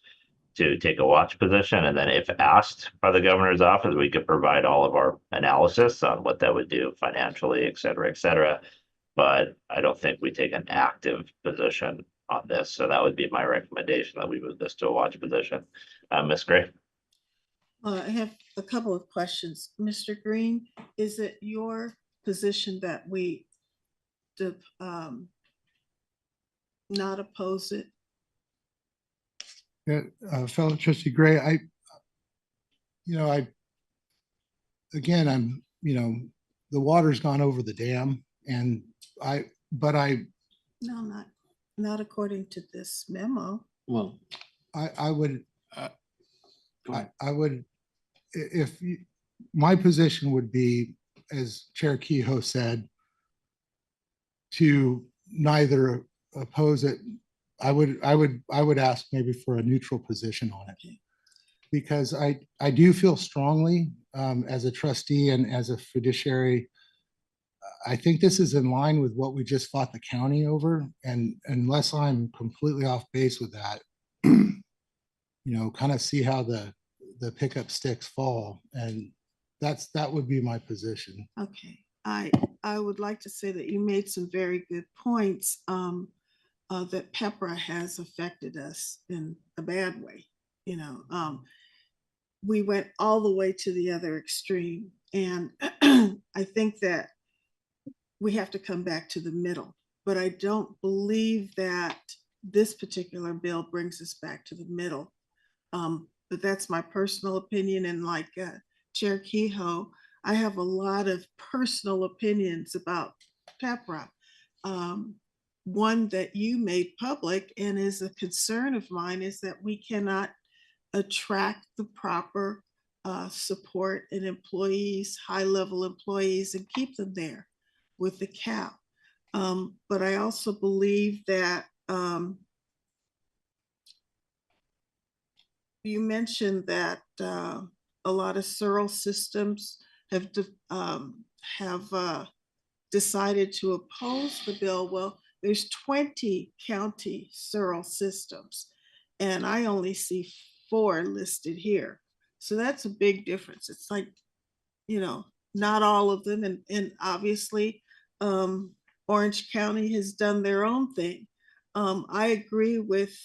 to take a watch position, and then if asked by the governor's office, we could provide all of our analysis on what that would do financially, et cetera, et cetera. But I don't think we take an active position on this. So that would be my recommendation, that we move this to a watch position. Ms. Gray? I have a couple of questions. Mr. Green, is it your position that we not oppose it? Yeah, fellow trustee Gray, I'm, the water's gone over the dam, and No, not according to this memo. Well, I would, I would, if my position would be, as Chair Kehoe said, to neither oppose it. I would ask maybe for a neutral position on it, because I do feel strongly as a trustee and as a fiduciary. I think this is in line with what we just fought the county over, and unless I'm completely off base with that, kind of see how the pickup sticks fall, and that would be my position. Okay, I would like to say that you made some very good points, that PEPRA has affected us in a bad way. We went all the way to the other extreme, and I think that we have to come back to the middle. But I don't believe that this particular bill brings us back to the middle. But that's my personal opinion, and like Chair Kehoe, I have a lot of personal opinions about PEPRA. One that you made public and is a concern of mine is that we cannot attract the proper support and employees, high-level employees, and keep them there with the cap. But I also believe that you mentioned that a lot of CERL systems have decided to oppose the bill. Well, there's 20 county CERL systems, and I only see 4 listed here. So that's a big difference. It's like, not all of them. And obviously, Orange County has done their own thing. I agree with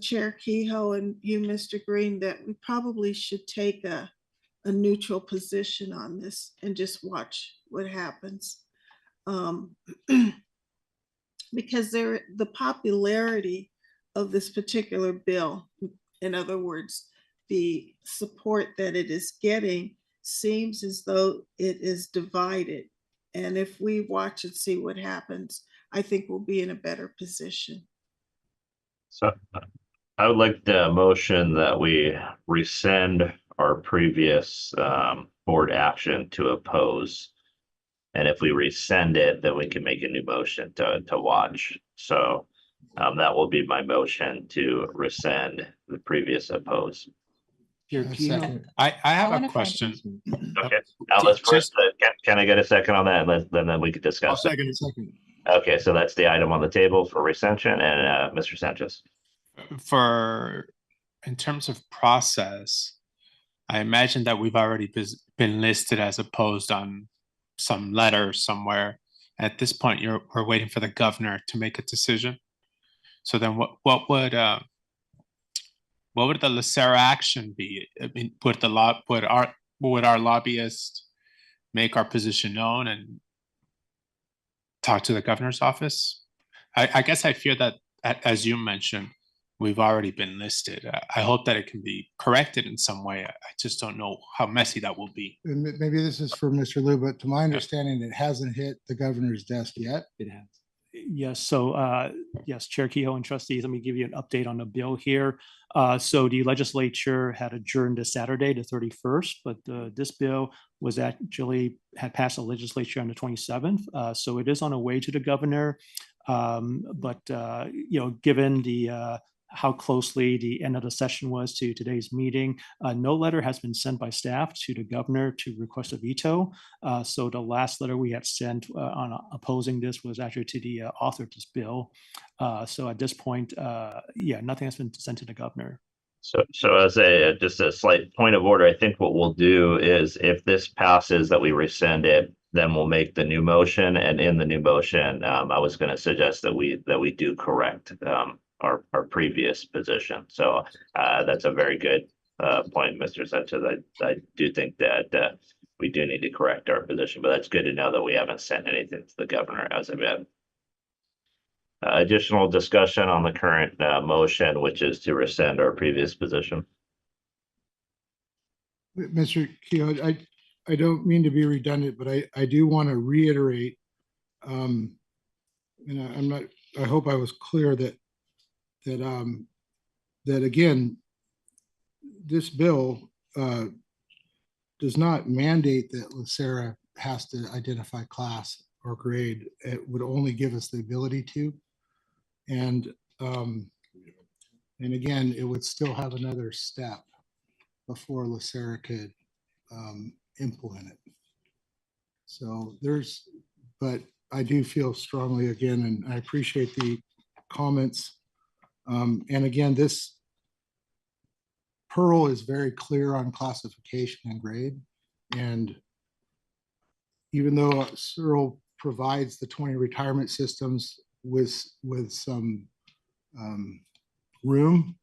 Chair Kehoe and you, Mr. Green, that we probably should take a neutral position on this and just watch what happens. Because the popularity of this particular bill, in other words, the support that it is getting, seems as though it is divided. And if we watch and see what happens, I think we'll be in a better position. So I would like the motion that we rescind our previous board action to oppose. And if we rescind it, then we can make a new motion to watch. So that will be my motion to rescind the previous oppose. I have a question. Okay, now let's first, can I get a second on that? And then we could discuss. Second. Okay, so that's the item on the table for rescission, and Mr. Sanchez. In terms of process, I imagine that we've already been listed as opposed on some letter somewhere. At this point, we're waiting for the governor to make a decision. So then what would the LACERA action be? I mean, would our lobbyist make our position known and talk to the governor's office? I guess I fear that, as you mentioned, we've already been listed. I hope that it can be corrected in some way. I just don't know how messy that will be. And maybe this is for Mr. Liu, but to my understanding, it hasn't hit the governor's desk yet. It has. Yes, so yes, Chair Kehoe and trustees, let me give you an update on the bill here. So the legislature had adjourned to Saturday, the 31st, but this bill was actually had passed the legislature on the 27th. So it is on the way to the governor. But given the how closely the end of the session was to today's meeting, no letter has been sent by staff to the governor to request a veto. So the last letter we had sent on opposing this was actually to the author of this bill. So at this point, nothing has been sent to the governor. So as just a slight point of order, I think what we'll do is if this passes that we rescind it, then we'll make the new motion. And in the new motion, I was going to suggest that we do correct our previous position. So that's a very good point, Mr. Sanchez. I do think that we do need to correct our position, but that's good to know that we haven't sent anything to the governor as of yet. Additional discussion on the current motion, which is to rescind our previous position. Mr. Kehoe, I don't mean to be redundant, but I do want to reiterate, and I hope I was clear that again, this bill does not mandate that LACERA has to identify class or grade. It would only give us the ability to. And again, it would still have another step before LACERA could implement it. So but I do feel strongly again, and I appreciate the comments. And again, this PERL is very clear on classification and grade. And even though CERL provides the 20 retirement systems with some room,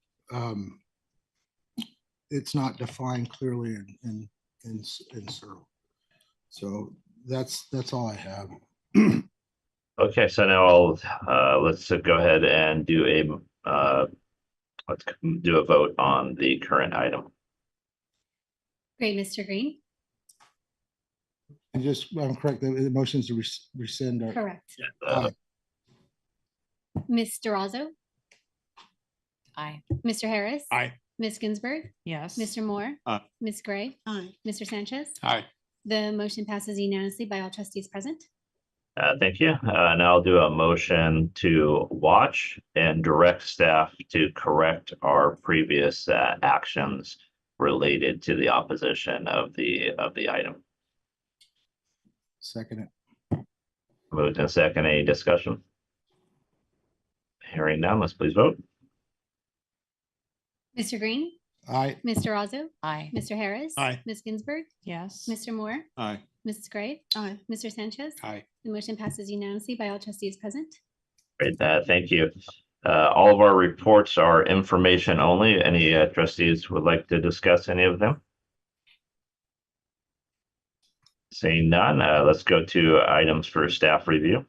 it's not defined clearly in CERL. So that's all I have. Okay, so now let's go ahead and do let's do a vote on the current item. Great, Mr. Green. And just, I'm correct, the motions to rescind are. Correct. Aye. Ms. Durazo? Aye. Mr. Harris? Aye. Ms. Ginsburg? Yes. Mr. Moore? Aye. Ms. Gray? Aye. Mr. Sanchez? Aye. The motion passes unanimously by all trustees present. Thank you. Now I'll do a motion to watch and direct staff to correct our previous actions related to the opposition of the item. Second it. Moved and second. Any discussion? Hearing none, let's please vote. Mr. Green? Aye. Ms. Durazo? Aye. Mr. Harris? Aye. Ms. Ginsburg? Yes. Mr. Moore? Aye. Mrs. Gray? Aye. Mr. Sanchez? Aye. The motion passes unanimously by all trustees present. Great, thank you. All of our reports are information only. Any trustees would like to discuss any of them? Seeing none, let's go to items for staff review.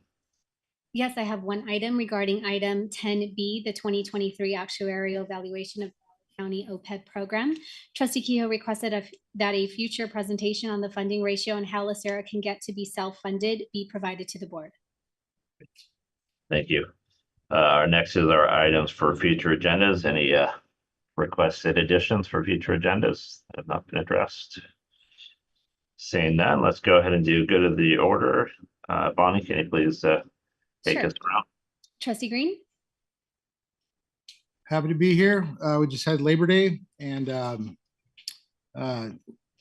Yes, I have one item regarding item 10B, the 2023 actuarial valuation of County OPEB program. Trustee Kehoe requested that a future presentation on the funding ratio and how LACERA can get to be self-funded be provided to the board. Thank you. Our next is our items for future agendas. Any requested additions for future agendas that have not been addressed? Seeing none, let's go ahead and do good of the order. Bonnie, can you please take Sure. us around? Trustee Green? Happy to be here. We just had Labor Day, and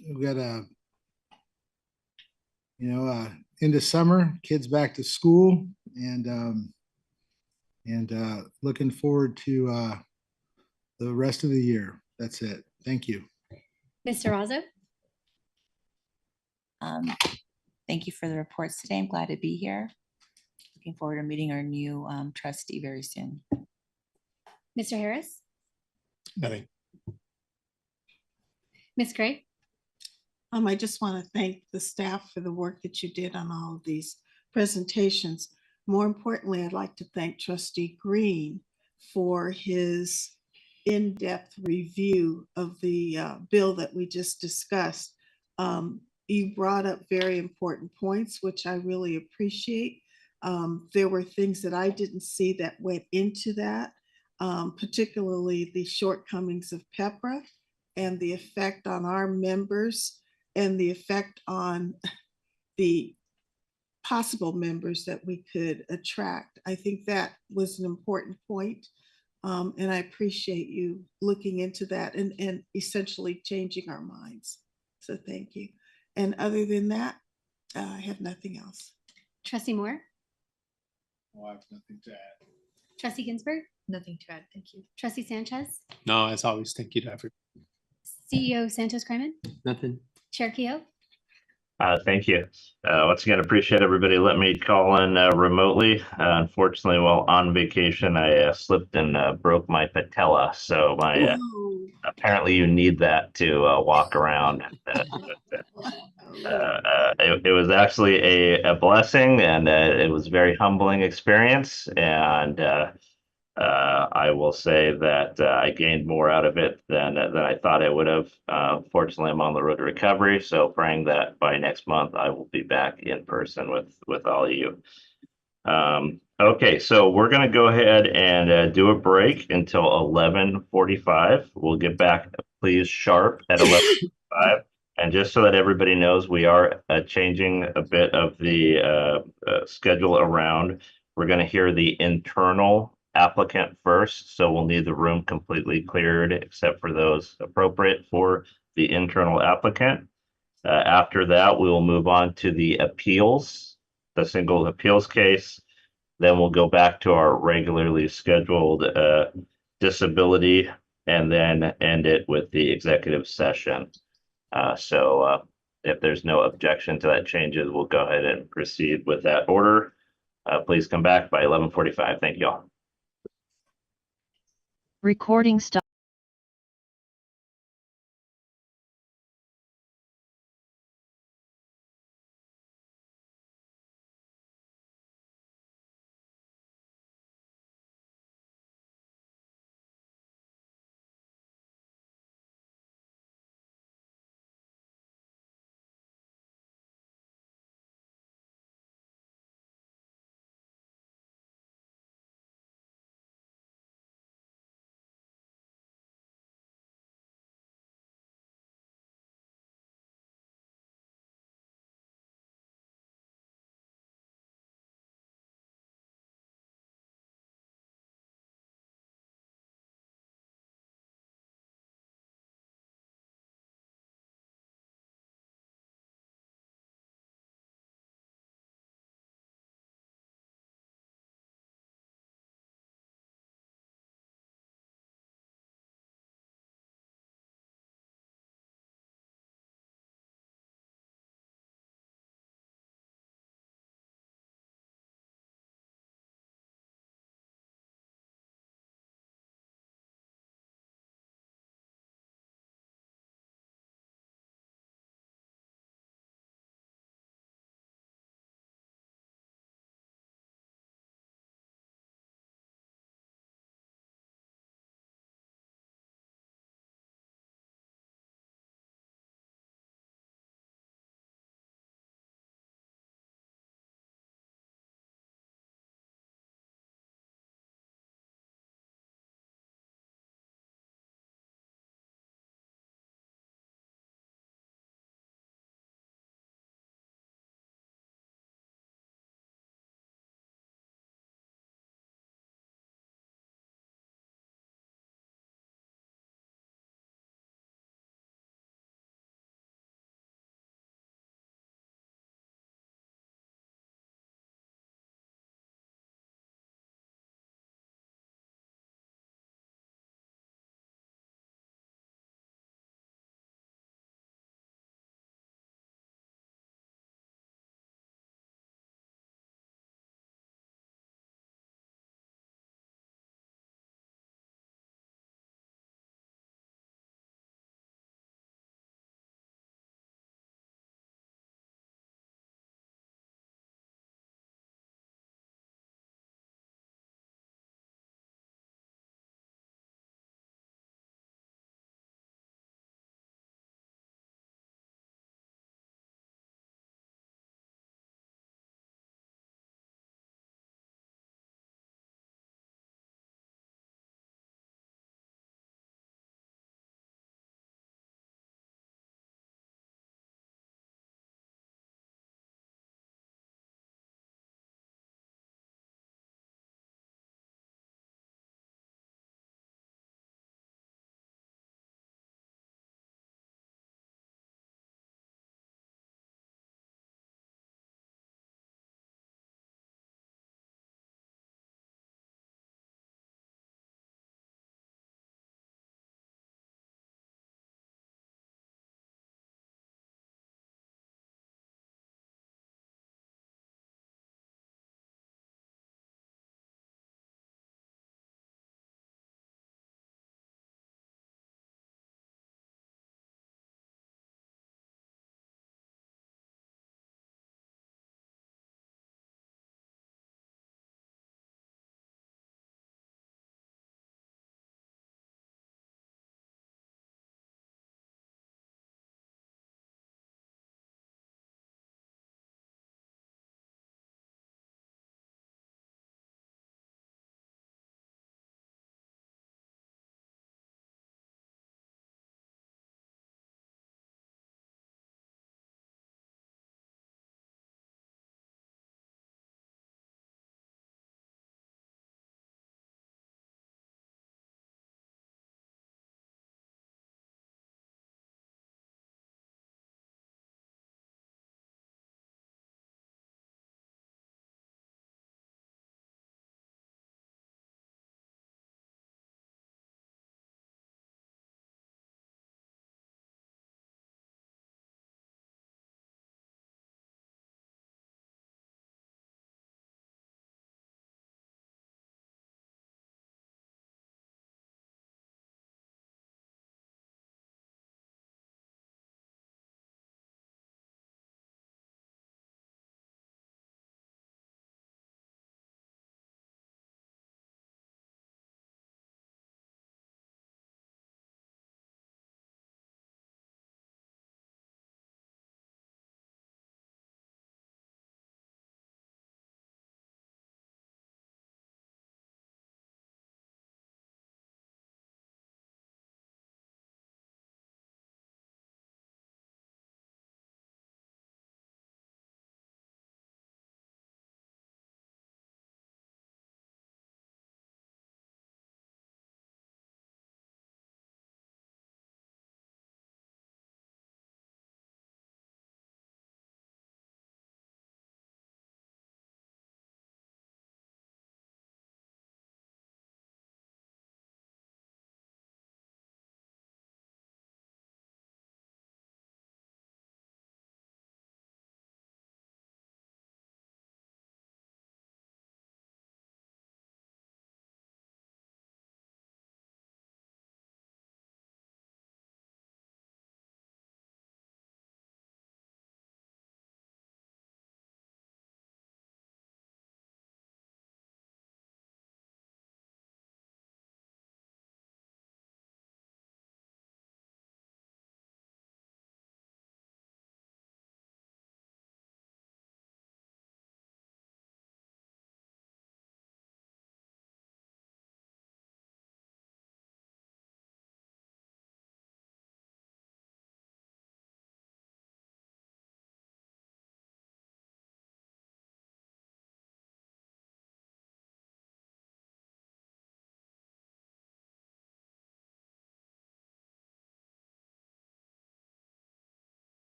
we've got into summer, kids back to school, and looking forward to the rest of the year. That's it. Thank you. Mr. Razzo? Thank you for the reports today. I'm glad to be here. Looking forward to meeting our new trustee very soon. Mr. Harris? Nothing. Ms. Gray? I just want to thank the staff for the work that you did on all of these presentations. More importantly, I'd like to thank Trustee Green for his in-depth review of the bill that we just discussed. You brought up very important points, which I really appreciate. There were things that I didn't see that went into that, particularly the shortcomings of PEPRA and the effect on our members and the effect on the possible members that we could attract. I think that was an important point. And I appreciate you looking into that and essentially changing our minds. So thank you. And other than that, I have nothing else. Trustee Moore? I have nothing to add. Trustee Ginsburg? Nothing to add. Thank you. Trustee Sanchez? No, as always, thank you to everyone. CEO Santos-Creighton? Nothing. Chair Kehoe? Thank you. Once again, appreciate everybody. Let me call in remotely. Unfortunately, while on vacation, I slipped and broke my patella. So my apparently you need that to walk around. It was actually a blessing, and it was a very humbling experience. And I will say that I gained more out of it than I thought I would have. Fortunately, I'm on the road to recovery, so praying that by next month I will be back in person with all of you. Okay, so we're going to go ahead and do a break until 11:45. We'll get back please, sharp at 11:05. And just so that everybody knows, we are changing a bit of the schedule around. We're going to hear the internal applicant first, so we'll need the room completely cleared except for those appropriate for the internal applicant. After that, we will move on to the appeals, the single appeals case. Then we'll go back to our regularly scheduled disability and then end it with the executive session. So if there's no objection to that changes, we'll go ahead and proceed with that order. Please come back by 11:45. Thank you all. Recording stop.